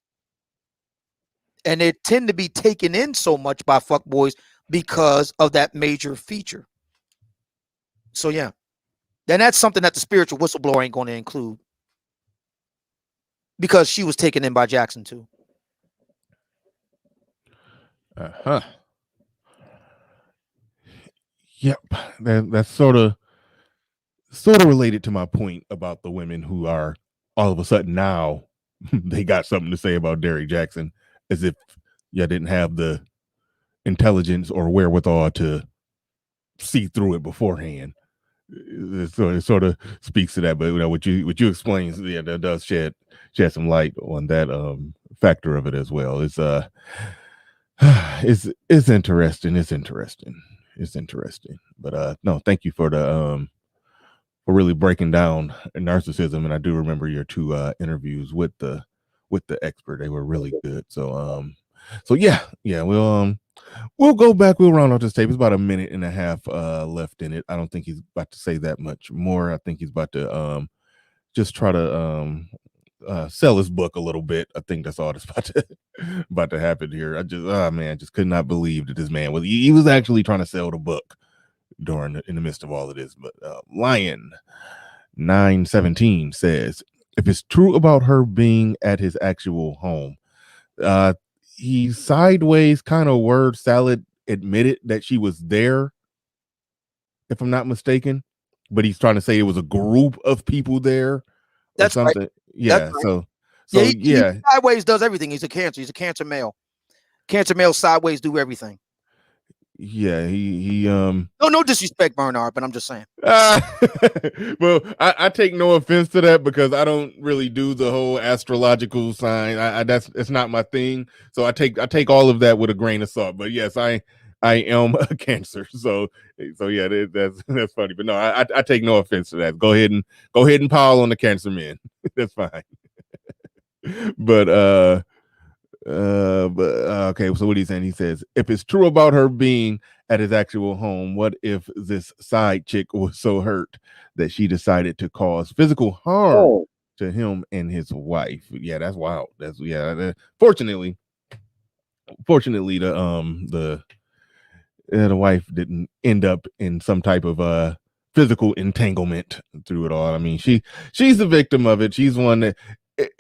And they tend to be taken in so much by fuckboys because of that major feature. So, yeah. Then that's something that the spiritual whistleblower ain't going to include, because she was taken in by Jaxn too. Yep, that's sort of related to my point about the women who are all of a sudden now they got something to say about Derrick Jaxn, as if you didn't have the intelligence or wherewithal to see through it beforehand. It sort of speaks to that, but what you explain, yeah, that does shed some light on that factor of it as well. It's interesting. It's interesting. But no, thank you for the for really breaking down narcissism. And I do remember your two interviews with with the expert. They were really good. So yeah, we'll go back. We'll round out this tape. It's about a minute and a half left in it. I don't think he's about to say that much more. I think he's about to just try to sell his book a little bit. I think that's all that's about to happen here. I just could not believe that this man was he was actually trying to sell the book in the midst of all of this. But Lion 917 says, if it's true about her being at his actual home, he sideways kind of word salad admitted that she was there, if I'm not mistaken, but he's trying to say it was a group of people there or That's something. right. Yeah. That's right. So He sideways does everything. He's a cancer. He's a cancer male. Cancer male sideways do everything. Yeah, he No disrespect, Bernard, but I'm just saying. Well, I take no offense to that because I don't really do the whole astrological sign. It's not my thing. So I take all of that with a grain of salt. But yes, I am a Cancer. So yeah, that's funny. But no, I take no offense to that. Go ahead and pile on the Cancer men. That's fine. But okay, so what he's saying, he says, if it's true about her being at his actual home, what if this side chick was so hurt that she decided to cause physical harm to him and his wife? Yeah, that's wild. Fortunately the wife didn't end up in some type of physical entanglement through it all. I mean, she's the victim of it. She's one that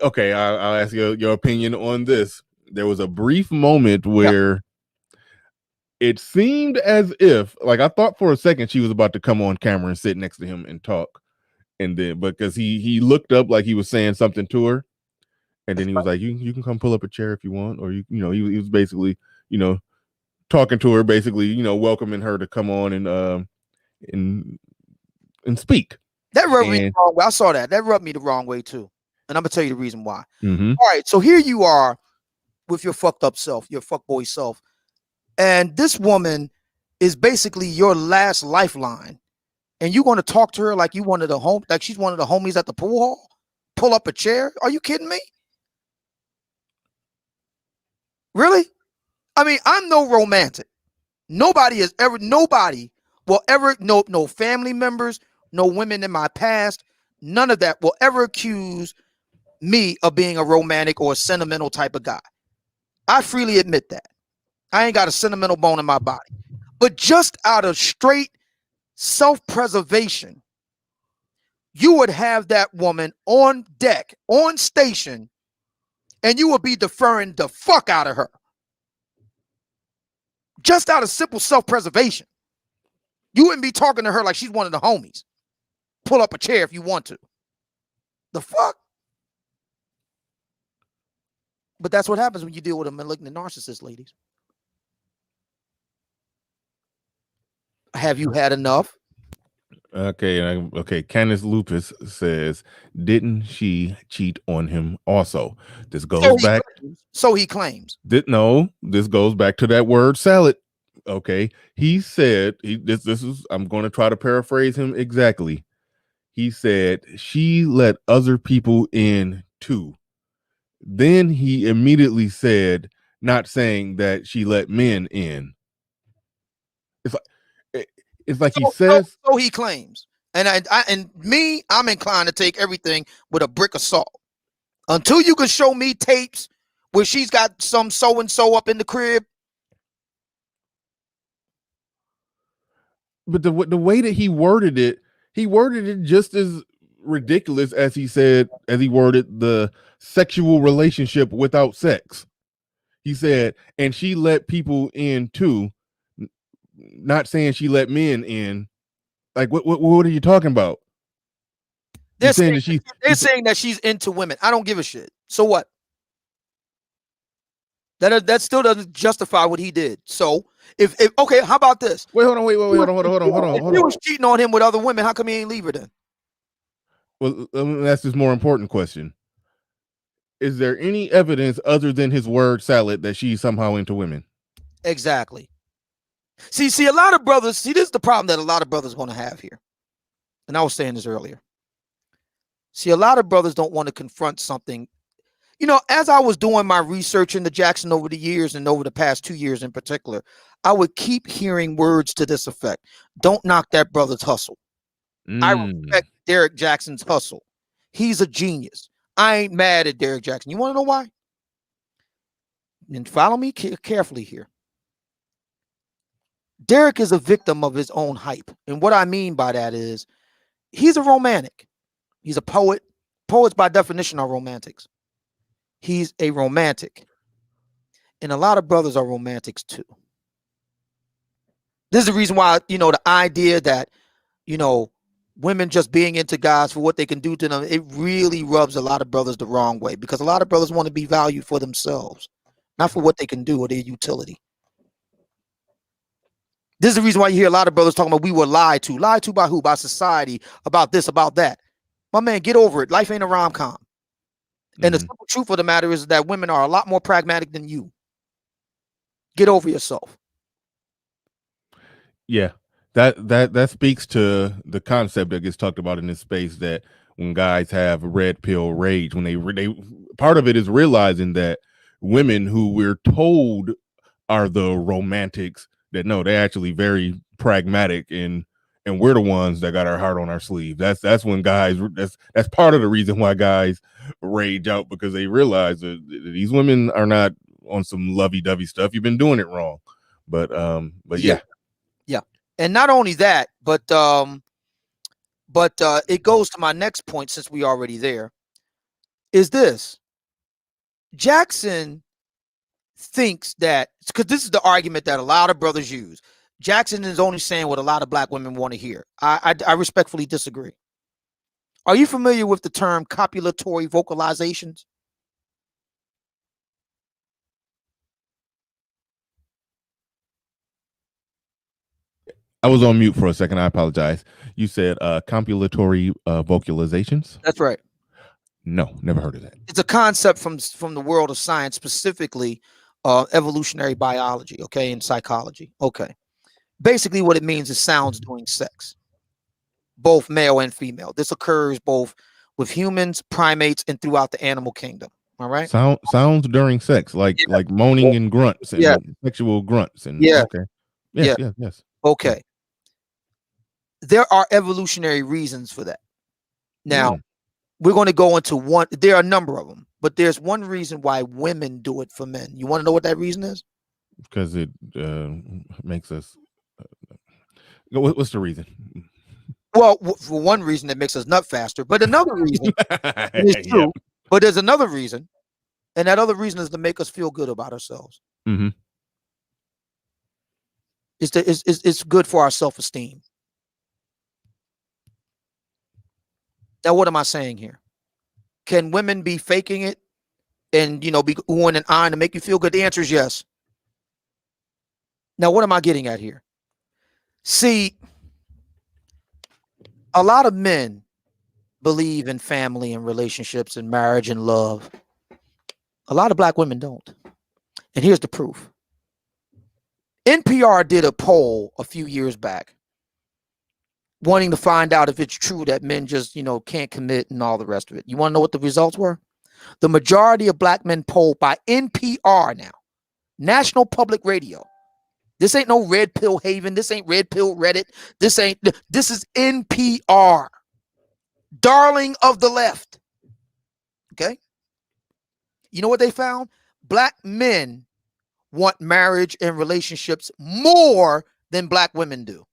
okay, I'll ask your opinion on this. There was a brief moment where it seemed as if, like, I thought for a second she was about to come on camera and sit next to him and talk, and then because he looked up like he was saying something to her, and then he was like, "You can come pull up a chair if you want," or he was basically talking to her, basically welcoming her to come on and speak. That rubbed me the wrong way. I saw that. That rubbed me the wrong way too, and I'm gonna tell you the reason why. Mm-hmm. All right, so here you are with your fucked up self, your fuckboy self. And this woman is basically your last lifeline. And you want to talk to her like she's one of the homies at the pool hall? Pull up a chair? Are you kidding me? Really? I mean, I'm no romantic. Nobody will ever, no family members, no women in my past, none of that will ever accuse me of being a romantic or a sentimental type of guy. I freely admit that. I ain't got a sentimental bone in my body. But just out of straight self-preservation, you would have that woman on deck, on station, and you would be deferring the fuck out of her. Just out of simple self-preservation. You wouldn't be talking to her like she's one of the homies. Pull up a chair if you want to. The fuck? But that's what happens when you deal with a malignant narcissist, ladies. Have you had enough? Okay. Candace Lupus says, didn't she cheat on him also? This goes back. So he claims. This goes back to that word salad. Okay. He said, this is, I'm going to try to paraphrase him exactly. He said, she let other people in too. Then he immediately said, not saying that she let men in. It's like he says. So he claims. And I'm inclined to take everything with a brick of salt. Until you can show me tapes where she's got some so-and-so up in the crib. But the way that he worded it just as ridiculous as he worded the sexual relationship without sex. He said, and she let people in too, not saying she let men in. Like, what are you talking about? They're saying that she's into women. I don't give a shit. So what? That still doesn't justify what he did. So if okay, how about this? Wait, hold on. If he was cheating on him with other women, how come he ain't leave her then? Well, that's his more important question. Is there any evidence other than his word salad that she's somehow into women? Exactly. See, a lot of brothers, this is the problem that a lot of brothers want to have here. And I was saying this earlier. See, a lot of brothers don't want to confront something. You know, as I was doing my research into Jackson over the years and over the past 2 years in particular, I would keep hearing words to this effect. Don't knock that brother's hustle. I respect Derrick Jaxn's hustle. He's a genius. I ain't mad at Derrick Jaxn. You want to know why? And follow me carefully here. Derrick is a victim of his own hype. And what I mean by that is he's a romantic. He's a poet. Poets by definition are romantics. He's a romantic. And a lot of brothers are romantics too. This is the reason why, you know, the idea that, you know, women just being into guys for what they can do to them, it really rubs a lot of brothers the wrong way, because a lot of brothers want to be valued for themselves, not for what they can do or their utility. This is the reason why you hear a lot of brothers talking about we were lied to. Lied to by who? By society, about this, about that. My man, get over it. Life ain't a rom-com. And the simple truth of the matter is that women are a lot more pragmatic than you. Get over yourself. Yeah, that speaks to the concept that gets talked about in this space, that when guys have red pill rage, when they part of it is realizing that women who we're told are the romantics, that no, they're actually very pragmatic, and we're the ones that got our heart on our sleeve. That's when guys, that's part of the reason why guys rage out, because they realize that these women are not on some lovey-dovey stuff. You've been doing it wrong. But yeah. And not only that, but it goes to my next point, since we already there, is this. Jaxn thinks that, because this is the argument that a lot of brothers use. Jaxn is only saying what a lot of black women want to hear. I respectfully disagree. Are you familiar with the term copulatory vocalizations? I was on mute for a second. I apologize. You said compilatory vocalizations? That's right. No, never heard of that. It's a concept from the world of science, specifically evolutionary biology, okay, and psychology. Okay. Basically what it means is sounds during sex, both male and female. This occurs both with humans, primates, and throughout the animal kingdom. All right. Sounds during sex, like moaning and grunts and sexual grunts. And okay. Yes. Okay. There are evolutionary reasons for that. Now, we're going to go into one. There are a number of them, but there's one reason why women do it for men. You want to know what that reason is? Because it makes us. What's the reason? Well, for one reason, it makes us nut faster, but another reason is true. Yeah. But there's another reason, and that other reason is to make us feel good about ourselves. Mm-hmm. It's good for our self-esteem. Now, what am I saying here? Can women be faking it and, you know, be oohing and eyeing to make you feel good? The answer is yes. Now, what am I getting at here? See, a lot of men believe in family and relationships and marriage and love. A lot of black women don't. And here's the proof. NPR did a poll a few years back, wanting to find out if it's true that men just, you know, can't commit and all the rest of it. You want to know what the results were? The majority of black men polled by NPR now, National Public Radio. This ain't no red pill haven. This ain't red pill Reddit. This is NPR. Darling of the left. Okay. You know what they found? Black men want marriage and relationships more than black women do.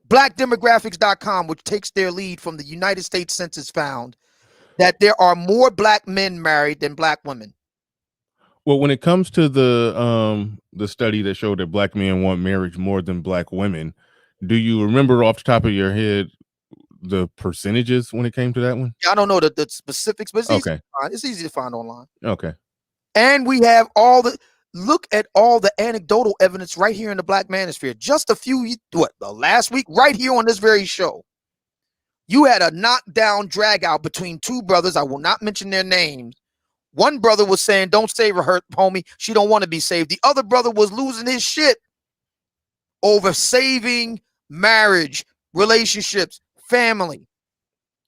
Blackdemographics.com, which takes their lead from the United States Census, found that there are more black men married than black women. Well, when it comes to the study that showed that black men want marriage more than black women, do you remember off the top of your head the percentages when it came to that one? I don't know the specifics, but okay. It's easy to find online. Okay. And we have look at all the anecdotal evidence right here in the Black Manosphere. Just a few, last week, right here on this very show, you had a knockdown drag out between two brothers. I will not mention their names. One brother was saying, don't save her, homie. She don't want to be saved. The other brother was losing his shit over saving marriage, relationships, family.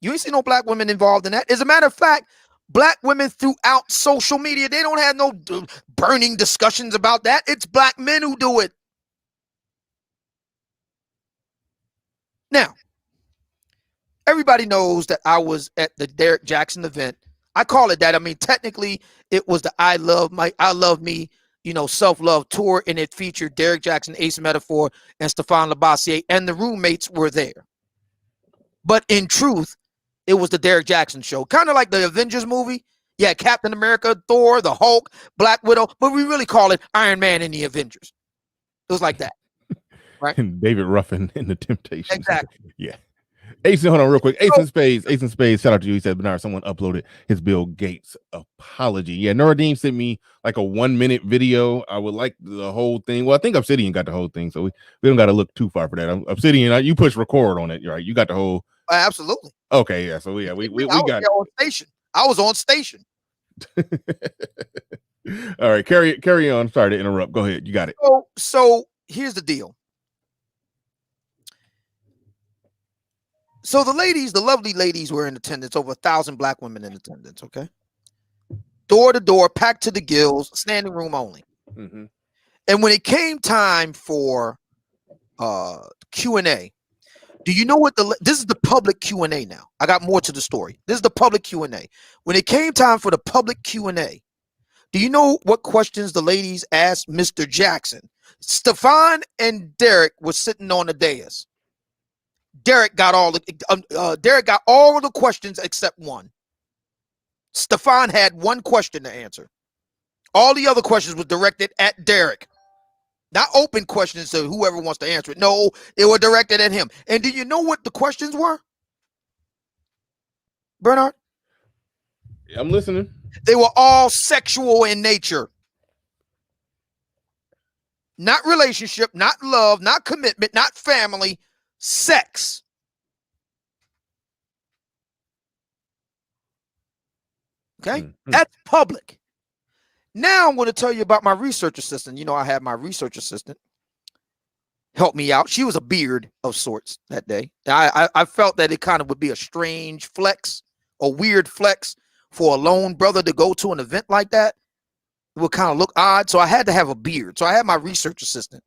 You ain't see no black women involved in that. As a matter of fact, Black women throughout social media, they don't have no burning discussions about that. It's black men who do it. Now, everybody knows that I was at the Derrick Jaxn event. I call it that. I mean, technically, it was the I Love Me, self-love tour, and it featured Derrick Jaxn, Ace Metaphor, and Stefan Labossiere, and the roommates were there. But in truth, it was the Derrick Jaxn show, kind of like the Avengers movie. Yeah, Captain America, Thor, the Hulk, Black Widow, but we really call it Iron Man and the Avengers. It was like that, right? And David Ruffin in the Temptations. Exactly. Yeah. Ace, hold on real quick. Ace in Spades. Shout out to you. He said, Bernard, someone uploaded his Bill Gates apology. Yeah, Noradim sent me like a 1-minute video. I would like the whole thing. Well, I think Obsidian got the whole thing, so we don't got to look too far for that. Obsidian, you push record on it, right? You got the whole. Absolutely. Okay, yeah. So yeah, we got it. On station. I was on station. All right, carry on. Sorry to interrupt. Go ahead. You got it. So here's the deal. So the lovely ladies were in attendance, over 1,000 black women in attendance, okay? Door to door, packed to the gills, standing room only. Mm-hmm. And when it came time for Q&A, do you know what this is the public Q&A now. I got more to the story. This is the public Q&A. When it came time for the public Q&A, do you know what questions the ladies asked Mr. Jaxn? Stefan and Derrick were sitting on the dais. Derrick got all the questions except one. Stefan had one question to answer. All the other questions were directed at Derrick. Not open questions to whoever wants to answer it. No, they were directed at him. And do you know what the questions were? Bernard? I'm listening. They were all sexual in nature. Not relationship, not love, not commitment, not family, sex. Okay? Mm-hmm. That's public. Now I'm going to tell you about my research assistant. You know, I had my research assistant help me out. She was a beard of sorts that day. I felt that it kind of would be a strange flex, a weird flex for a lone brother to go to an event like that. It would kind of look odd. So I had to have a beard. So I had my research assistant.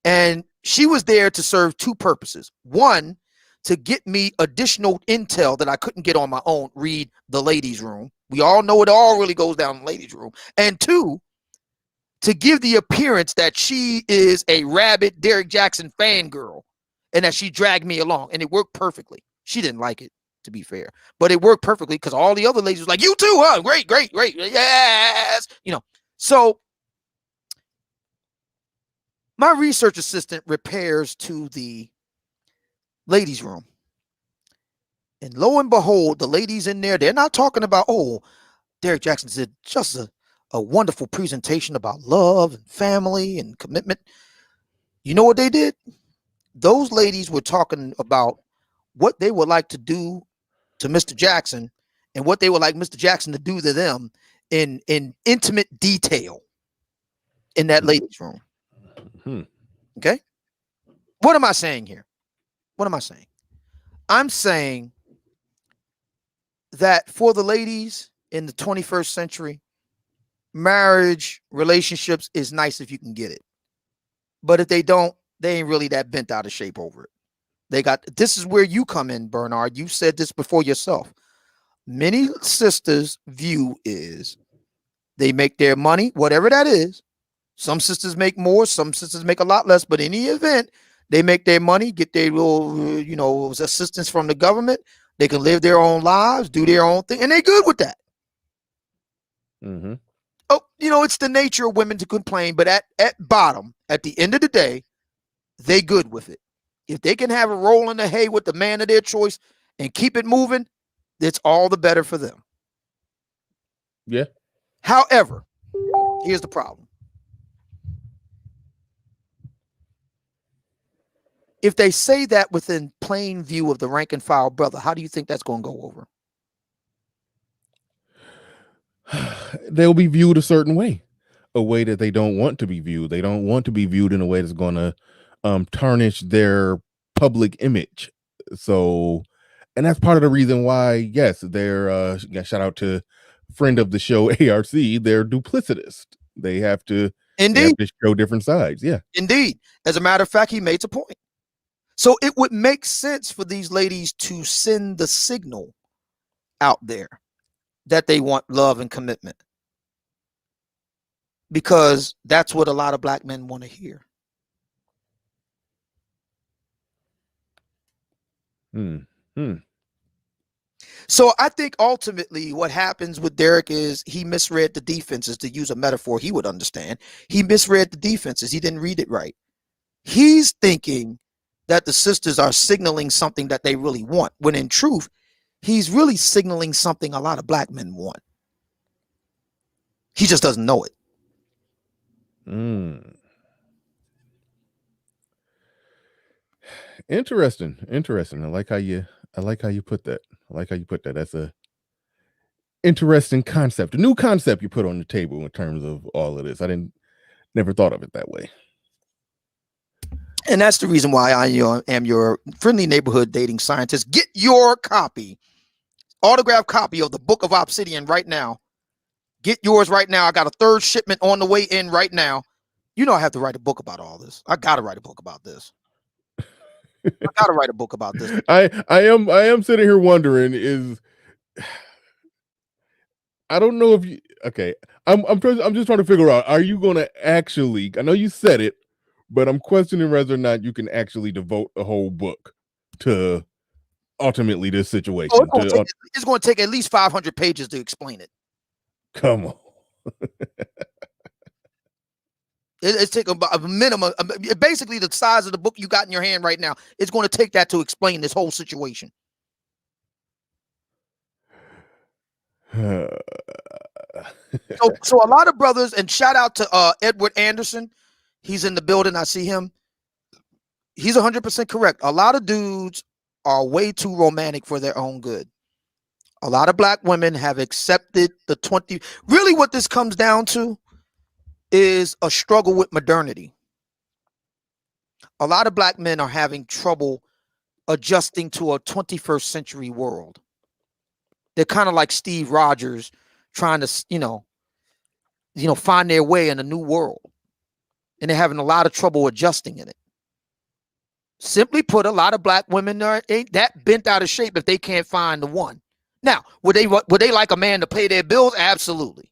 And she was there to serve two purposes. One, to get me additional intel that I couldn't get on my own, read the ladies' room. We all know it all really goes down in the ladies' room. And two, to give the appearance that she is a rabid Derrick Jaxn fangirl and that she dragged me along. And it worked perfectly. She didn't like it, to be fair. But it worked perfectly because all the other ladies was like, you too, huh? Great, great, great. Yes. So my research assistant repairs to the ladies' room. And lo and behold, the ladies in there, they're not talking about, oh, Derrick Jaxn did just a wonderful presentation about love and family and commitment. You know what they did? Those ladies were talking about what they would like to do to Mr. Jaxn and what they would like Mr. Jaxn to do to them in intimate detail in that ladies' room. Mm-hmm. Okay? What am I saying here? What am I saying? I'm saying that for the ladies in the 21st century, marriage, relationships is nice if you can get it. But if they don't, they ain't really that bent out of shape over it. This is where you come in, Bernard. You said this before yourself. Many sisters' view is they make their money, whatever that is. Some sisters make more, some sisters make a lot less, but in the event, they make their money, get their little, assistance from the government. They can live their own lives, do their own thing, and they're good with that. Mm-hmm. Oh, it's the nature of women to complain, but at bottom, at the end of the day, they good with it. If they can have a roll in the hay with the man of their choice and keep it moving, it's all the better for them. Yeah. However, here's the problem. If they say that within plain view of the rank and file brother, how do you think that's going to go over? They'll be viewed a certain way, a way that they don't want to be viewed. They don't want to be viewed in a way that's going to tarnish their public image. So And that's part of the reason why, yes, they're shout out to friend of the show ARC, they're duplicitous. They have to show different sides. Yeah. Indeed. As a matter of fact, he made a point. So it would make sense for these ladies to send the signal out there that they want love and commitment, because that's what a lot of black men want to hear. So I think ultimately what happens with Derrick is he misread the defenses, to use a metaphor he would understand. He misread the defenses. He didn't read it right. He's thinking that the sisters are signaling something that they really want, when in truth, he's really signaling something a lot of black men want. He just doesn't know it. Interesting. I like how you put that. That's a interesting concept, a new concept you put on the table in terms of all of this. I never thought of it that way. And that's the reason why I am your friendly neighborhood dating scientist. Get your copy, autographed copy of the Book of Obsidian right now. Get yours right now. I got a third shipment on the way in right now. You know I have to write a book about all this. I got to write a book about this. I am sitting here wondering, I don't know if you, okay. I'm just trying to figure out, are you going to actually, I know you said it, but I'm questioning whether or not you can actually devote a whole book to ultimately this situation. It's going to take at least 500 pages to explain it. Come on. It's taking about a minimum, basically the size of the book you got in your hand right now. It's going to take that to explain this whole situation. So a lot of brothers, and shout out to Edward Anderson. He's in the building. I see him. He's 100% correct. A lot of dudes are way too romantic for their own good. A lot of black women have accepted the 20. Really what this comes down to is a struggle with modernity. A lot of black men are having trouble adjusting to a 21st century world. They're kind of like Steve Rogers trying to, find their way in a new world. And they're having a lot of trouble adjusting in it. Simply put, a lot of black women ain't that bent out of shape if they can't find the one. Now, would they like a man to pay their bills? Absolutely.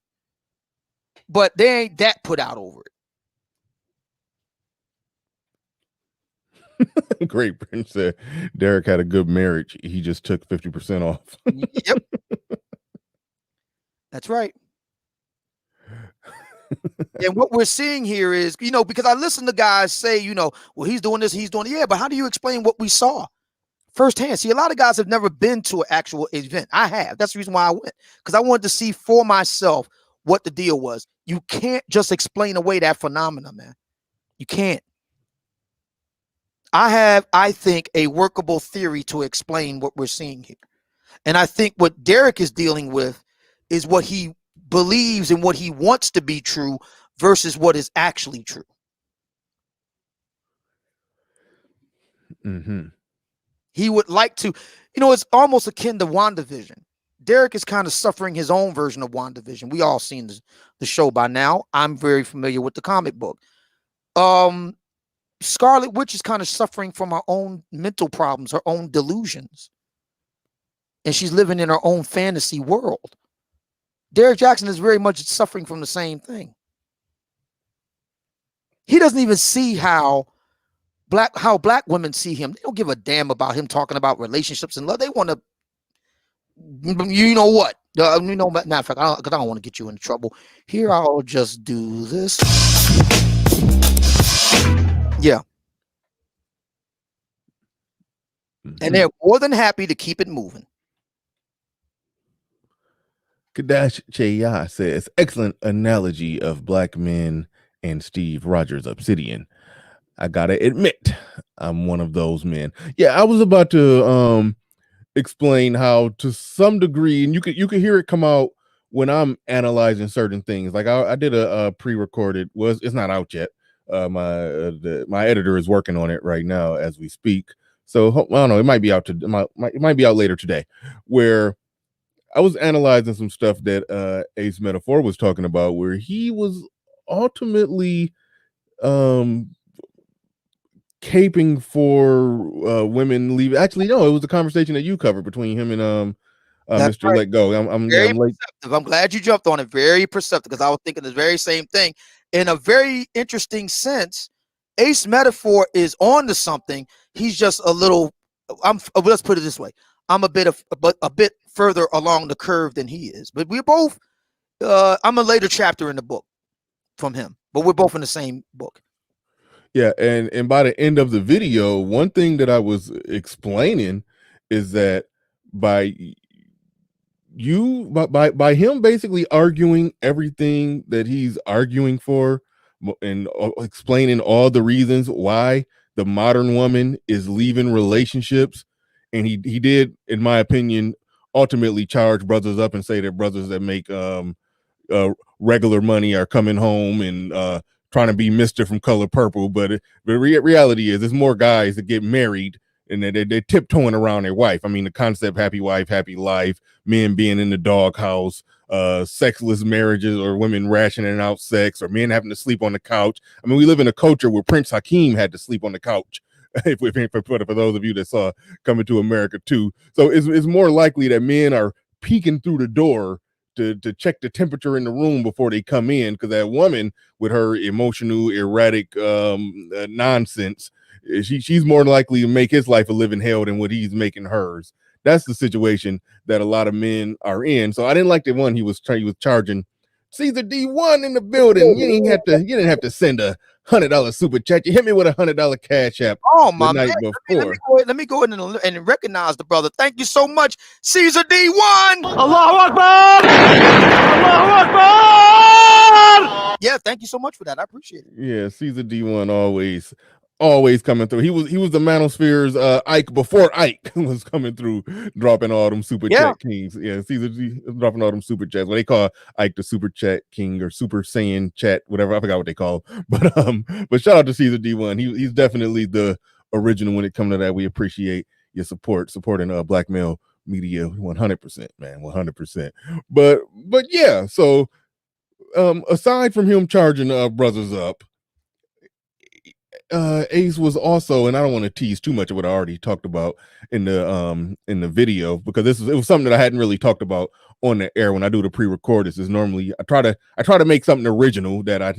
But they ain't that put out over it. Great Prince said Derrick had a good marriage. He just took 50% off. Yep. That's right. And what we're seeing here is, because I listen to guys say, well, he's doing this, he's doing it. Yeah, but how do you explain what we saw firsthand? See, a lot of guys have never been to an actual event. I have. That's the reason why I went, because I wanted to see for myself what the deal was. You can't just explain away that phenomena, man. You can't. I have, I think, a workable theory to explain what we're seeing here. And I think what Derrick is dealing with is what he believes and what he wants to be true versus what is actually true. Mm-hmm. He would like to, it's almost akin to WandaVision. Derrick is kind of suffering his own version of WandaVision. We all seen the show by now. I'm very familiar with the comic book. Scarlet Witch is kind of suffering from her own mental problems, her own delusions. And she's living in her own fantasy world. Derrick Jaxn is very much suffering from the same thing. He doesn't even see how black women see him. They don't give a damn about him talking about relationships and love. They want to, what? Matter of fact, because I don't want to get you into trouble. Here, I'll just do this. Yeah. Mm-hmm. And they're more than happy to keep it moving. Kadash Cheya says, excellent analogy of black men and Steve Rogers' Obsidian. I gotta admit, I'm one of those men. Yeah, I was about to explain how, to some degree, and you can hear it come out when I'm analyzing certain things. Like I did a pre-recorded. It's not out yet. My editor is working on it right now as we speak. So I don't know. It might be out it might be out later today, where I was analyzing some stuff that Ace Metaphor was talking about, where he was ultimately caping for women leaving. Actually, no, it was a conversation that you covered between him and That's Mr. right. Let Go. I'm Very late. perceptive. I'm glad you jumped on it. Very perceptive, because I was thinking the very same thing. In a very interesting sense, Ace Metaphor is on to something. He's just a little. Let's put it this way. I'm a bit further along the curve than he is. But we're both. I'm a later chapter in the book from him, but we're both in the same book. Yeah, and by the end of the video, one thing that I was explaining is that by by him basically arguing everything that he's arguing for and explaining all the reasons why the modern woman is leaving relationships, and he did, in my opinion, ultimately charge brothers up and say that brothers that make regular money are coming home and trying to be Mr. from Color Purple. But the reality is, there's more guys that get married and they're tiptoeing around their wife. I mean, the concept happy wife, happy life, men being in the doghouse, sexless marriages, or women rationing out sex, or men having to sleep on the couch. I mean, we live in a culture where Prince Hakeem had to sleep on the couch. For those of you that saw Coming to America too. So it's more likely that men are peeking through the door to check the temperature in the room before they come in, because that woman with her emotional, erratic nonsense, she's more likely to make his life a living hell than what he's making hers. That's the situation that a lot of men are in. So I didn't like the one he was charging Caesar D1 in the building. You didn't have to send $100 super chat. You hit me with $100 cash app. Oh my the night man! before. Let me go ahead and recognize the brother. Thank you so much, Caesar D1. Allahu Akbar! Allahu Akbar! Yeah, thank you so much for that. I appreciate it. Yeah, Caesar D1 always coming through. He was the Manosphere's Ike before Ike was coming through, dropping all them super chat kings. Yeah, Caesar D dropping all them super chats. What they call Ike the super chat king, or super saiyan chat, whatever. I forgot what they call. But shout out to Caesar D1. He's definitely the original when it comes to that. We appreciate your supporting black male media 100%, man, 100%. But yeah, so aside from him charging brothers up, Ace was also, and I don't want to tease too much of what I already talked about in the video, because it was something that I hadn't really talked about on the air when I do the pre-record. This is normally I try to make something original that I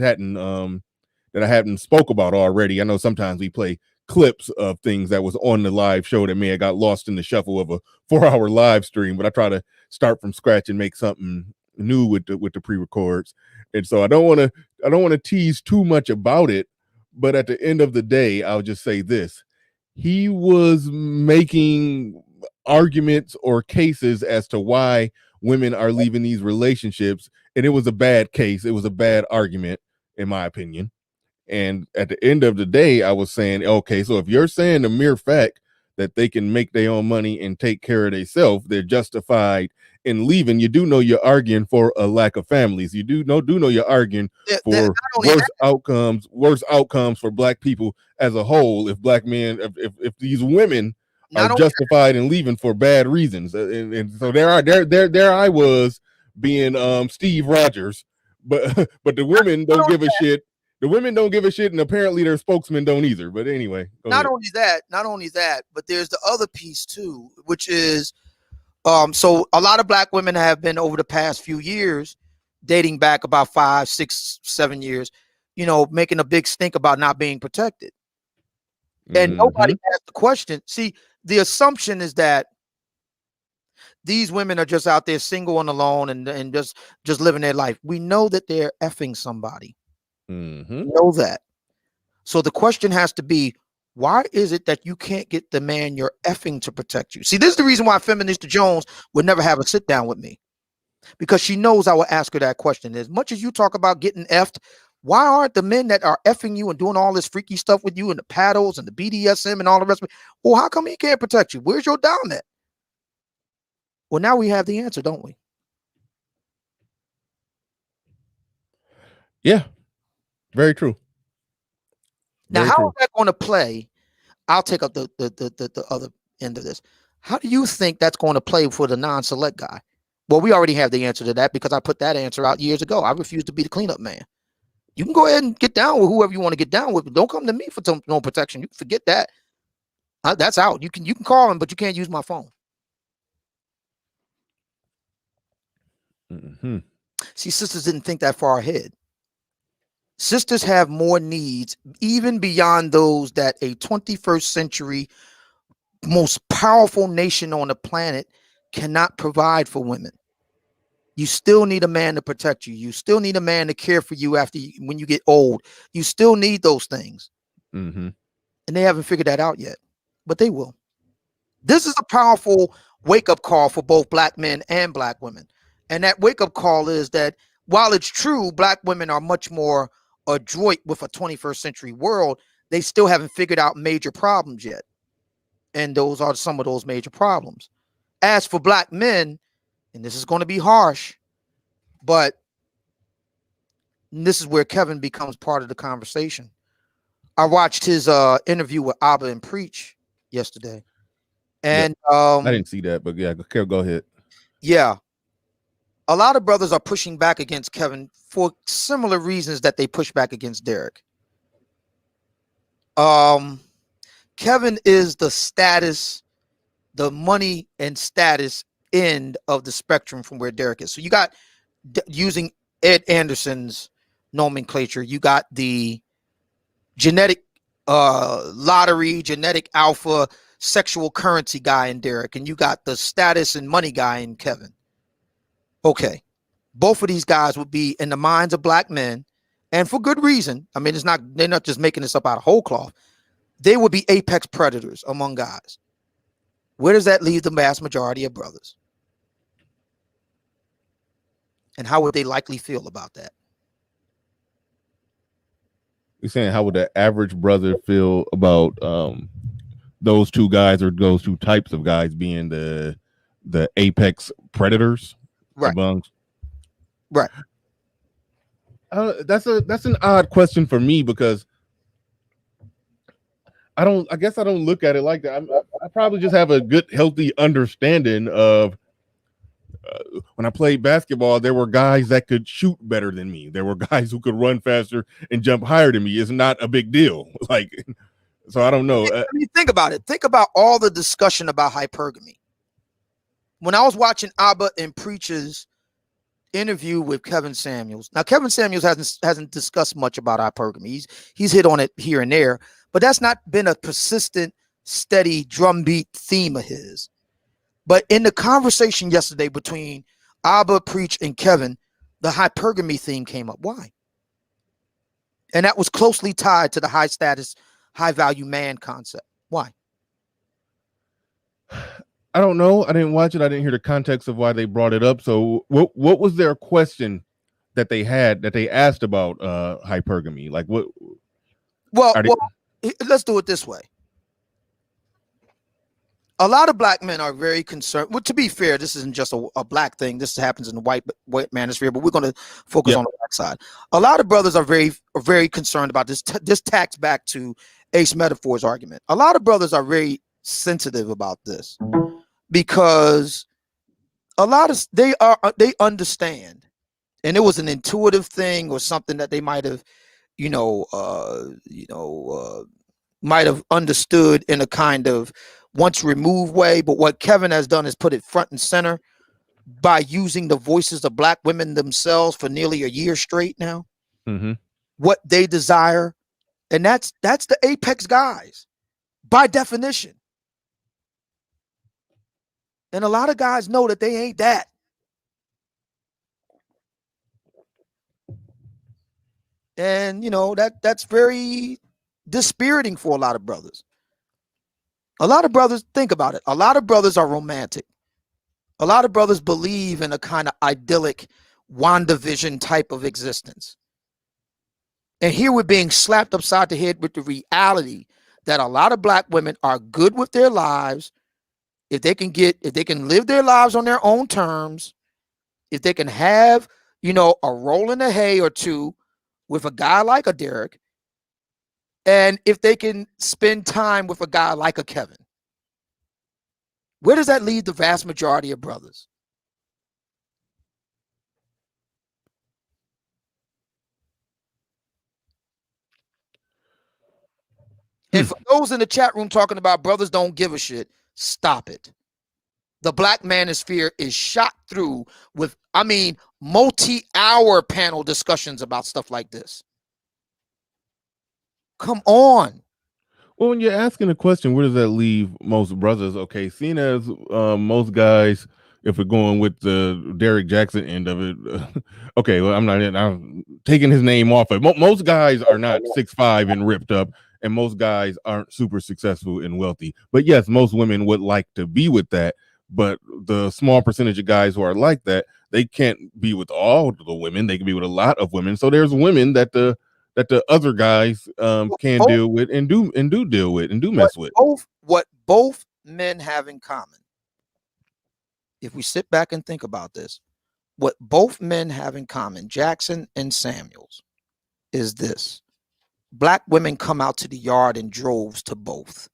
hadn't spoke about already. I know sometimes we play clips of things that was on the live show that may have got lost in the shuffle of a 4-hour live stream, but I try to start from scratch and make something new with the pre-records. And so I don't want to tease too much about it. But at the end of the day, I'll just say this: he was making arguments or cases as to why women are leaving these relationships, and it was a bad case. It was a bad argument, in my opinion. And at the end of the day, I was saying, okay, so if you're saying the mere fact that they can make their own money and take care of themselves, they're justified in leaving, you do know you're arguing for a lack of families. You do know you're arguing for worse outcomes for black people as a whole. If black men, if these women are justified in leaving for bad reasons, and so there I was being Steve Rogers, but the women don't give a shit. The women don't give a shit, and apparently their spokesmen don't either. But anyway, not only that, but there's the other piece too, which is so a lot of black women have been, over the past few years, dating back about 5, 6, 7 years, making a big stink about not being protected. And nobody asked the question. See, the assumption is that these women are just out there single and alone and just living their life. We know that they're effing somebody. Know that. So the question has to be, why is it that you can't get the man you're effing to protect you? See, this is the reason why Feminista Jones would never have a sit down with me, because she knows I will ask her that question. As much as you talk about getting effed, why aren't the men that are effing you and doing all this freaky stuff with you and the paddles and the BDSM and all the rest of it, well, how come he can't protect you? Where's your down at? Well, now we have the answer, don't we? Yeah. Very true. Now, how is that going to play I'll take up the other end of this. How do you think that's going to play for the non-select guy? Well, we already have the answer to that because I put that answer out years ago. I refuse to be the cleanup man. You can go ahead and get down with whoever you want to get down with, but don't come to me for no protection. You can forget that. That's out. You can call him, but you can't use my phone. Mm-hmm. See, sisters didn't think that far ahead. Sisters have more needs, even beyond those that a 21st century most powerful nation on the planet cannot provide for women. You still need a man to protect you. You still need a man to care for you when you get old. You still need those things. Mm-hmm. And they haven't figured that out yet, but they will. This is a powerful wake-up call for both black men and black women. And that wake-up call is that while it's true, black women are much more adroit with a 21st century world, they still haven't figured out major problems yet. And those are some of those major problems. As for black men, and this is going to be harsh, but this is where Kevin becomes part of the conversation. I watched his interview with Abba and Preach yesterday. And I didn't see that, but yeah, go ahead. Yeah. A lot of brothers are pushing back against Kevin for similar reasons that they push back against Derrick. Kevin is the status, the money and status end of the spectrum from where Derrick is. So you got, using Ed Anderson's nomenclature, you got the genetic lottery, genetic alpha, sexual currency guy in Derrick, and you got the status and money guy in Kevin. Okay, both of these guys would be in the minds of black men, and for good reason. I mean, they're not just making this up out of whole cloth. They would be apex predators among guys. Where does that leave the vast majority of brothers? And how would they likely feel about that? You're saying, how would the average brother feel about those two guys, or those two types of guys, being the apex predators? Right. Amongst... Right. That's an odd question for me, because I guess I don't look at it like that. I probably just have a good, healthy understanding of when I played basketball, there were guys that could shoot better than me. There were guys who could run faster and jump higher than me. It's not a big deal. Like, so I don't know. I mean, think about it. Think about all the discussion about hypergamy. When I was watching Abba and Preach's interview with Kevin Samuels. Now, Kevin Samuels hasn't discussed much about hypergamy. He's hit on it here and there, but that's not been a persistent, steady drumbeat theme of his. But in the conversation yesterday between Abba, Preach, and Kevin, the hypergamy theme came up. Why? And that was closely tied to the high status, high value man concept. Why? I don't know. I didn't watch it. I didn't hear the context of why they brought it up. So what was their question that they asked about hypergamy? Like, what? Well, let's do it this way. A lot of black men are very concerned. Well, to be fair, this isn't just a black thing. This happens in the white manosphere, but we're going to focus on the black side. A lot of brothers are very concerned about this. This tacks back to Ace Metaphor's argument. A lot of brothers are very sensitive about this because they understand, and it was an intuitive thing or something that they might have, might have understood in a kind of once removed way. But what Kevin has done is put it front and center by using the voices of black women themselves for nearly a year straight now. Mm-hmm. What they desire, and that's the apex guys by definition. And a lot of guys know that they ain't that. And that's very dispiriting for a lot of brothers. A lot of brothers, think about it. A lot of brothers are romantic. A lot of brothers believe in a kind of idyllic WandaVision type of existence. And here we're being slapped upside the head with the reality that a lot of black women are good with their lives. If they can live their lives on their own terms, if they can have, a roll in the hay or two with a guy like a Derrick, and if they can spend time with a guy like a Kevin, where does that leave the vast majority of brothers? And for those in the chat room talking about brothers don't give a shit, stop it. The Black Manosphere is shot through with, I mean, multi-hour panel discussions about stuff like this. Come on. Well, when you're asking a question, where does that leave most brothers? Okay, seeing as most guys, if we're going with the Derrick Jaxn end of it, okay, well, I'm taking his name off of it. Most guys are not 6'5" and ripped up, and most guys aren't super successful and wealthy. But yes, most women would like to be with that. But the small percentage of guys who are like that, they can't be with all the women. They can be with a lot of women. So there's women that the other guys can deal with and do deal with and do mess with. What both men have in common, if we sit back and think about this, what both men have in common, Jaxn and Samuels, is this: Black women come out to the yard in droves to both.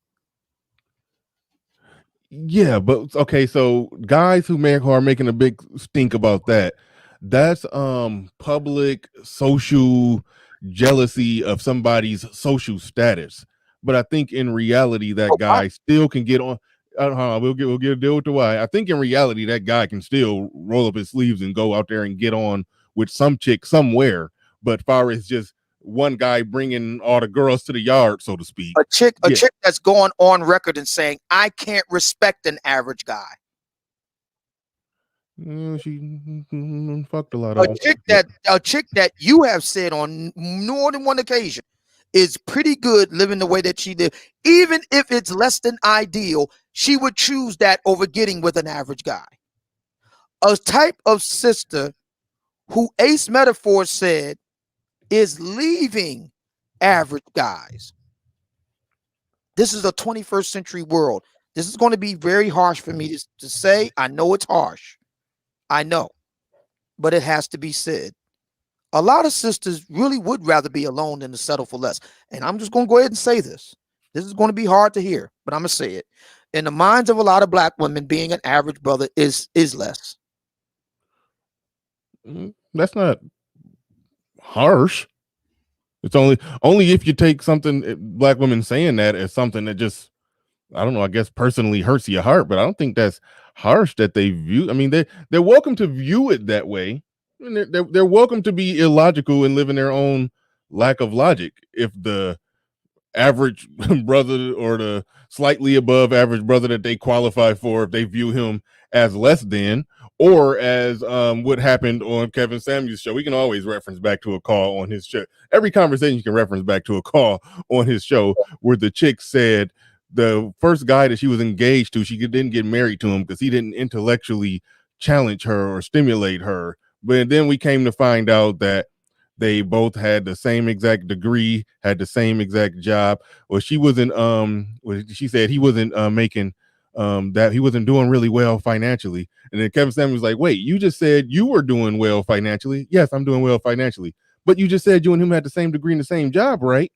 Yeah, but okay, so guys who are making a big stink about that, that's public social jealousy of somebody's social status. But I think in reality that guy still can get on. We'll get a deal with the why. I think in reality that guy can still roll up his sleeves and go out there and get on with some chick somewhere. But far as just one guy bringing all the girls to the yard, so to speak. A chick that's going on record and saying, I can't respect an average guy. She fucked a lot of a chick that you have said on more than one occasion is pretty good living the way that she did. Even if it's less than ideal, she would choose that over getting with an average guy. A type of sister who Ace Metaphor said is leaving average guys. This is a 21st century world. This is going to be very harsh for me to say. I know it's harsh. I know. But it has to be said. A lot of sisters really would rather be alone than to settle for less. And I'm just going to go ahead and say this. This is going to be hard to hear, but I'm going to say it. In the minds of a lot of Black women, being an average brother is less. That's not harsh. It's only if you take something, Black women saying that as something that just, I don't know, I guess personally hurts your heart, but I don't think that's harsh that they view. I mean, they're welcome to view it that way. And they're welcome to be illogical and live in their own lack of logic. If the average brother or the slightly above average brother that they qualify for, if they view him as less than, or as what happened on Kevin Samuels' show, we can always reference back to a call on his show. Every conversation you can reference back to a call on his show where the chick said the first guy that she was engaged to, she didn't get married to him because he didn't intellectually challenge her or stimulate her. But then we came to find out that they both had the same exact degree, had the same exact job. Well, she wasn't she said he wasn't making that he wasn't doing really well financially. And then Kevin Samuels was like, wait, you just said you were doing well financially. Yes, I'm doing well financially. But you just said you and him had the same degree and the same job, right?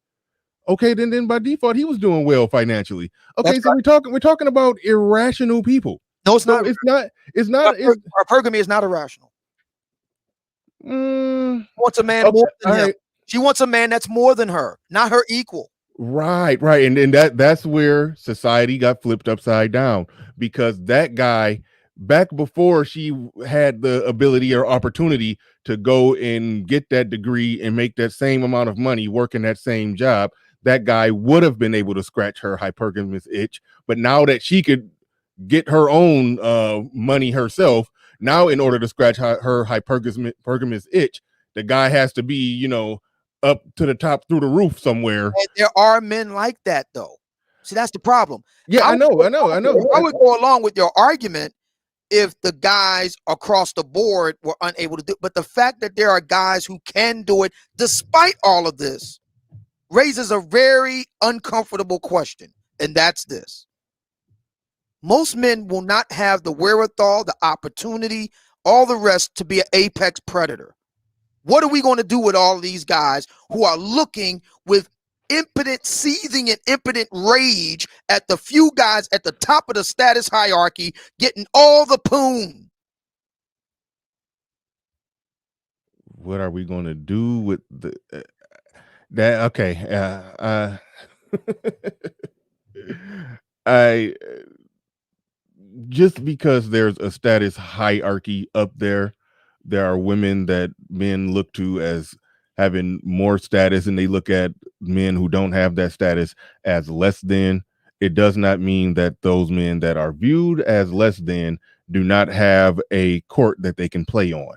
Okay, then by default he was doing well financially. Okay, that's so right. we're talking about irrational people. No, it's not. Hypergamy is not irrational. She wants a man more than him. Right. She wants a man that's more than her, not her equal. Right. And that's where society got flipped upside down, because that guy, back before she had the ability or opportunity to go and get that degree and make that same amount of money working that same job, that guy would have been able to scratch her hypergamous itch. But now that she could get her own money herself, now in order to scratch her hypergamous itch, the guy has to be, up to the top through the roof somewhere. And there are men like that, though. See, that's the problem. Yeah, I know. I would go along with your argument if the guys across the board were unable to do it. But the fact that there are guys who can do it despite all of this raises a very uncomfortable question. And that's this. Most men will not have the wherewithal, the opportunity, all the rest to be an apex predator. What are we going to do with all of these guys who are looking with impotent, seething and impotent rage at the few guys at the top of the status hierarchy getting all the poon. What are we going to do with the that? Okay. I just because there's a status hierarchy up there, there are women that men look to as having more status, and they look at men who don't have that status as less than. It does not mean that those men that are viewed as less than do not have a court that they can play on.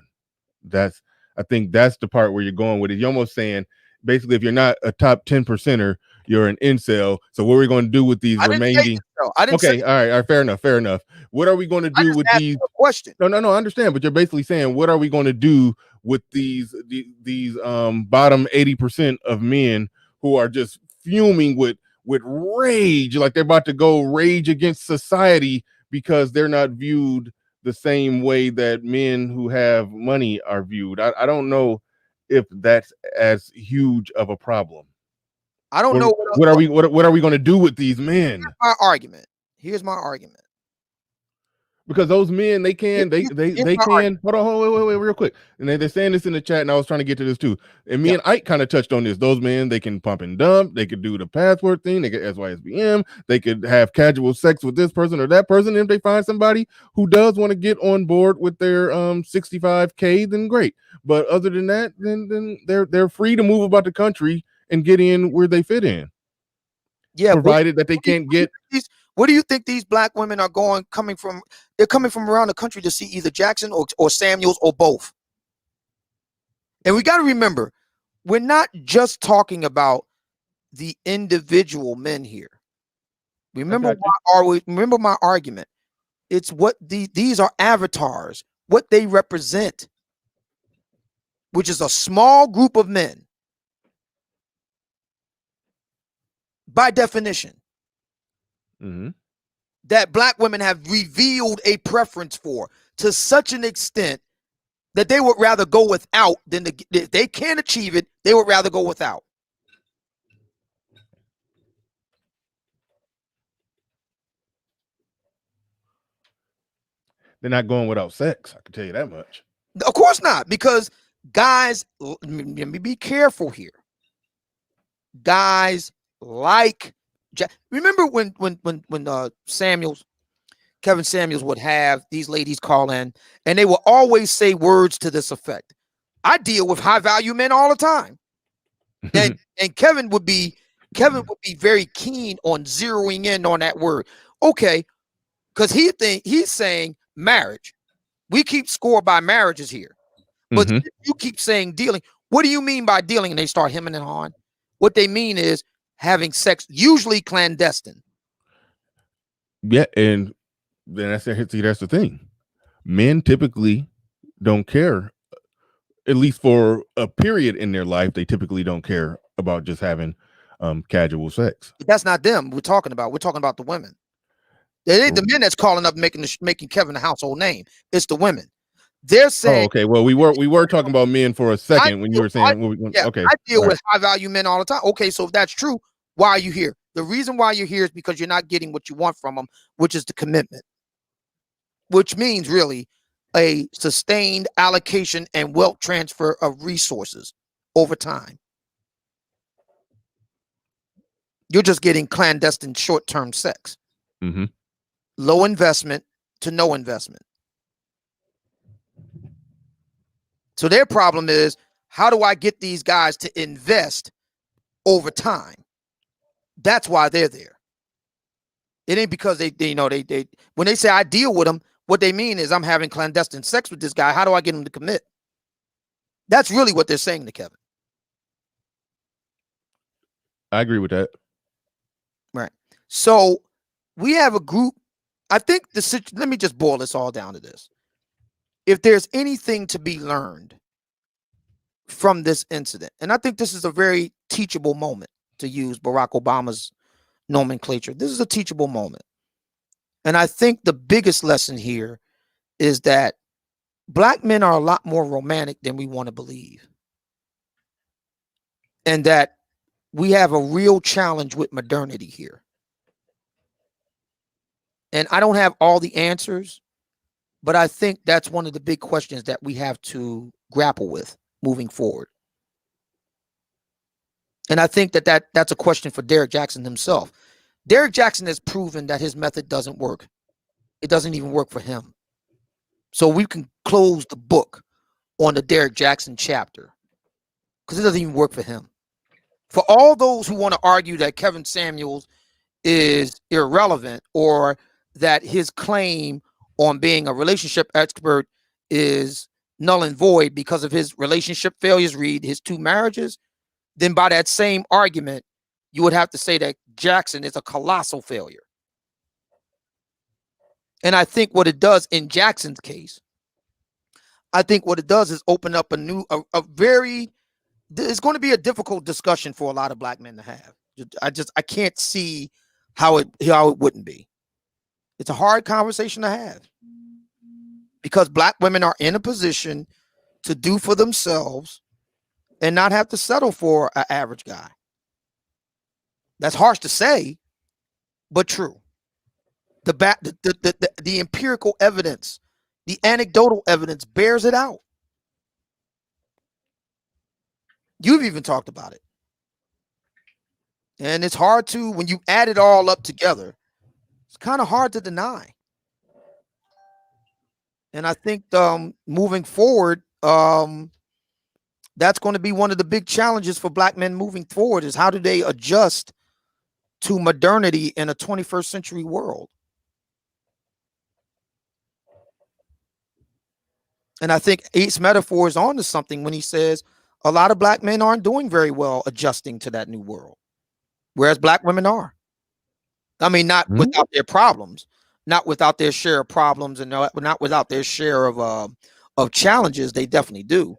I think that's the part where you're going with it. You're almost saying basically if you're not a top 10 percenter, you're an incel. So what are we going to do with these remaining? I didn't say All right, fair enough. What are we going to do with these question? No, I understand, but you're basically saying what are we going to do with these bottom 80% of men who are just fuming with rage, like they're about to go rage against society because they're not viewed the same way that men who have money are viewed. I don't know if that's as huge of a problem. I don't know what are we going to do with these men? Here's my argument. Because those men, they can hold on, wait, real quick. And they're saying this in the chat, and I was trying to get to this too. And me and Ike kind of touched on this. Those men, they can pump and dump, they could do the password thing, they could SYSBM, they could have casual sex with this person or that person. And if they find somebody who does want to get on board with their 65K, then great. But other than that, then they're free to move about the country and get in where they fit in. Yeah, provided that they can't get. What do you think these black women are coming from? They're coming from around the country to see either Jackson or Samuels or both. And we got to remember, we're not just talking about the individual men here. Remember my argument. It's what these are avatars, what they represent, which is a small group of men. By definition. Mm-hmm. That black women have revealed a preference for to such an extent that they would rather go without than if they can't achieve it, they would rather go without. They're not going without sex. I can tell you that much. Of course not, because guys, let me be careful here. Guys like remember when Kevin Samuels would have these ladies call in and they would always say words to this effect. I deal with high value men all the time. And Kevin would be very keen on zeroing in on that word. Okay, because he's saying marriage. We keep score by marriages here. But you keep saying dealing. What do you mean by dealing? And they start hemming and hawing. What they mean is having sex, usually clandestine. Yeah, and then that's the thing. Men typically don't care, at least for a period in their life. They typically don't care about just having casual sex. That's not them. We're talking about the women. It ain't the men that's calling up making Kevin a household name. It's the women. They're saying, okay, well, we were talking about men for a second when you were saying, okay, I deal with high value men all the time. Okay, so if that's true, why are you here? The reason why you're here is because you're not getting what you want from them, which is the commitment, which means really a sustained allocation and wealth transfer of resources over time. You're just getting clandestine short-term sex. Mm-hmm. Low investment to no investment. So their problem is, how do I get these guys to invest over time? That's why they're there. It ain't because they when they say I deal with them, what they mean is I'm having clandestine sex with this guy. How do I get him to commit? That's really what they're saying to Kevin. I agree with that. Right. So we have a group. I think let me just boil this all down to this. If there's anything to be learned from this incident, and I think this is a very teachable moment, to use Barack Obama's nomenclature. This is a teachable moment. And I think the biggest lesson here is that black men are a lot more romantic than we want to believe. And that we have a real challenge with modernity here. And I don't have all the answers, but I think that's one of the big questions that we have to grapple with moving forward. And I think that's a question for Derrick Jaxn himself. Derrick Jaxn has proven that his method doesn't work. It doesn't even work for him. So we can close the book on the Derrick Jaxn chapter because it doesn't even work for him. For all those who want to argue that Kevin Samuels is irrelevant or that his claim on being a relationship expert is null and void because of his relationship failures, read his 2 marriages, then by that same argument, you would have to say that Jaxn is a colossal failure. And I think what it does in Jackson's case, I think what it does is open up it's going to be a difficult discussion for a lot of black men to have. I can't see how it wouldn't be. It's a hard conversation to have because black women are in a position to do for themselves and not have to settle for an average guy. That's harsh to say, but true. The empirical evidence, the anecdotal evidence bears it out. You've even talked about it. And it's hard to, when you add it all up together, it's kind of hard to deny. And I think moving forward, that's going to be one of the big challenges for black men moving forward is how do they adjust to modernity in a 21st century world? And I think Ace Metaphor is on to something when he says a lot of black men aren't doing very well adjusting to that new world, whereas black women are. I mean, not without their problems, not without their share of problems, and not without their share of challenges. They definitely do,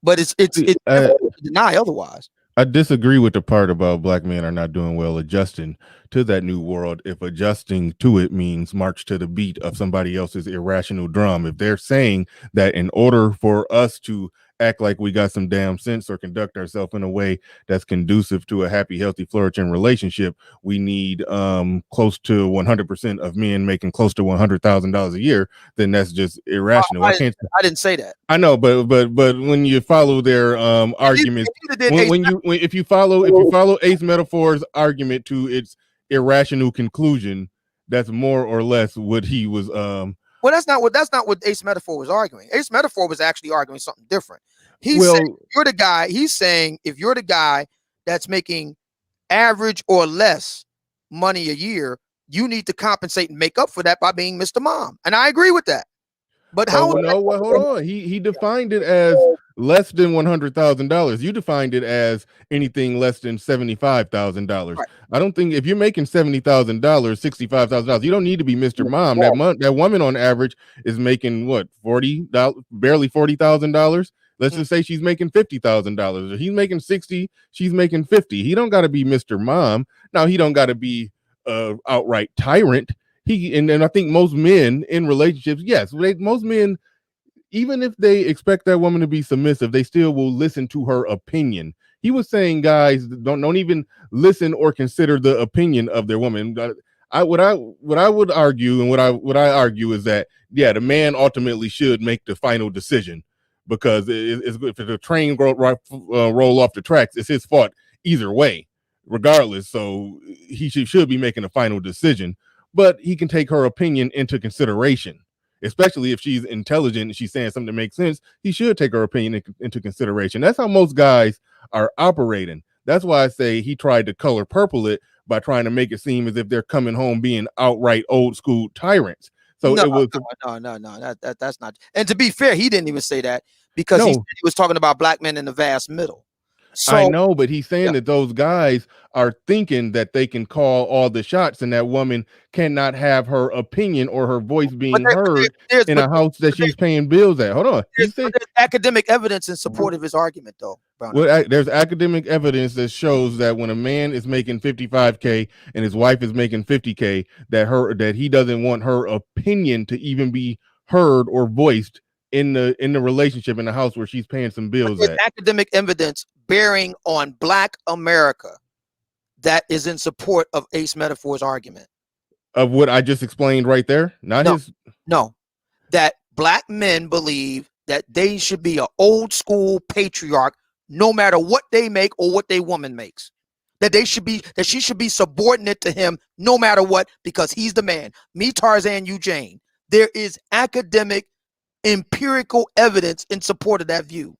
but it's difficult to deny otherwise. I disagree with the part about black men are not doing well adjusting to that new world. If adjusting to it means march to the beat of somebody else's irrational drum, if they're saying that in order for us to act like we got some damn sense or conduct ourselves in a way that's conducive to a happy, healthy, flourishing relationship, we need close to 100% of men making close to $100,000 a year, then that's just irrational. I didn't say that. I know, but when you follow their arguments, if you follow Ace Metaphor's argument to its irrational conclusion, that's more or less what he was well, that's not what Ace Metaphor was arguing. Ace Metaphor was actually arguing something different. He's saying you're the guy. He's saying if you're the guy that's making average or less money a year, you need to compensate and make up for that by being Mr. Mom. And I agree with that. But how? Hold on. He defined it as less than $100,000. You defined it as anything less than $75,000. Right. I don't think if you're making $70,000, $65,000, you don't need to be Mr. Mom. That woman on average is making what, barely $40,000. Let's just say she's making $50,000. He's making 60. She's making 50. He don't got to be Mr. Mom. Now he don't got to be outright tyrant. And I think most men in relationships, yes, most men, even if they expect that woman to be submissive, they still will listen to her opinion. He was saying, guys, don't even listen or consider the opinion of their woman. What I would argue, and what I argue is that, yeah, the man ultimately should make the final decision, because it's if the train roll off the tracks, it's his fault either way, regardless. So he should be making a final decision. But he can take her opinion into consideration, especially if she's intelligent and she's saying something that makes sense. He should take her opinion into consideration. That's how most guys are operating. That's why I say he tried to color purple it by trying to make it seem as if they're coming home being outright old school tyrants. So no, that's not. And to be fair, he didn't even say that because he was talking about black men in the vast middle. So, I know, but he's saying that those guys are thinking that they can call all the shots and that woman cannot have her opinion or her voice being heard in a house that she's paying bills at. Hold on. There's academic evidence in support of his argument, though. Well, there's academic evidence that shows that when a man is making $55K and his wife is making $50K, that he doesn't want her opinion to even be heard or voiced in the relationship in the house where she's paying some bills at. Academic evidence bearing on Black America that is in support of Ace Metaphor's argument? Of what I just explained right there, not No. his. No, that black men believe that they should be an old school patriarch, no matter what they make or what they woman makes. That she should be subordinate to him no matter what, because he's the man. Me, Tarzan, you, Jane. There is academic, empirical evidence in support of that view.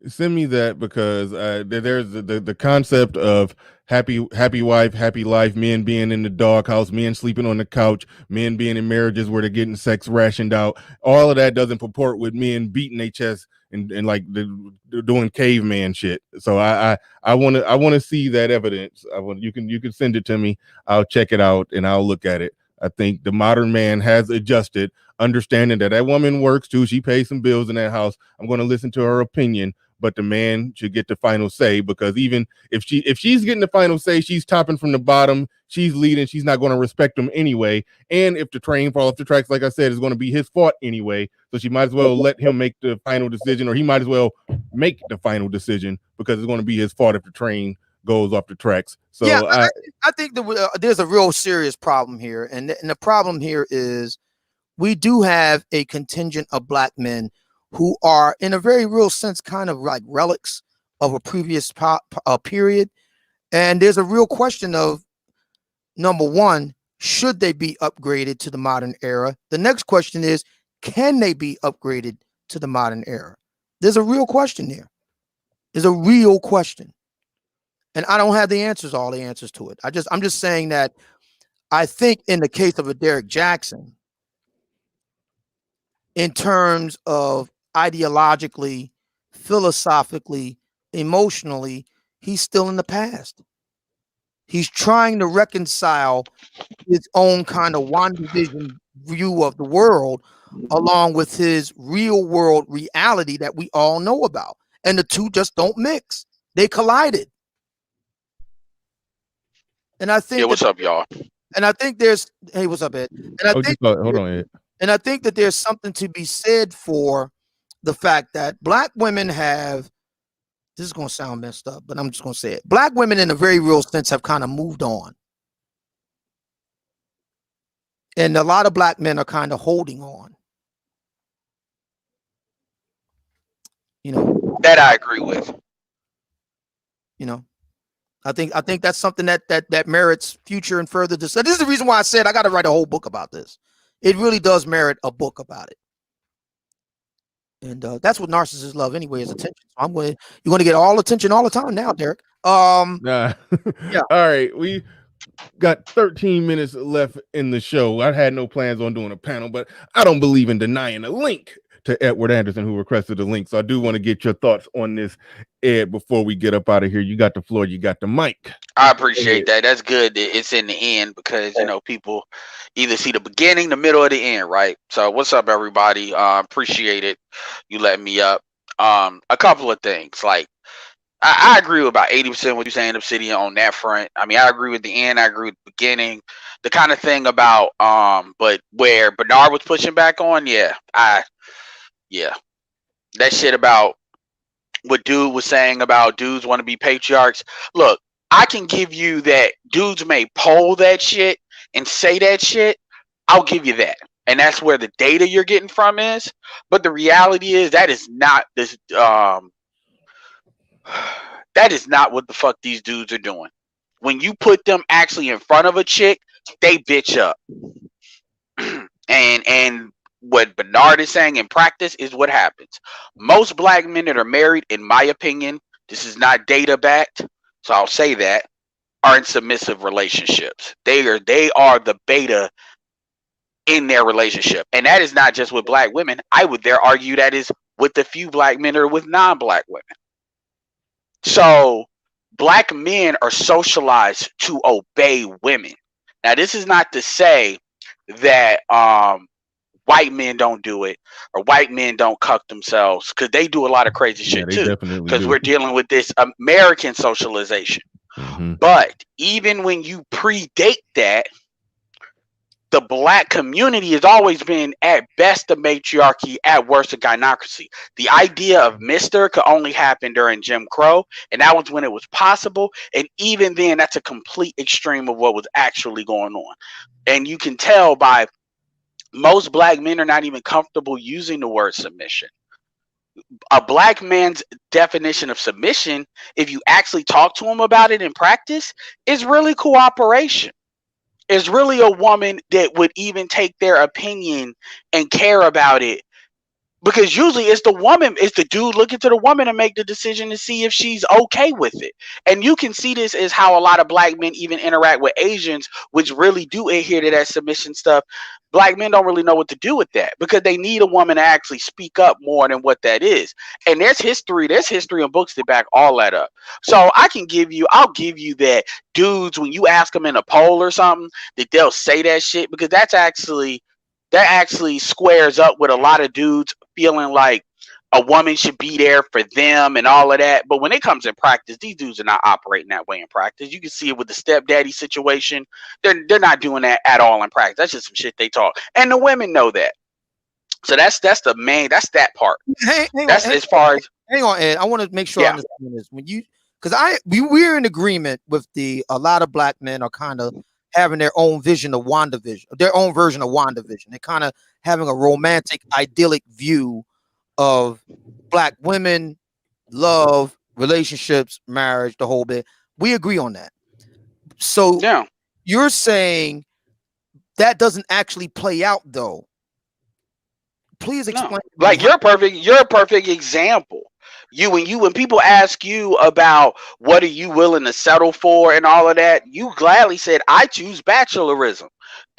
Send me that, because there's the concept of happy wife, happy life, men being in the doghouse, men sleeping on the couch, men being in marriages where they're getting sex rationed out. All of that doesn't purport with men beating their chest and like doing caveman shit. So I want to see that evidence. You can send it to me. I'll check it out and I'll look at it. I think the modern man has adjusted, understanding that woman works too. She pays some bills in that house. I'm going to listen to her opinion, but the man should get the final say, because even if she's getting the final say, she's topping from the bottom, she's leading, she's not going to respect him anyway. And if the train falls off the tracks, like I said, it's going to be his fault anyway. So she might as well let him make the final decision, or he might as well make the final decision, because it's going to be his fault if the train goes off the tracks. So yeah, I think that there's a real serious problem here, and the problem here is we do have a contingent of black men who are, in a very real sense, kind of like relics of a previous period. And there's a real question of, number one, should they be upgraded to the modern era? The next question is, can they be upgraded to the modern era? There's a real question there. There's a real question. And I don't have all the answers to it. I'm just saying that I think in the case of a Derrick Jaxn, in terms of ideologically, philosophically, emotionally, he's still in the past. He's trying to reconcile his own kind of WandaVision view of the world along with his real world reality that we all know about. And the two just don't mix. They collided. And I think what's up, y'all? And I think there's what's up, Ed? And I think hold on, Ed. And I think that there's something to be said for the fact that black women have, this is going to sound messed up, but I'm just going to say it. Black women in a very real sense have kind of moved on. And a lot of black men are kind of holding on. You know, that I agree with. You know, I think that's something that merits future and further discussion. This is the reason why I said I got to write a whole book about this. It really does merit a book about it. And that's what narcissists love anyway, is attention. So you're going to get all attention all the time now, Derrick. Yeah. All right. We got 13 minutes left in the show. I had no plans on doing a panel, but I don't believe in denying a link to Edward Anderson, who requested the link. So I do want to get your thoughts on this, Ed, before we get up out of here. You got the floor. You got the mic. I appreciate that. That's good. It's in the end, because, you know, people either see the beginning, the middle, or the end, right? So what's up, everybody? Appreciate it. You letting me up. A couple of things. Like, I agree with about 80% what you're saying, Obsidian, on that front. I mean, I agree with the end. I agree with the beginning. The kind of thing about, but where Bernard was pushing back on, that shit about what dude was saying about dudes want to be patriarchs. Look, I can give you that dudes may poll that shit and say that shit. I'll give you that. And that's where the data you're getting from is. But the reality is that is not this that is not what the fuck these dudes are doing. When you put them actually in front of a chick, they bitch up. and what Bernard is saying in practice is what happens. Most black men that are married, in my opinion, this is not data backed, so I'll say that, are in submissive relationships. They are the beta in their relationship. And that is not just with black women. I would dare argue that is with the few black men or with non-black women. So black men are socialized to obey women. Now, this is not to say that white men don't do it, or white men don't cuck themselves, because they do a lot of crazy shit too, because we're dealing with this American socialization. But even when you predate that, the black community has always been at best a matriarchy, at worst a gynocracy. The idea of Mr. could only happen during Jim Crow, and that was when it was possible. And even then, that's a complete extreme of what was actually going on. And you can tell by most black men are not even comfortable using the word submission. A black man's definition of submission, if you actually talk to him about it in practice, is really cooperation. Is really a woman that would even take their opinion and care about it, because usually it's the woman, it's the dude looking to the woman to make the decision to see if she's okay with it. And you can see this is how a lot of black men even interact with Asians, which really do adhere to that submission stuff. Black men don't really know what to do with that because they need a woman to actually speak up more than what that is. And there's history and books that back all that up. So I'll give you that dudes, when you ask them in a poll or something, that they'll say that shit, because that actually squares up with a lot of dudes feeling like a woman should be there for them and all of that. But when it comes in practice, these dudes are not operating that way in practice. You can see it with the stepdaddy situation. They're not doing that at all in practice. That's just some shit they talk. And the women know that. So that's that part. Hang on, Ed. I want to make sure I understand this. We're in agreement with a lot of black men are kind of having their own vision of WandaVision, their own version of WandaVision. They're kind of having a romantic, idyllic view of black women, love, relationships, marriage, the whole bit. We agree on that. So you're saying that doesn't actually play out, though. Please explain. No. Like you're a perfect example. When people ask you about what are you willing to settle for and all of that, you gladly said, I choose bachelorism.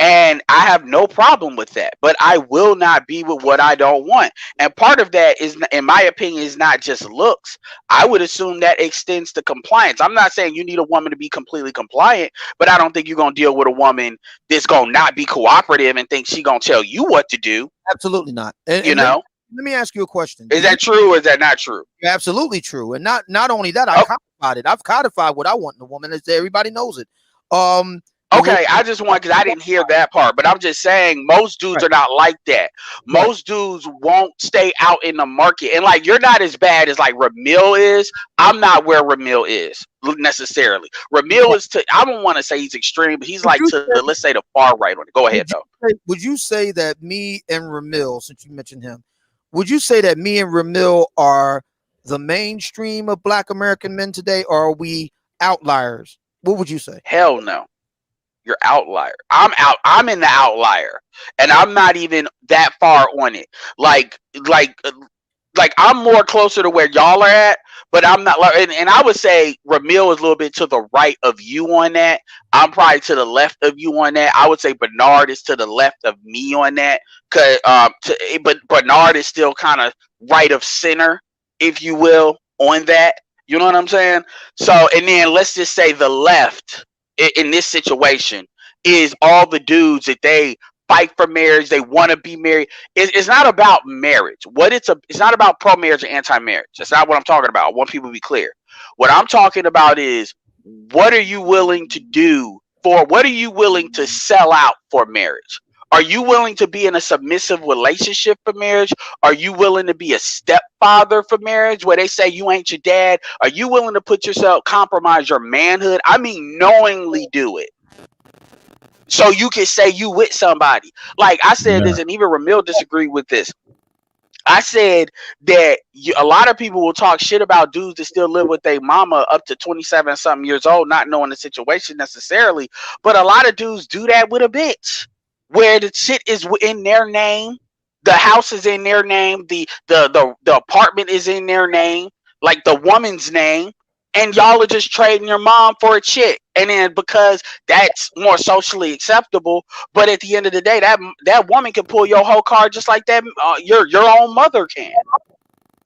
And I have no problem with that, but I will not be with what I don't want. And part of that is, in my opinion, is not just looks. I would assume that extends to compliance. I'm not saying you need a woman to be completely compliant, but I don't think you're going to deal with a woman that's going to not be cooperative and think she's going to tell you what to do. Absolutely not. Let me ask you a question. Is that true or is that not true? Absolutely true. And not only that, I codified it. I've codified what I want in a woman. Everybody knows it. Okay, I just want, because I didn't hear that part, but I'm just saying most dudes are not like that. Most dudes won't stay out in the market. And like, you're not as bad as like Ramil is. I'm not where Ramil is necessarily. Ramil is I don't want to say he's extreme, but he's like let's say the far right on it. Go ahead though. Would you say that me and Ramil, since you mentioned him, would you say that me and Ramil are the mainstream of black American men today, or are we outliers? What would you say? Hell no. You're outlier. I'm in the outlier, and I'm not even that far on it. Like I'm more closer to where y'all are at, but I'm not. And I would say Ramil is a little bit to the right of you on that. I'm probably to the left of you on that. I would say Bernard is to the left of me on that, but Bernard is still kind of right of center, if you will, on that. You know what I'm saying? So, and then let's just say the left in this situation is all the dudes that they fight for marriage, they want to be married. It's not about marriage. It's not about pro-marriage or anti-marriage. That's not what I'm talking about. I want people to be clear. What I'm talking about is, what are you willing to do what are you willing to sell out for marriage? Are you willing to be in a submissive relationship for marriage? Are you willing to be a stepfather for marriage, where they say you ain't your dad? Are you willing to compromise your manhood? I mean, knowingly do it, so you can say you with somebody. Like I said this, and even Ramil disagreed with this. I said that a lot of people will talk shit about dudes that still live with their mama up to 27 something years old, not knowing the situation necessarily. But a lot of dudes do that with a bitch, where the shit is in their name, the house is in their name, the apartment is in their name, like the woman's name, and y'all are just trading your mom for a chick. And then because that's more socially acceptable, but at the end of the day, that woman can pull your whole card just like that your own mother can.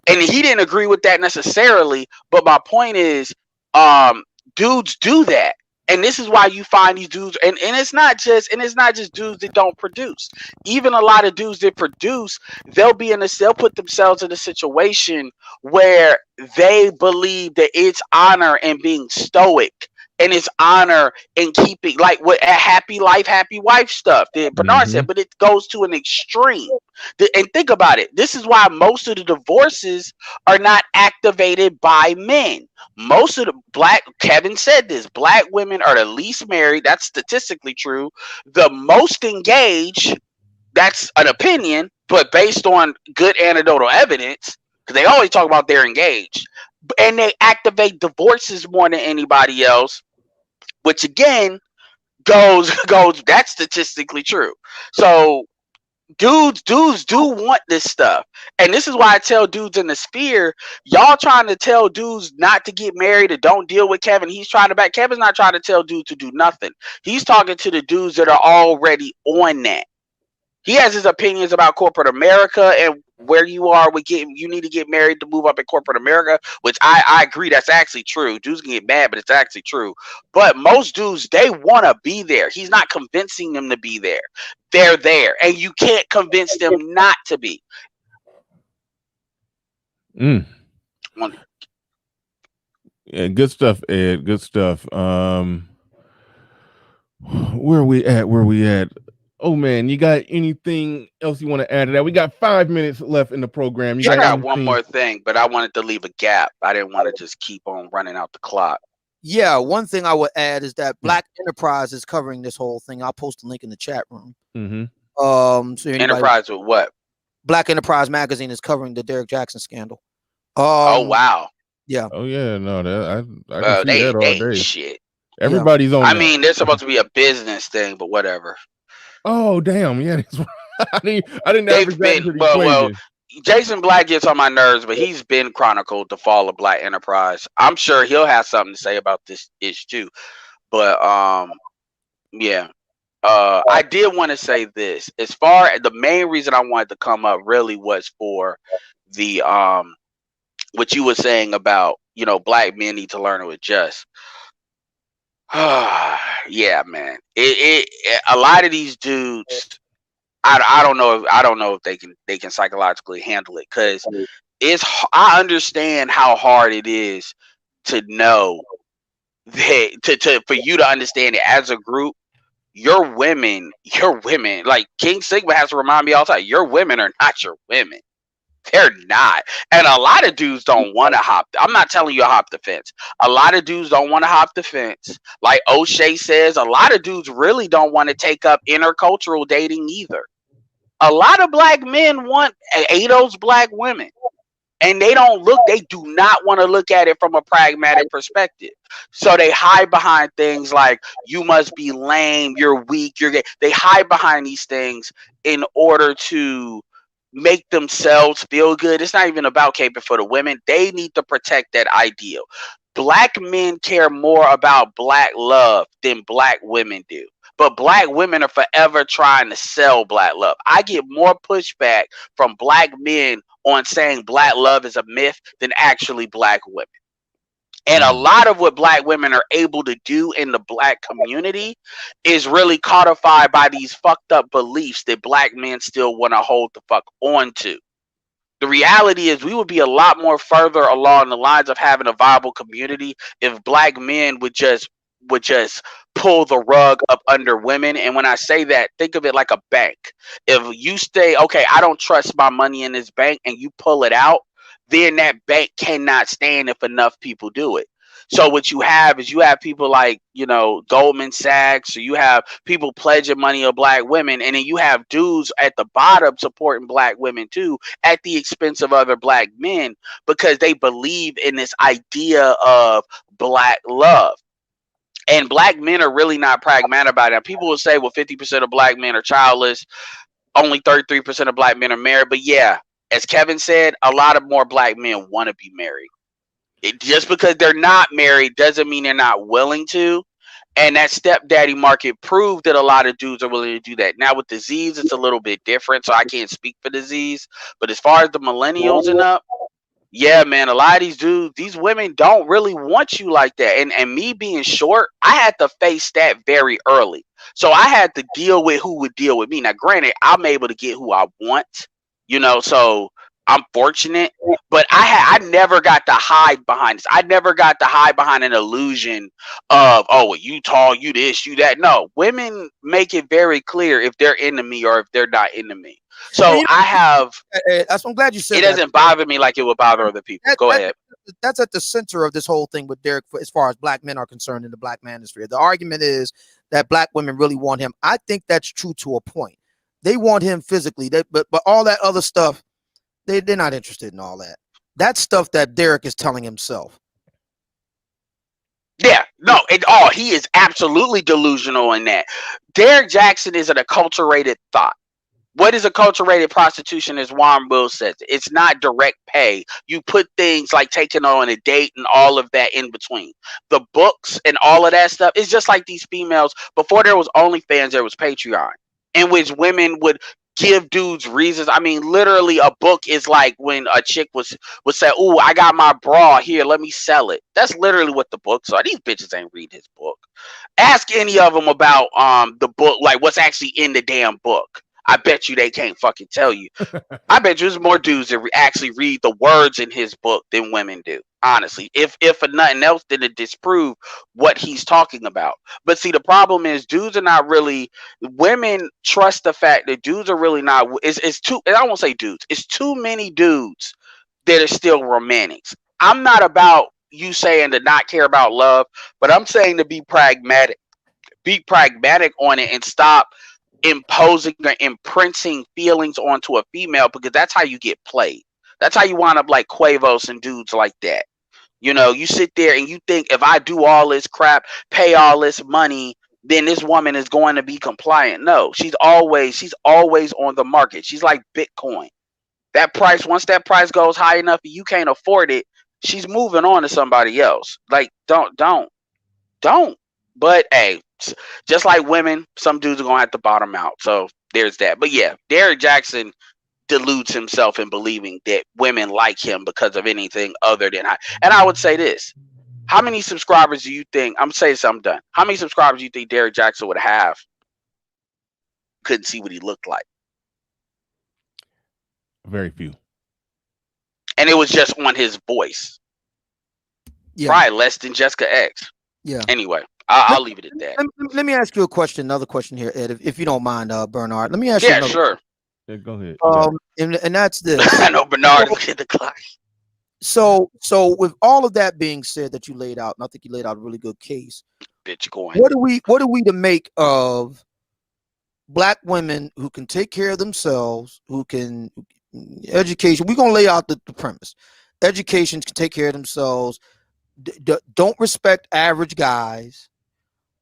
And he didn't agree with that necessarily, but my point is, dudes do that. And this is why you find these dudes, and it's not just dudes that don't produce. Even a lot of dudes that produce, they'll put themselves in a situation where they believe that it's honor and being stoic and it's honor in keeping, like what a happy life, happy wife stuff that Bernard said, but it goes to an extreme. And think about it. This is why most of the divorces are not activated by men. Most of the Kevin said this, black women are the least married. That's statistically true. The most engaged, that's an opinion, but based on good anecdotal evidence, because they always talk about they're engaged. And they activate divorces more than anybody else, which again goes that's statistically true. So dudes do want this stuff, and this is why I tell dudes in the sphere, y'all trying to tell dudes not to get married or don't deal with Kevin. Kevin's not trying to tell dudes to do nothing. He's talking to the dudes that are already on that. He has his opinions about corporate America and where you are with you need to get married to move up in corporate America, which I agree, that's actually true. Dudes can get mad, but it's actually true. But most dudes, they want to be there. He's not convincing them to be there. They're there, and you can't convince them not to be. Yeah, good stuff, Ed. Good stuff. Where are we at? Oh man, you got anything else you want to add to that? We got 5 minutes left in the program. I got one more thing, but I wanted to leave a gap. I didn't want to just keep on running out the clock. Yeah, one thing I would add is that Black Enterprise is covering this whole thing. I'll post a link in the chat room. So Enterprise with what? Black Enterprise magazine is covering the Derrick Jaxn scandal. Oh wow. Yeah. Oh yeah, no, that I can see that all day. Shit. Everybody's on. I mean, there's supposed to be a business thing, but whatever. Oh damn, yeah. I didn't know exactly. Well, Jason Black gets on my nerves, but he's been chronicled the fall of Black Enterprise. I'm sure he'll have something to say about this issue too. But yeah. I did want to say this. As far as the main reason I wanted to come up really was for the what you were saying about, black men need to learn to adjust. Yeah, man. A lot of these dudes, I don't know if they can psychologically handle it, because I understand how hard it is to know that for you to understand it as a group. Your women, like King Sigma has to remind me all the time, your women are not your women. They're not. And a lot of dudes don't want to hop. I'm not telling you to hop the fence. A lot of dudes don't want to hop the fence. Like O'Shea says, a lot of dudes really don't want to take up intercultural dating either. A lot of black men want Ado's black women. And they do not want to look at it from a pragmatic perspective. So they hide behind things like, you must be lame, you're weak, you're gay. They hide behind these things in order to make themselves feel good. It's not even about caping for the women. They need to protect that ideal. Black men care more about black love than black women do. But black women are forever trying to sell black love. I get more pushback from black men on saying black love is a myth than actually black women. And a lot of what black women are able to do in the black community is really codified by these fucked up beliefs that black men still want to hold the fuck on to. The reality is we would be a lot more further along the lines of having a viable community if black men would just pull the rug up under women. And when I say that, think of it like a bank. If you say, okay, I don't trust my money in this bank, and you pull it out, then that bank cannot stand if enough people do it. So what you have is people like, Goldman Sachs, or you have people pledging money to black women, and then you have dudes at the bottom supporting black women too at the expense of other black men, because they believe in this idea of black love. And black men are really not pragmatic about it. People will say, well, 50% of black men are childless, only 33% of black men are married. But yeah, as Kevin said, a lot of more black men want to be married. Just because they're not married doesn't mean they're not willing to. And that stepdaddy market proved that a lot of dudes are willing to do that. Now with disease, it's a little bit different, so I can't speak for disease. But as far as the millennials and up, yeah, man, a lot of these dudes, these women don't really want you like that. And me being short, I had to face that very early. So I had to deal with who would deal with me. Now, granted, I'm able to get who I want, so I'm fortunate, but I never got to hide behind this. I never got to hide behind an illusion of, oh, well, you tall, you this, you that. No, women make it very clear if they're into me or if they're not into me. So And I have. I'm glad you said It that. doesn't bother me like it would bother other people. Go ahead. That's at the center of this whole thing with Derrick, as far as black men are concerned in the black manosphere. The argument is that black women really want him. I think that's true to a point. They want him physically, but all that other stuff, they're not interested in all that. That's stuff that Derrick is telling himself. Yeah, no, he is absolutely delusional in that. Derrick Jaxn is an acculturated thought. What is acculturated prostitution, as Juan Will says? It's not direct pay. You put things like taking on a date and all of that in between. The books and all of that stuff. It's just like these females. Before there was OnlyFans, there was Patreon, in which women would give dudes reasons. I mean, literally, a book is like when a chick would say, "Oh, I got my bra here. Let me sell it." That's literally what the books are. These bitches ain't read his book. Ask any of them about the book, like what's actually in the damn book. I bet you they can't fucking tell you. I bet you there's more dudes that actually read the words in his book than women do. Honestly, if for nothing else, then to disprove what he's talking about. But see, the problem is dudes are not really. Women trust the fact that dudes are really not. It's too. And I won't say dudes. It's too many dudes that are still romantics. I'm not about you saying to not care about love, but I'm saying to be pragmatic. Be pragmatic on it and stop imposing or imprinting feelings onto a female, because that's how you get played. That's how you wind up like Quavos and dudes like that. You know, you sit there and you think if I do all this crap, pay all this money, then this woman is going to be compliant. No, she's always on the market. She's like Bitcoin. That price, once that price goes high enough and you can't afford it, she's moving on to somebody else. Like, don't. But hey, just like women, some dudes are gonna have to bottom out. So there's that. But yeah, Derrick Jaxn deludes himself in believing that women like him because of anything other than I. And I would say this: how many subscribers do you think? I'm saying something done. How many subscribers do you think Derrick Jaxn would have? Couldn't see what he looked like. Very few. And it was just on his voice. Yeah. Probably less than Jessica X. Yeah. Anyway, I'll leave it at that. Let me ask you a question. Another question here, Ed, if you don't mind, Bernard. Let me ask you. Yeah, sure. Yeah, go ahead. And that's this. I know Bernard look at the clock. So with all of that being said that you laid out, and I think you laid out a really good case. Bitcoin. What are we to make of black women who can take care of themselves, who can education? We're gonna lay out the premise. Education can take care of themselves. Don't respect average guys,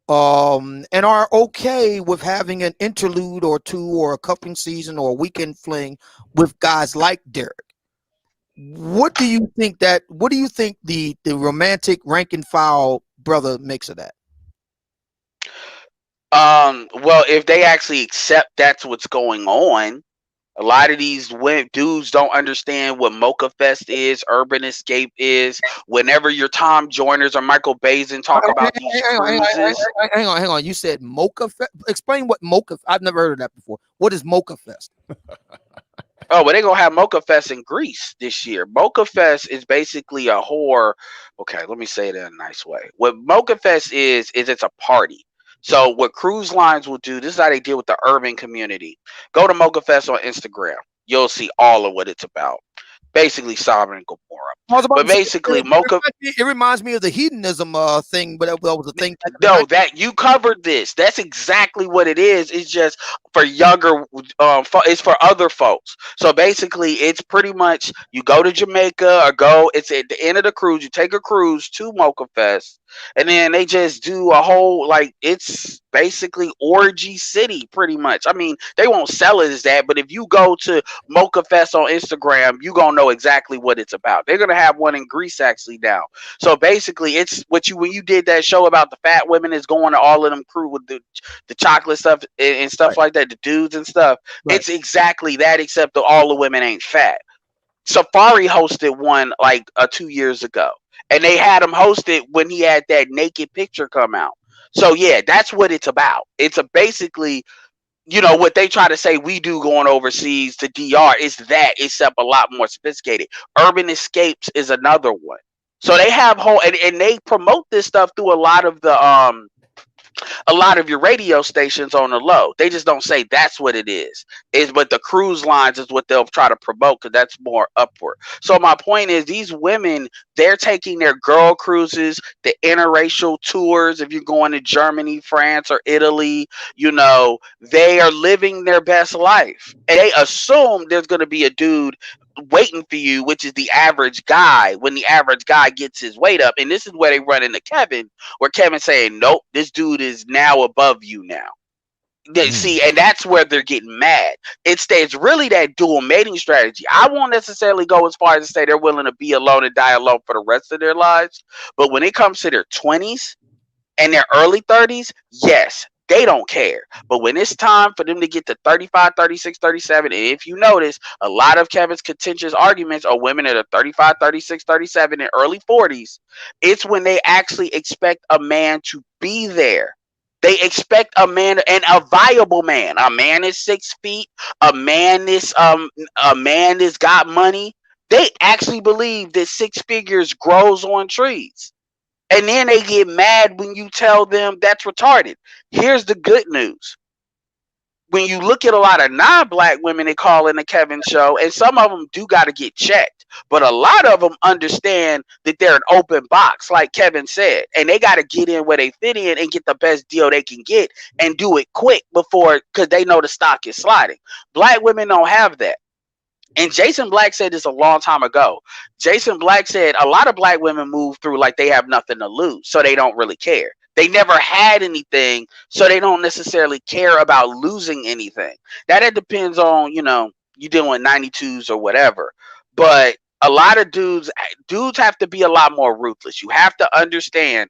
and are okay with having an interlude or two, or a cupping season, or a weekend fling with guys like Derrick. What do you think the romantic rank and file brother makes of that? Well, if they actually accept that's what's going on, a lot of these dudes don't understand what Mocha Fest is, Urban Escape is. Whenever your Tom Joyners or Michael Bazin talk about these cruises. Hang on. You said Mocha Fest. Explain what Mocha. I've never heard of that before. What is Mocha Fest? Oh, but they're gonna have Mocha Fest in Greece this year. Mocha Fest is basically a whore. Okay, let me say it in a nice way. What Mocha Fest is it's a party. So what cruise lines will do, this is how they deal with the urban community. Go to Mocha Fest on Instagram. You'll see all of what it's about. Basically, Sodom and Gomorrah. But basically, Mocha. It reminds me of the hedonism thing, but that was a thing. No, that you covered this. That's exactly what it is. It's just for younger. It's for other folks. So basically, it's pretty much you go to Jamaica or go. It's at the end of the cruise. You take a cruise to Mocha Fest, and then they just do a whole it's basically orgy city, pretty much. I mean, they won't sell it as that, but if you go to Mocha Fest on Instagram, you gonna know exactly what it's about. They're gonna have one in Greece actually now. So basically, it's what when you did that show about the fat women is going to all of them crew with the chocolate stuff and stuff like that, the dudes and stuff. Right. It's exactly that, except that all the women ain't fat. Safari hosted one 2 years ago, and they had him hosted when he had that naked picture come out. So yeah, that's what it's about. It's basically you know, what they try to say we do going overseas to DR is that, except a lot more sophisticated. Urban Escapes is another one. So they have whole and they promote this stuff through a lot of your radio stations on the low. They just don't say that's what it is. But the cruise lines is what they'll try to promote because that's more upward. So my point is, these women, they're taking their girl cruises, the interracial tours. If you're going to Germany, France, or Italy, you know, they are living their best life. And they assume there's going to be a dude waiting for you, which is the average guy, when the average guy gets his weight up. And this is where they run into Kevin, where Kevin's saying, nope, this dude is now above you now. See, and that's where they're getting mad. It's really that dual mating strategy. I won't necessarily go as far as to say they're willing to be alone and die alone for the rest of their lives. But when it comes to their 20s and their early 30s, yes, they don't care. But when it's time for them to get to 35, 36, 37, and if you notice, a lot of Kevin's contentious arguments are women that are 35, 36, 37, and early 40s. It's when they actually expect a man to be there. They expect a man, and a viable man. A man is 6 feet. A man is got money. They actually believe that 6 figures grows on trees. And then they get mad when you tell them that's retarded. Here's the good news. When you look at a lot of non-black women they call in the Kevin show, and some of them do got to get checked, but a lot of them understand that they're an open box, like Kevin said, and they got to get in where they fit in and get the best deal they can get and do it quick before, because they know the stock is sliding. Black women don't have that. And Jason Black said this a long time ago. Jason Black said a lot of black women move through like they have nothing to lose, so they don't really care. They never had anything, so they don't necessarily care about losing anything. Now, that depends on, you know, you dealing with 92s or whatever. But a lot of dudes have to be a lot more ruthless. You have to understand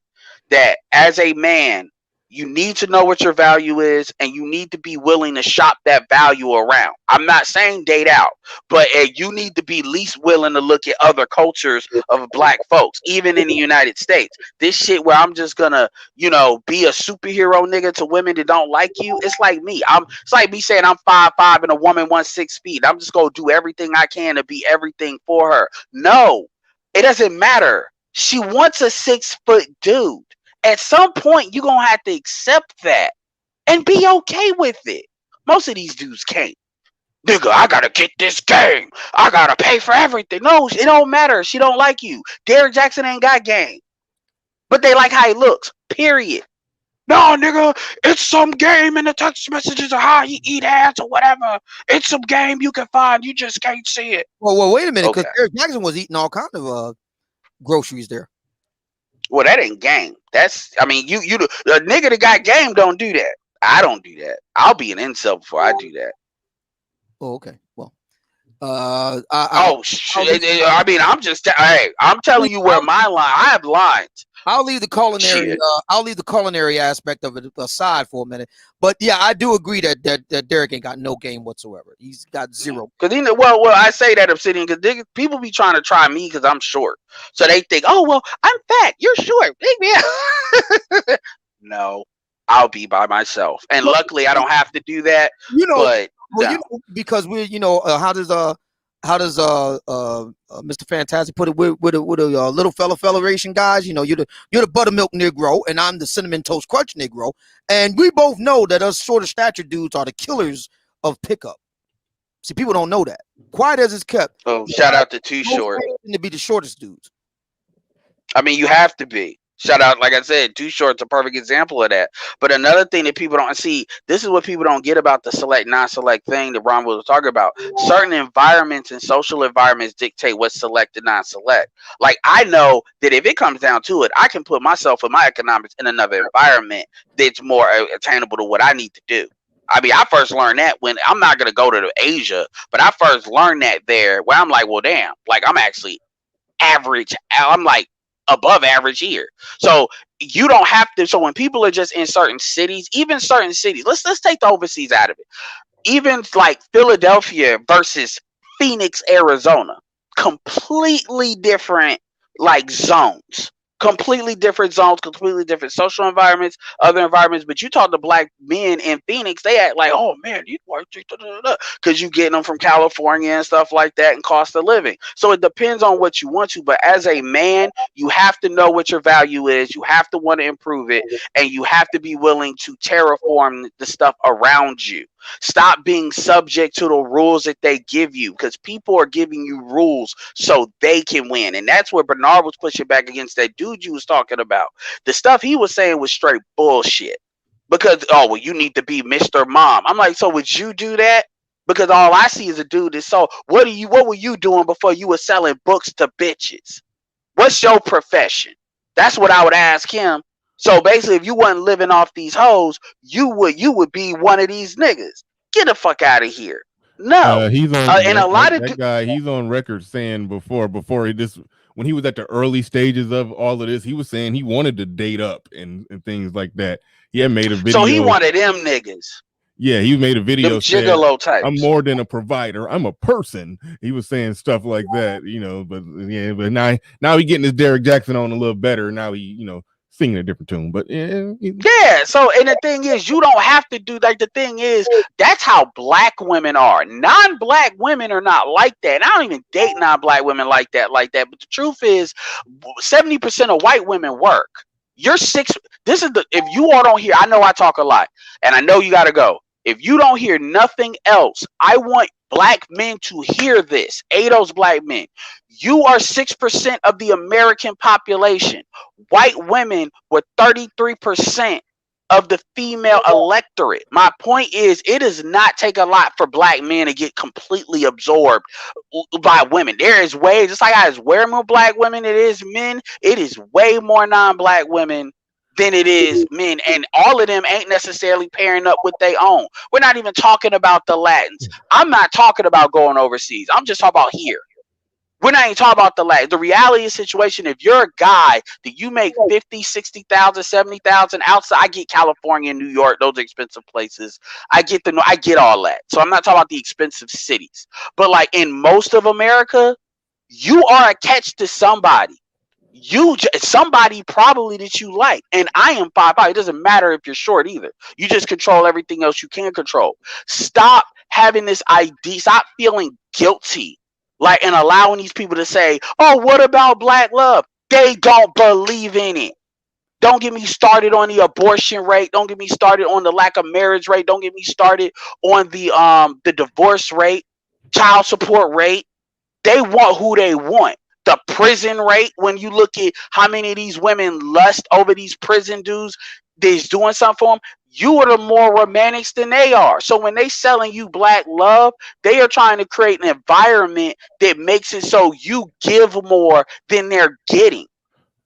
that as a man, you need to know what your value is, and you need to be willing to shop that value around. I'm not saying date out, but you need to be least willing to look at other cultures of black folks, even in the United States. This shit where I'm just gonna, you know, be a superhero nigga to women that don't like you. It's like me. It's like me saying I'm 5'5" and a woman wants 6 feet. I'm just gonna do everything I can to be everything for her. No, it doesn't matter. She wants a 6 foot dude. At some point, you're going to have to accept that and be okay with it. Most of these dudes can't. Nigga, I got to get this game. I got to pay for everything. No, it don't matter. She don't like you. Derrick Jaxn ain't got game. But they like how he looks, period. No, nigga, it's some game in the text messages of how you eat ass or whatever. It's some game you can find. You just can't see it. Well, wait a minute, because Okay. Derrick Jaxn was eating all kind of groceries there. Well, that ain't game. That's, I mean, you the nigga that got game don't do that. I don't do that. I'll be an incel before I do that. Oh, okay. Well, Shit. I mean, I'm telling you where my line. I have lines. I'll leave the culinary. Shit. I'll leave the culinary aspect of it aside for a minute. But yeah, I do agree that Derrick ain't got no game whatsoever. He's got zero. Because well, I say that Obsidian because people be trying to try me because I'm short, so they think, oh well, I'm fat, you're short. No, I'll be by myself, and luckily I don't have to do that. You know, but well, you know, because we're, you know, how does Mr. Fantastic put it with a little federation guys? You know, you're the buttermilk Negro, and I'm the cinnamon toast crunch Negro, and we both know that us shorter stature dudes are the killers of pickup. See, people don't know that. Quiet as it's kept. Oh, shout out to Too Short. To be the shortest dudes. I mean, you have to be. Shout out, like I said, Too Short's a perfect example of that. But another thing that people don't see, this is what people don't get about the select, non-select thing that Ron was talking about. Certain environments and social environments dictate what's select and non-select. Like, I know that if it comes down to it, I can put myself and my economics in another environment that's more attainable to what I need to do. I mean, I first learned that when I'm not going to go to Asia, but I first learned that there where I'm like, well, damn, like I'm actually average. I'm like above average here. So you don't have to. So when people are just in certain cities, even certain cities, let's take the overseas out of it. Even like Philadelphia versus Phoenix, Arizona, completely different like zones. completely different zones, completely different social environments, other environments. But you talk to black men in Phoenix, they act like, oh man, you work because you getting them from California and stuff like that, and cost of living. So it depends on what you want to. But as a man, you have to know what your value is. You have to want to improve it, and you have to be willing to terraform the stuff around you. Stop being subject to the rules that they give you, because people are giving you rules so they can win. And that's where Bernard was pushing back against that dude you was talking about. The stuff he was saying was straight bullshit. Because, oh, well, you need to be Mr. Mom. I'm like, so would you do that? Because all I see is a dude that so what were you doing before you were selling books to bitches? What's your profession? That's what I would ask him. So basically, if you wasn't living off these hoes, you would be one of these niggas. Get the fuck out of here. No. He's on and a lot of that guy. He's on record saying before he just when he was at the early stages of all of this, he was saying he wanted to date up and things like that. He had made a video. So he wanted them niggas. Yeah, he made a video. Them gigolo types. I'm more than a provider. I'm a person. He was saying stuff like that, you know. But yeah, but now he getting his Derrick Jaxn on a little better. Now he, you know, singing a different tune. But yeah. So and the thing is, you don't have to do like the thing is that's how black women are. Non-black women are not like that. And I don't even date non-black women like that. But the truth is, 70% of white women work. This is if you all don't hear, I know I talk a lot, and I know you gotta go. If you don't hear nothing else, I want black men to hear this. ADOS black men. You are 6% of the American population. White women were 33% of the female electorate. My point is, it does not take a lot for black men to get completely absorbed by women. There is way, just like it's way more black women it is men, it is way more non-black women than it is men, and all of them ain't necessarily pairing up with their own. We're not even talking about the Latins. I'm not talking about going overseas. I'm just talking about here. We're not even talking about the Latins. The reality of the situation, if you're a guy that you make 50, 60,000, 70,000 outside, I get California and New York, those expensive places. I get all that. So I'm not talking about the expensive cities. But like in most of America, you are a catch to somebody. Somebody probably that you like, and I am 5'5". It doesn't matter if you're short either. You just control everything else you can control. Stop having this idea. Stop feeling guilty, like, and allowing these people to say, "Oh, what about black love?" They don't believe in it. Don't get me started on the abortion rate. Don't get me started on the lack of marriage rate. Don't get me started on the divorce rate, child support rate. They want who they want. The prison rate, when you look at how many of these women lust over these prison dudes that's doing something for them, you are the more romantics than they are. So when they selling you black love, they are trying to create an environment that makes it so you give more than they're getting.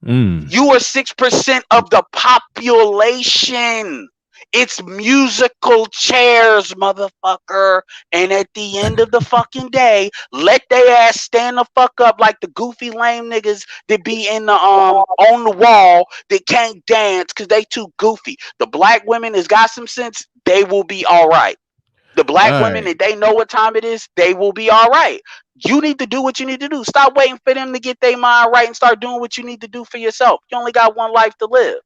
You are 6% of the population. It's musical chairs, motherfucker. And at the end of the fucking day, let they ass stand the fuck up like the goofy lame niggas that be in the on the wall that can't dance because they too goofy. The black women has got some sense, they will be all right. The black women that they know what time it is, they will be all right. You need to do what you need to do. Stop waiting for them to get their mind right and start doing what you need to do for yourself. You only got one life to live.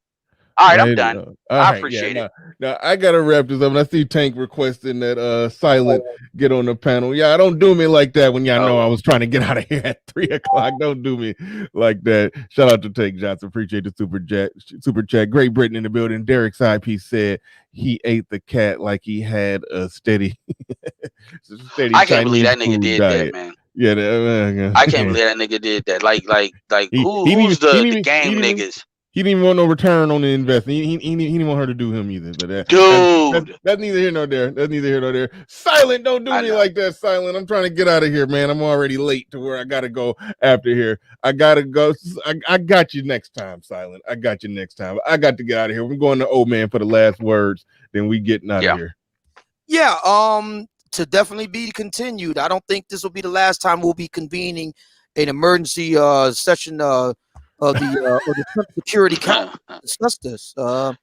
All right, I'm done. I appreciate it. Now I gotta wrap this up. And I see Tank requesting that Silent get on the panel. Yeah, don't do me like that when y'all know I was trying to get out of here at 3 o'clock. Don't do me like that. Shout out to Tank Johnson. Appreciate the super chat. Great Britain in the building. Derek Side Piece said he ate the cat like he had a steady. I can't believe that nigga did that, man. Yeah, I can't believe that nigga did that. Who's the game niggas? He didn't even want no return on the investment. He didn't want her to do him either. But that's neither here nor there. That's neither here nor there. Silent, don't do me like that, Silent. I'm trying to get out of here, man. I'm already late to where I gotta go after here. I gotta go. I got you next time, Silent. I got you next time. I got to get out of here. We're going to old man for the last words. Then we getting out of here. Yeah. To definitely be continued. I don't think this will be the last time we'll be convening an emergency session of the security council to discuss this. Oh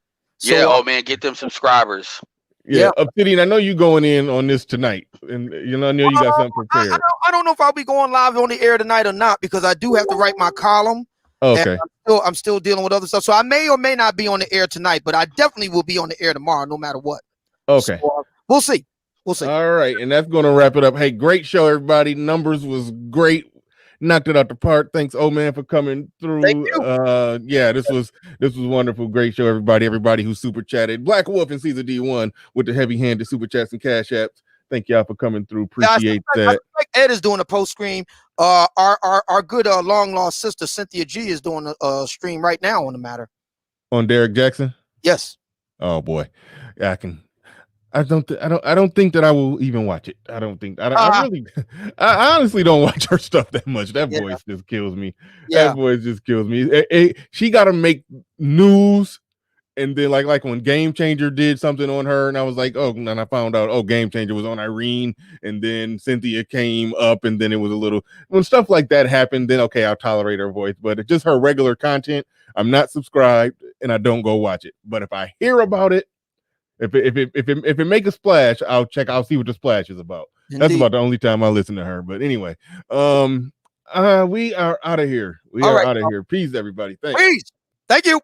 man, get them subscribers. Yeah, Obsidian, I know you going in on this tonight, and I know you got something prepared. I don't know if I'll be going live on the air tonight or not, because I do have to write my column Okay. And I'm still dealing with other stuff. So I may or may not be on the air tonight, but I definitely will be on the air tomorrow, no matter what. Okay. So, we'll see. We'll see. All right, and that's going to wrap it up. Hey, great show, everybody. Numbers was great. Knocked it out the park. Thanks, old man, for coming through. Thank you. Yeah, this was wonderful. Great show, everybody. Everybody who super chatted. Black Wolf and Caesar D1 with the heavy-handed super chats and cash apps. Thank y'all for coming through. Appreciate that. I think Ed is doing a post stream. Our good long lost sister Cynthia G is doing a stream right now on the matter. On Derrick Jaxn? Yes. Oh boy, yeah, I don't think that I will even watch it. I honestly don't watch her stuff that much. That voice just kills me. Yeah. That voice just kills me. She got to make news, and then like when Game Changer did something on her, and I was like, oh, and I found out, Game Changer was on Irene, and then Cynthia came up, and then it was a little, when stuff like that happened, then okay, I'll tolerate her voice, but it's just her regular content. I'm not subscribed, and I don't go watch it. But if I hear about it, if it make a splash, I'll see what the splash is about. Indeed. That's about the only time I listen to her. But anyway, we are out of here. We are out of here. Peace, everybody. Thanks. Peace. Thank you.